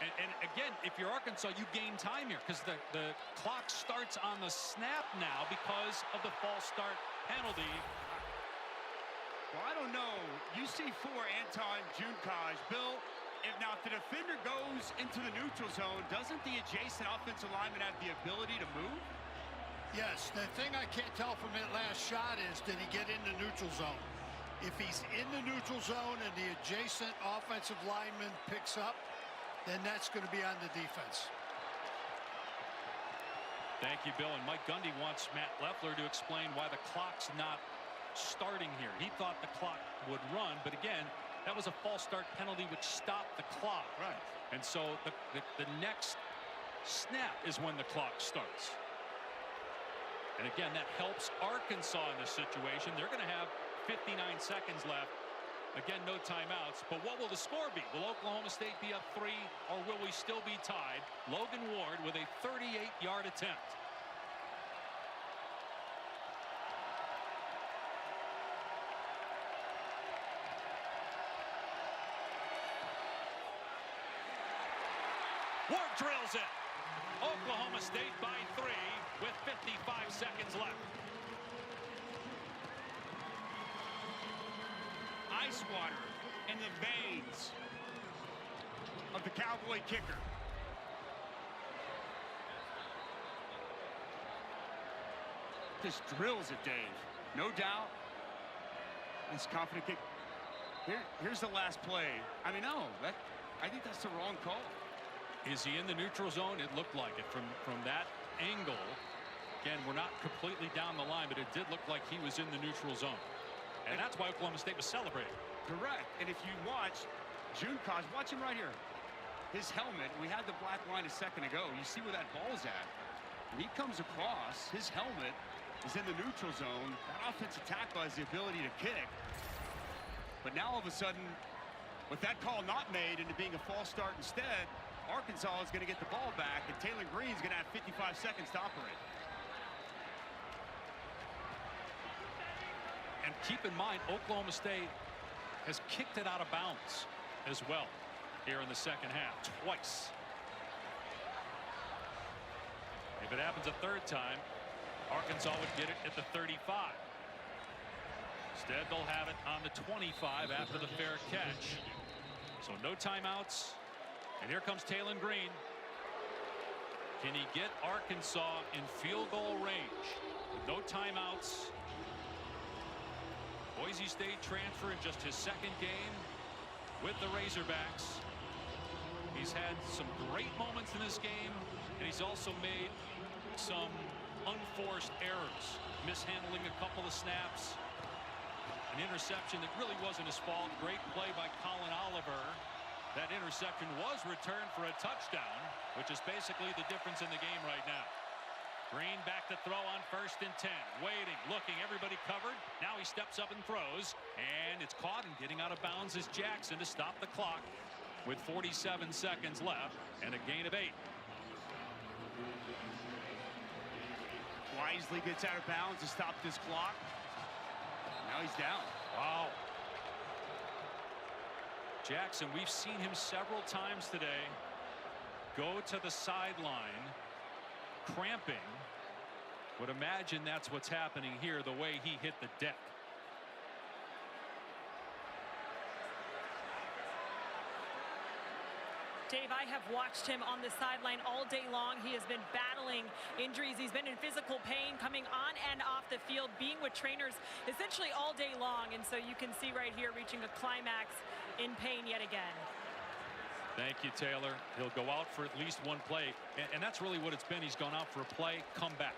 And again, if you're Arkansas, you gain time here because the clock starts on the snap now because of the false start penalty. Well, I don't know. You see for Anton Junekaj. Bill, if the defender goes into the neutral zone, doesn't the adjacent offensive lineman have the ability to move? Yes, the thing I can't tell from that last shot is, did he get in the neutral zone? If he's in the neutral zone and the adjacent offensive lineman picks up, then that's going to be on the defense. Thank you, Bill. And Mike Gundy wants Matt Leffler to explain why the clock's not starting here. He thought the clock would run, but again, that was a false start penalty which stopped the clock. Right. And so the next snap is when the clock starts. And again, that helps Arkansas in this situation. They're going to have 59 seconds left. Again, no timeouts. But what will the score be? Will Oklahoma State be up 3, or will we still be tied? Logan Ward with a 38-yard attempt. Ward drills it. Oklahoma State by 3 with 55 seconds left. Ice water in the veins of the Cowboy kicker. Just drills it, Dave. No doubt. This confident kick. Here's the last play. I mean, no, I think that's the wrong call. Is he in the neutral zone? It looked like it from that angle. Again, we're not completely down the line, but it did look like he was in the neutral zone. And that's why Oklahoma State was celebrating. Correct. And if you watch Junekaj, watch him right here. His helmet, we had the black line a second ago. You see where that ball's at. When he comes across, his helmet is in the neutral zone. That offensive tackle has the ability to kick. But now all of a sudden, With that call not made into being a false start instead, Arkansas is going to get the ball back, and Taylor Green's going to have 55 seconds to operate. And keep in mind, Oklahoma State has kicked it out of bounds as well here in the second half twice. If it happens a third time, Arkansas would get it at the 35. Instead, they'll have it on the 25 after the fair catch. So no timeouts. And here comes Taylor Green. Can he get Arkansas in field goal range with no timeouts? Boise State transfer in just his second game with the Razorbacks. He's had some great moments in this game, and he's also made some unforced errors, mishandling a couple of snaps, an interception that really wasn't his fault. Great play by Colin Oliver. That interception was returned for a touchdown, which is basically the difference in the game right now. Green back to throw on 1st and 10. Waiting, looking, everybody covered. Now he steps up and throws, and it's caught, and getting out of bounds is Jackson to stop the clock with 47 seconds left and a gain of 8. Wisely gets out of bounds to stop this clock. Now he's down. Wow. Jackson, we've seen him several times today go to the sideline cramping. Would imagine that's what's happening here, the way he hit the deck. Dave, I have watched him on the sideline all day long. He has been battling injuries. He's been in physical pain coming on and off the field, being with trainers essentially all day long. And so you can see right here reaching a climax in pain yet again. Thank you, Taylor. He'll go out for at least one play. And that's really what it's been. He's gone out for a play, come back.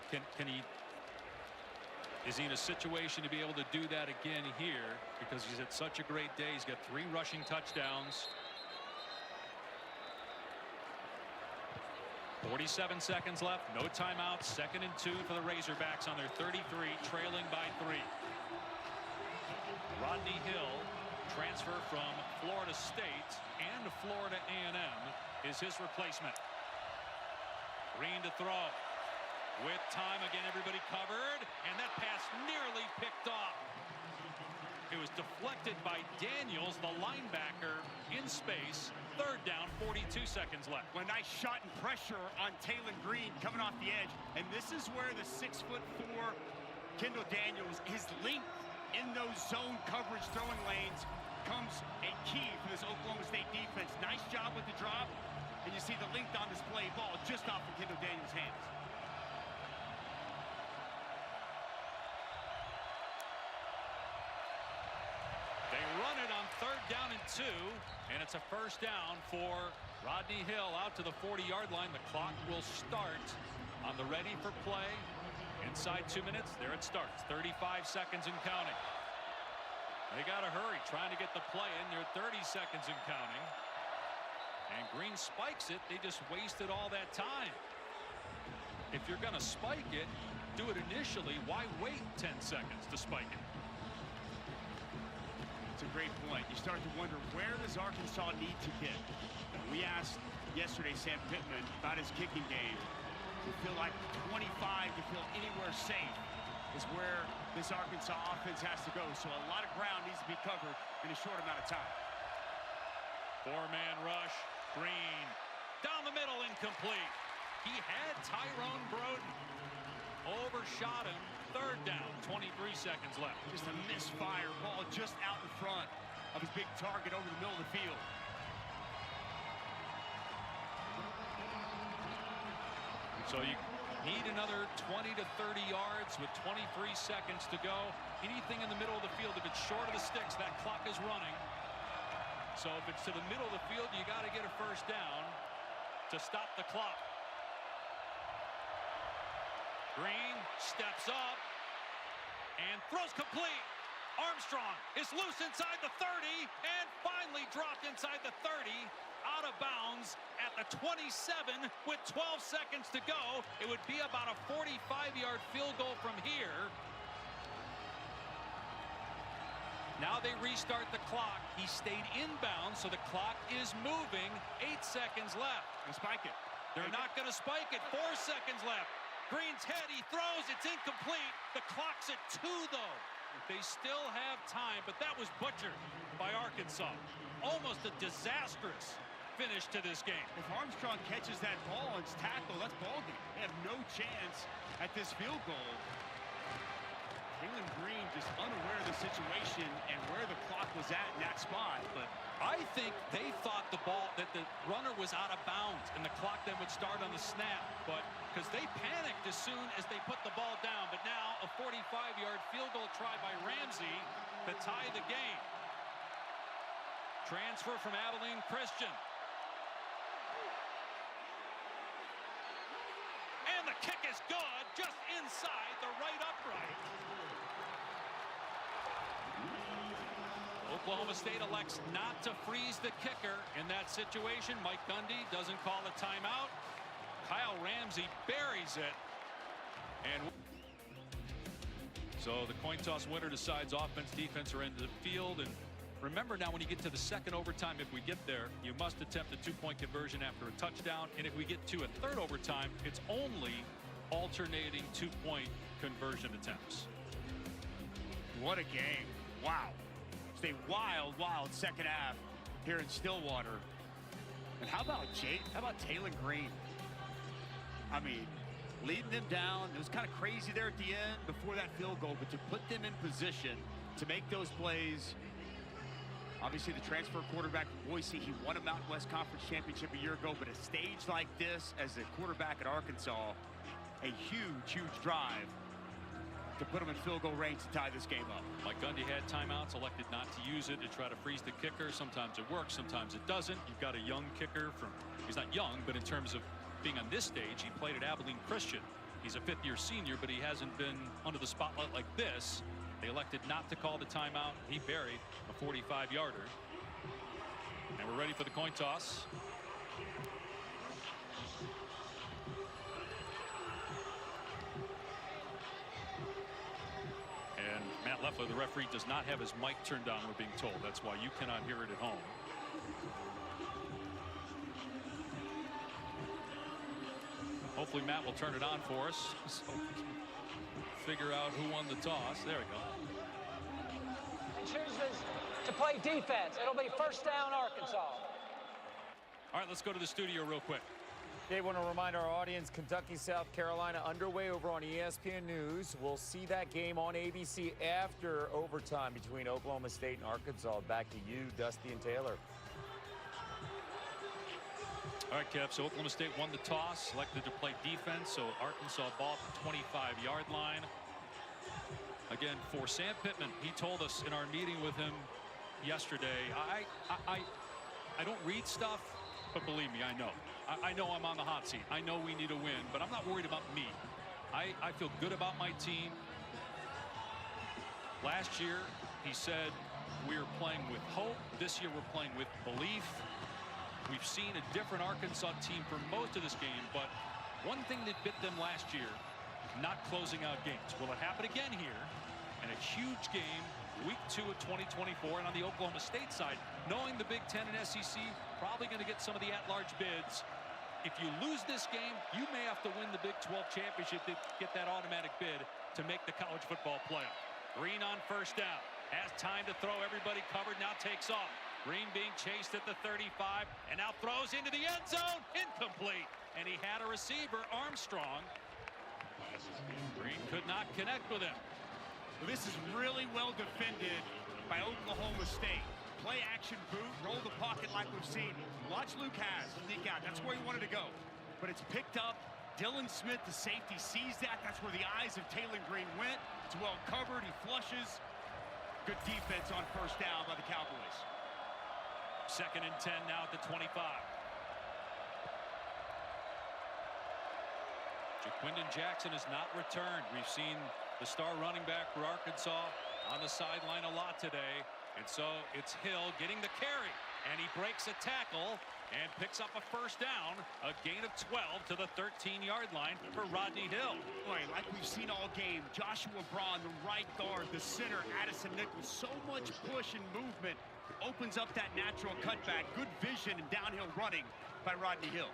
Is he in a situation to be able to do that again here? Because he's had such a great day. He's got 3 rushing touchdowns. 47 seconds left, no timeouts. 2nd and 2 for the Razorbacks on their 33, trailing by 3. Rodney Hill, transfer from Florida State and Florida A&M, is his replacement. Green to throw. With time again, everybody covered, and that pass nearly picked off. It was deflected by Daniels, the linebacker, in space. 3rd down, 42 seconds left. A nice shot and pressure on Taylor Green coming off the edge. And this is where the 6'4" Kendall Daniels, his length in those zone coverage throwing lanes comes a key for this Oklahoma State defense. Nice job with the drop. And you see the length on display, ball just off of Kendall Daniels' hands. They run it on 3rd down and 2, and it's a 1st down for Rodney Hill out to the 40-yard line. The clock will start on the ready for play. Inside 2 minutes, there it starts. 35 seconds and counting. They got to hurry, trying to get the play in. They're 30 seconds and counting. And Green spikes it. They just wasted all that time. If you're going to spike it, do it initially. Why wait 10 seconds to spike it? It's a great point. You start to wonder, where does Arkansas need to get? We asked yesterday Sam Pittman about his kicking game. You feel like 25 to feel anywhere safe is where this Arkansas offense has to go. So a lot of ground needs to be covered in a short amount of time. 4-man rush. Green down the middle, incomplete. He had Tyrone Broden. Overshot him. 3rd down, 23 seconds left. Just a misfire ball just out in front of his big target over the middle of the field. So you need another 20 to 30 yards with 23 seconds to go. Anything in the middle of the field, if it's short of the sticks, that clock is running. So if it's to the middle of the field, you got to get a 1st down to stop the clock. Green steps up and throws complete. Armstrong is loose inside the 30 and finally dropped inside the 30, out of bounds at the 27 with 12 seconds to go. It would be about a 45-yard field goal from here. Now they restart the clock. He stayed inbound, so the clock is moving. 8 seconds left. And spike it. They're not going to spike it. 4 seconds left. Green's head, he throws, it's incomplete. The clock's at 2, though. They still have time, but that was butchered by Arkansas. Almost a disastrous finish to this game. If Armstrong catches that ball and it's tackled, that's ball game. They have no chance at this field goal. Taylon Green just unaware of the situation and where the clock was at in that spot. But I think they thought the ball, that the runner was out of bounds and the clock then would start on the snap. But because they panicked as soon as they put the ball down. But now a 45-yard field goal try by Ramsey to tie the game. Transfer from Abilene Christian. And the kick is good, just inside the right upright. Oklahoma State elects not to freeze the kicker in that situation. Mike Gundy doesn't call a timeout. Kyle Ramsey buries it. And so the coin toss winner decides offense, defense, or end of the field. And remember now, when you get to the second overtime, if we get there, you must attempt a 2-point conversion after a touchdown. And if we get to a third overtime, it's only alternating 2-point conversion attempts. what a game. Wow. It's a wild, wild second half here in Stillwater. And how about Taylon Green? I mean, leading them down. It was kind of crazy there at the end before that field goal, but to put them in position to make those plays. Obviously, the transfer quarterback from Boise, he won a Mountain West Conference championship a year ago, but a stage like this as a quarterback at Arkansas, a huge, huge drive to put him in field goal range to tie this game up. Mike Gundy had timeouts, elected not to use it to try to freeze the kicker. Sometimes it works, sometimes it doesn't. You've got a young kicker from, he's not young, but in terms of being on this stage, he played at Abilene Christian. He's a fifth-year senior, but he hasn't been under the spotlight like this. They elected not to call the timeout. He buried a 45-yarder. And we're ready for the coin toss. And Matt Leffler, the referee, does not have his mic turned on, we're being told. That's why you cannot hear it at home. Hopefully Matt will turn it on for us, so figure out who won the toss. There we go. And chooses to play defense. It'll be first down, Arkansas. All right, let's go to the studio real quick. They want to remind our audience, Kentucky, South Carolina underway over on ESPN News. We'll see that game on ABC after overtime between Oklahoma State and Arkansas. Back to you, Dusty and Taylor. All right, Kev, so Oklahoma State won the toss, selected to play defense, so Arkansas ball at the 25-yard line. Again, for Sam Pittman, he told us in our meeting with him yesterday, I don't read stuff, but believe me, I know. I know I'm on the hot seat. I know we need a win, but I'm not worried about me. I feel good about my team. Last year, he said we were playing with hope. This year, we're playing with belief. We've seen a different Arkansas team for most of this game, but one thing that bit them last year, not closing out games. Will it happen again here? And a huge game, week 2 of 2024, and on the Oklahoma State side, knowing the Big Ten and SEC, probably going to get some of the at-large bids. If you lose this game, you may have to win the Big 12 championship to get that automatic bid to make the college football playoff. Green on first down. Has time to throw, everybody covered, now takes off. Green being chased at the 35 and now throws into the end zone. Incomplete. And he had a receiver, Armstrong. Green could not connect with him. Well, this is really well defended by Oklahoma State. Play action boot, roll the pocket like we've seen. Watch Luke Haas sneak out. That's where he wanted to go. But it's picked up. Dylan Smith, the safety, sees that. That's where the eyes of Taylon Green went. It's well covered. He flushes. Good defense on first down by the Cowboys. 2nd and 10 now at the 25. Jaquindon Jackson has not returned. We've seen the star running back for Arkansas on the sideline a lot today. And so it's Hill getting the carry. And he breaks a tackle and picks up a first down. A gain of 12 to the 13-yard line for Rodney Hill. Boy, like we've seen all game, Joshua Braun, the right guard, the center, Addison Nichols, so much push and movement opens up that natural cutback. Good vision and downhill running by Rodney Hill.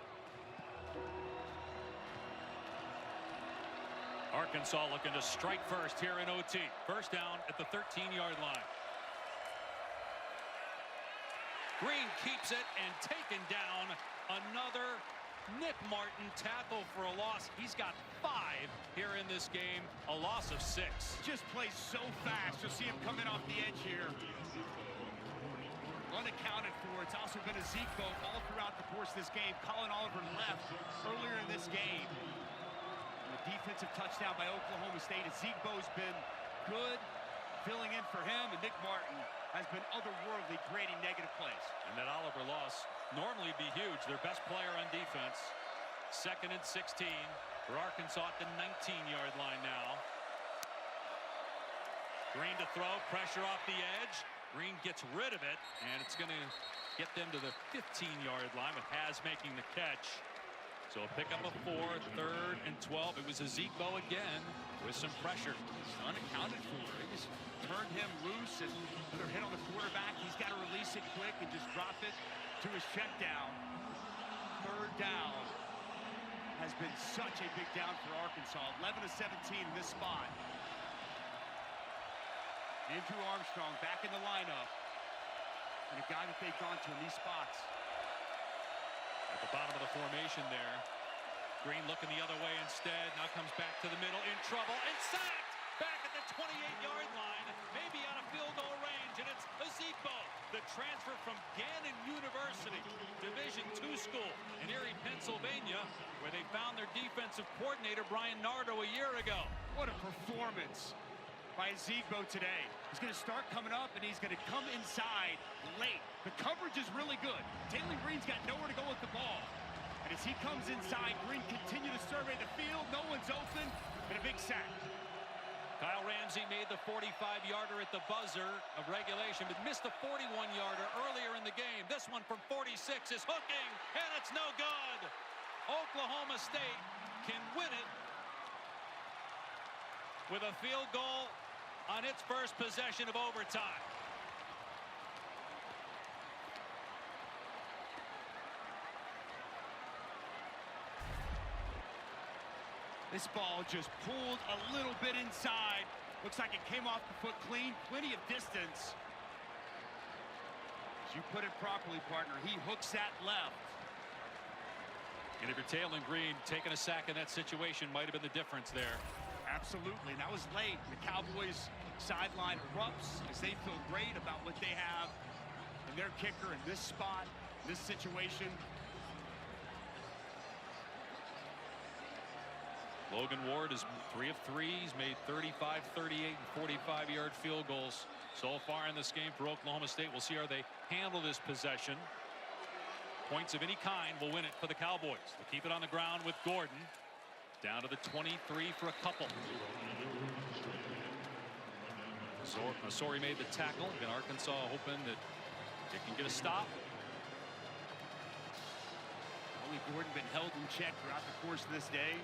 Arkansas looking to strike first here in OT. First down at the 13-yard line. Green keeps it and taken down. Another Nick Martin tackle for a loss. He's got 5 here in this game, a loss of 6. Just plays so fast. You'll see him coming off the edge here. Unaccounted for. It's also been a Zeke boat all throughout the course of this game. Colin Oliver left earlier in this game. And a defensive touchdown by Oklahoma State. And Zeke Bo's been good filling in for him, and Nick Martin has been otherworldly creating negative plays. And that Oliver loss normally be huge. Their best player on defense. 2nd and 16 for Arkansas at the 19-yard line now. Green to throw, pressure off the edge. Green gets rid of it, and it's going to get them to the 15-yard line with Haz making the catch. So a pickup of 4, 3rd and 12. It was a Zeke Bo again with some pressure. Unaccounted for. They just turned him loose, and another hit on the quarterback. He's got to release it quick and just drop it to his check down. 3rd down has been such a big down for Arkansas. 11 of 17 in this spot. Andrew Armstrong back in the lineup, and a guy that they've gone to in these spots. At the bottom of the formation there. Green looking the other way instead. Now comes back to the middle, in trouble, and sacked! Back at the 28-yard line, maybe out of field goal range, and it's Ezebo, the transfer from Gannon University, Division II school in Erie, Pennsylvania, where they found their defensive coordinator, Brian Nardo, a year ago. What a performance by Ezebo today. He's going to start coming up, and he's going to come inside late. The coverage is really good. Taylor Green's got nowhere to go with the ball. And as he comes inside, Green continues to survey the field. No one's open, and a big sack. Kyle Ramsey made the 45-yarder at the buzzer of regulation, but missed the 41-yarder earlier in the game. This one from 46 is hooking, and it's no good. Oklahoma State can win it with a field goal on its first possession of overtime. This ball just pulled a little bit inside. Looks like it came off the foot clean. Plenty of distance. As you put it properly, partner, he hooks that left. And if you're Taylor Green, taking a sack in that situation might have been the difference there. Absolutely, and that was late. The Cowboys sideline erupts as they feel great about what they have in their kicker in this spot, this situation. Logan Ward is 3 of 3. He's made 35, 38, and 45-yard field goals so far in this game for Oklahoma State. We'll see how they handle this possession. Points of any kind will win it for the Cowboys. They keep it on the ground with Gordon. Down to the 23 for a couple. Sori made the tackle. And Arkansas hoping that they can get a stop. Only Gordon been held in check throughout the course of this day.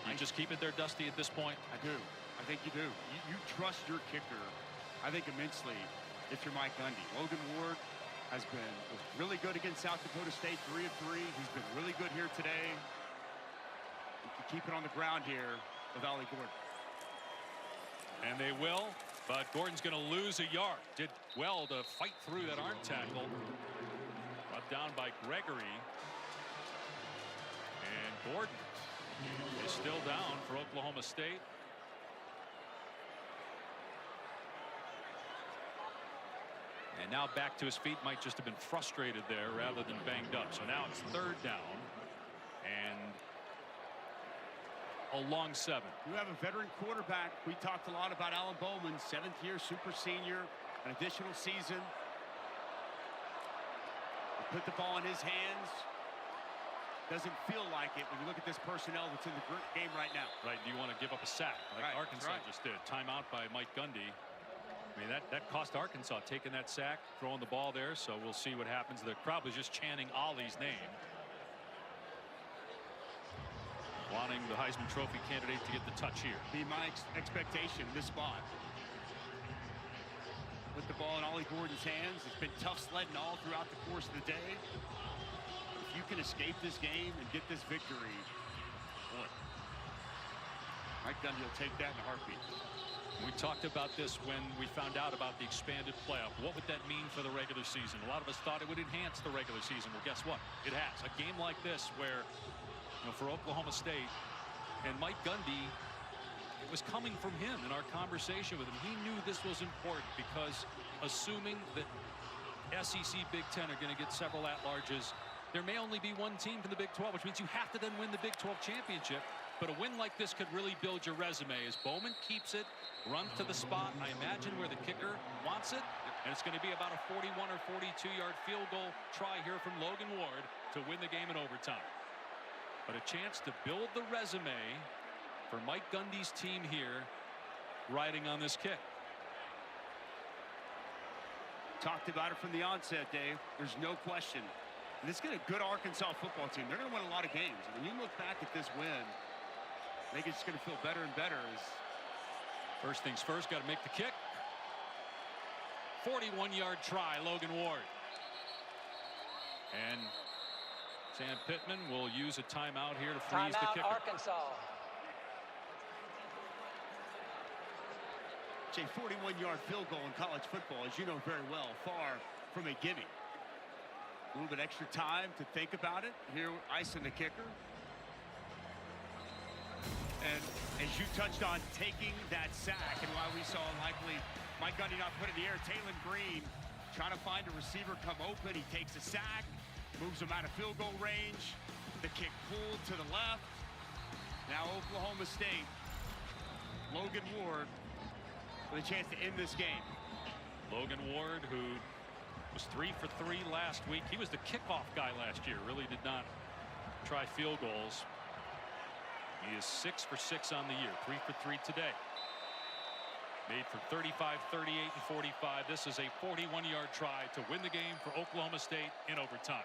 You just keep it there, Dusty, at this point? I do. I think you do. You trust your kicker, I think, immensely if you're Mike Gundy. Logan Ward was really good against South Dakota State, 3 of 3. He's been really good here today. You can keep it on the ground here with Ollie Gordon. And they will, but Gordon's going to lose a yard. Did well to fight through that arm tackle. Brought down by Gregory. And Gordon is still down for Oklahoma State. And now back to his feet. Might just have been frustrated there rather than banged up. So now it's 3rd down and a long 7. You have a veteran quarterback. We talked a lot about Alan Bowman, 7th year super senior, an additional season. We put the ball in his hands. Doesn't feel like it when you look at this personnel that's in the game right now. Right. Do you want to give up a sack like Arkansas just did? Timeout by Mike Gundy. I mean, that cost Arkansas taking that sack, throwing the ball there. So we'll see what happens. The crowd was just chanting Ollie's name, wanting the Heisman Trophy candidate to get the touch here. Be my expectation in this spot. Put the ball in Ollie Gordon's hands. It's been tough sledding all throughout the course of the day. If you can escape this game and get this victory, boy, Mike Gundy will take that in a heartbeat. We talked about this when we found out about the expanded playoff. What would that mean for the regular season? A lot of us thought it would enhance the regular season. Well, guess what? It has. A game like this where, for Oklahoma State and Mike Gundy, it was coming from him in our conversation with him. He knew this was important because assuming that SEC Big Ten are going to get several at-larges, there may only be one team from the Big 12, which means you have to then win the Big 12 championship. But a win like this could really build your resume as Bowman keeps it, runs to the spot, I imagine, where the kicker wants it. And it's going to be about a 41 or 42-yard field goal try here from Logan Ward to win the game in overtime. But a chance to build the resume for Mike Gundy's team here, riding on this kick. Talked about it from the onset, Dave. There's no question. And it's got a good Arkansas football team. They're going to win a lot of games. And when you look back at this win, I think it's going to feel better and better. First things first, got to make the kick. 41-yard try, Logan Ward. And Sam Pittman will use a timeout here to freeze the kicker. Arkansas. It's a 41-yard field goal in college football, as you know very well, far from a gimme. A little bit extra time to think about it. Here, icing the kicker. And as you touched on, taking that sack, and why we saw likely Mike Gundy not put it in the air. Taylon Green trying to find a receiver come open. He takes a sack, moves him out of field goal range. The kick pulled to the left. Now Oklahoma State, Logan Ward with a chance to end this game. Logan Ward, who was 3 for 3 last week. He was the kickoff guy last year. Really did not try field goals. He is 6 for 6 on the year. 3 for 3 today. Made from 35, 38, and 45. This is a 41-yard try to win the game for Oklahoma State in overtime.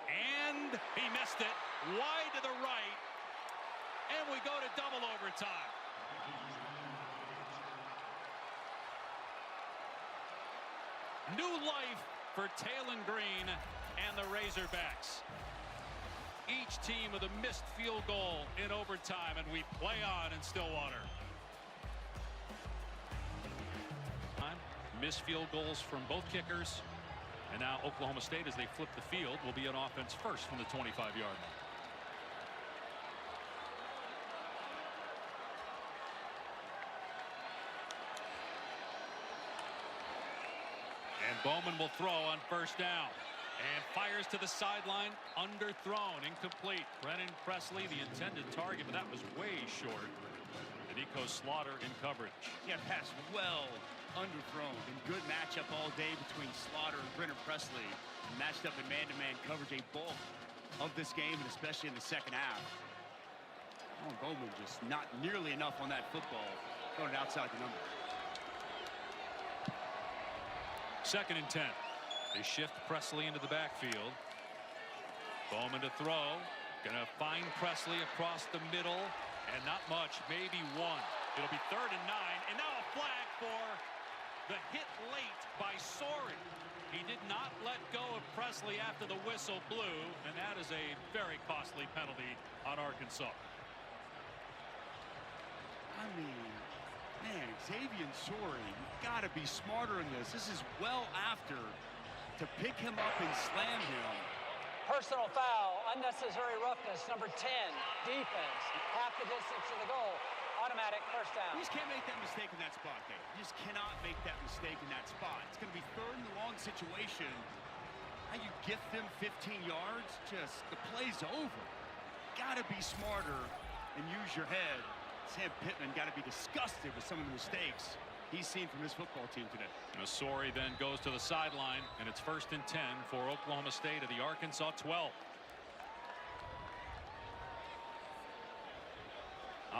And he missed it wide to the right. And we go to double overtime. New life for Taylon Green and the Razorbacks. Each team with a missed field goal in overtime, and we play on in Stillwater. Missed field goals from both kickers. And now Oklahoma State, as they flip the field, will be on offense first from the 25-yard line. And Bowman will throw on first down. And fires to the sideline, underthrown, incomplete. Brennan Presley, the intended target, but that was way short. And Nico Slaughter in coverage. Yeah, pass well underthrown. And good matchup all day between Slaughter and Brennan Presley. Matched up in man-to-man coverage, a bulk of this game, and especially in the second half. Oh, Bowman just not nearly enough on that football. Throwing it outside the number. 2nd and 10. They shift Presley into the backfield. Bowman to throw. Gonna find Presley across the middle. And not much, maybe one. It'll be 3rd and 9. And now a flag for the hit late by Sorey. He did not let go of Presley after the whistle blew. And that is a very costly penalty on Arkansas. I mean, man, Xavier Sorey, you've got to be smarter in this. This is well after to pick him up and slam him. Personal foul, unnecessary roughness, number 10, defense, half the distance to the goal, automatic first down. You just can't make that mistake in that spot, Dave. You just cannot make that mistake in that spot. It's going to be 3rd and long situation. How you gift them 15 yards, just the play's over. Got to be smarter and use your head. Sam Pittman got to be disgusted with some of the mistakes he's seen from his football team today. Sorey then goes to the sideline, and it's 1st and 10 for Oklahoma State at the Arkansas 12.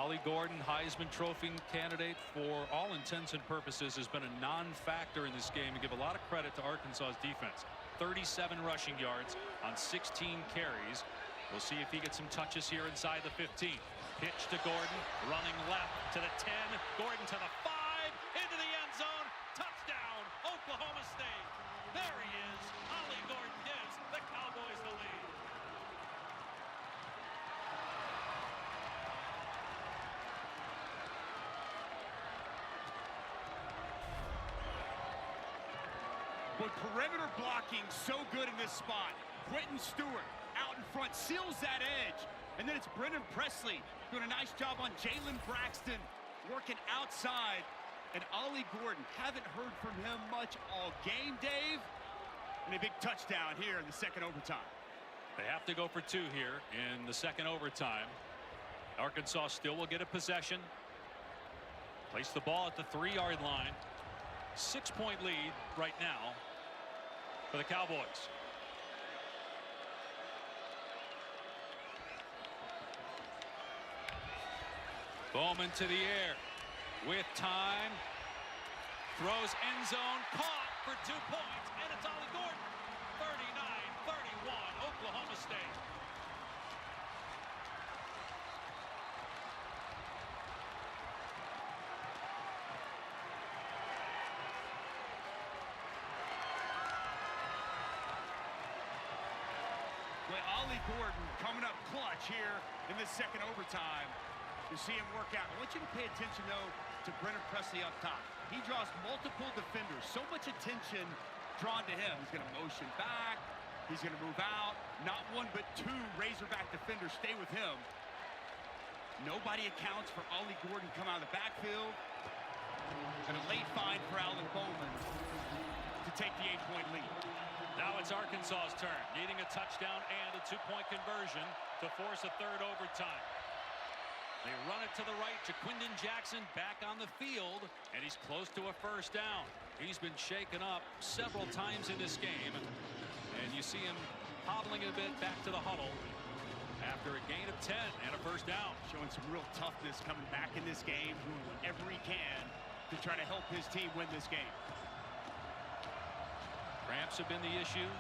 Ollie Gordon, Heisman Trophy candidate, for all intents and purposes, has been a non-factor in this game. And give a lot of credit to Arkansas's defense. 37 rushing yards on 16 carries. We'll see if he gets some touches here inside the 15. Pitch to Gordon, running left to the 10. Gordon to the 5, into the end zone. Touchdown, Oklahoma State. There he is. Ollie Gordon gives the Cowboys the lead. But perimeter blocking so good in this spot. Quentin Stewart out in front seals that edge. And then it's Brennan Presley doing a nice job on Jalen Braxton working outside. And Ollie Gordon, haven't heard from him much all game, Dave. And a big touchdown here in the second overtime. They have to go for 2 here in the second overtime. Arkansas still will get a possession. Place the ball at the 3-yard line. 6-point lead right now for the Cowboys. Bowman to the air with time. Throws end zone, caught for 2 points, and it's Ollie Gordon. 39-31, Oklahoma State. Well, Ollie Gordon coming up clutch here in this second overtime. You see him work out. I want you to pay attention, though, to Brennan Presley up top. He draws multiple defenders. So much attention drawn to him. He's going to motion back. He's going to move out. Not 1 but 2 Razorback defenders stay with him. Nobody accounts for Ollie Gordon come out of the backfield. And a late find for Alan Bowman to take the 8-point lead. Now it's Arkansas's turn, needing a touchdown and a 2-point conversion to force a third overtime. They run it to the right. Jaquindon Jackson back on the field, and he's close to a first down. He's been shaken up several times in this game, and you see him hobbling a bit back to the huddle after a gain of 10 and a first down. Showing some real toughness coming back in this game, doing whatever he can to try to help his team win this game. Cramps have been the issue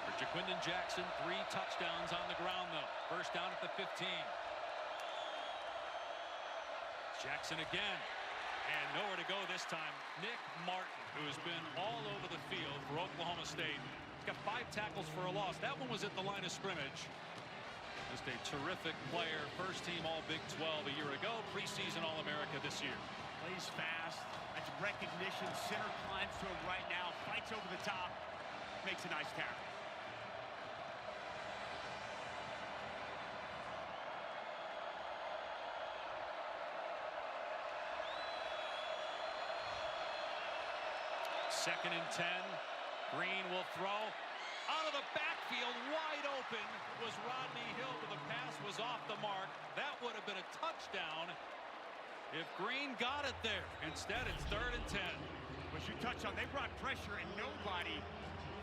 for Jaquindon Jackson. 3 touchdowns on the ground, though. First down at the 15. Jackson again, and nowhere to go this time. Nick Martin, who has been all over the field for Oklahoma State. Got 5 tackles for a loss. That one was at the line of scrimmage. Just a terrific player. First team All Big 12 a year ago. Preseason All-America this year. Plays fast. That's recognition. Center climbs to him right now. Fights over the top. Makes a nice tackle. Second and 10. Green will throw. Out of the backfield, wide open, was Rodney Hill, but the pass was off the mark. That would have been a touchdown if Green got it there. Instead, it's third and 10. As you touched on, they brought pressure, and nobody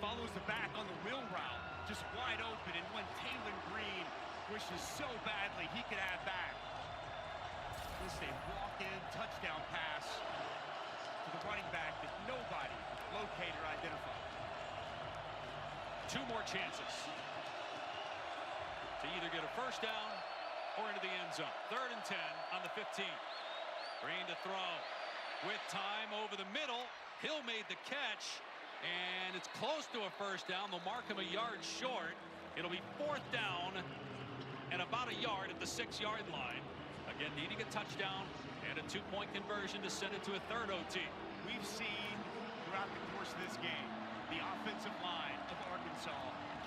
follows the back on the wheel route. Just wide open, and when Taylor Green wishes so badly he could have back. This is a walk-in touchdown pass to the running back that nobody located or identified. 2 more chances to either get a first down or into the end zone. Third and 10 on the 15. Green to throw with time over the middle. Hill made the catch, and it's close to a first down. They'll mark him a yard short. It'll be 4th down and about a yard at the 6-yard line. Again, needing a touchdown and a 2-point conversion to send it to a third OT. We've seen throughout the course of this game the offensive line of Arkansas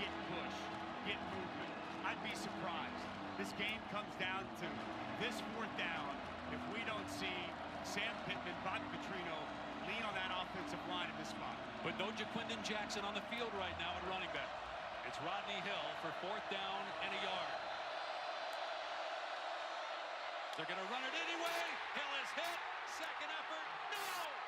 get push, get movement. I'd be surprised. This game comes down to this 4th down if we don't see Sam Pittman, Bobby Petrino lean on that offensive line at this spot. But no Jaquindon Jackson on the field right now at running back. It's Rodney Hill for 4th down and a yard. They're going to run it anyway. Hill is hit. Second effort. No!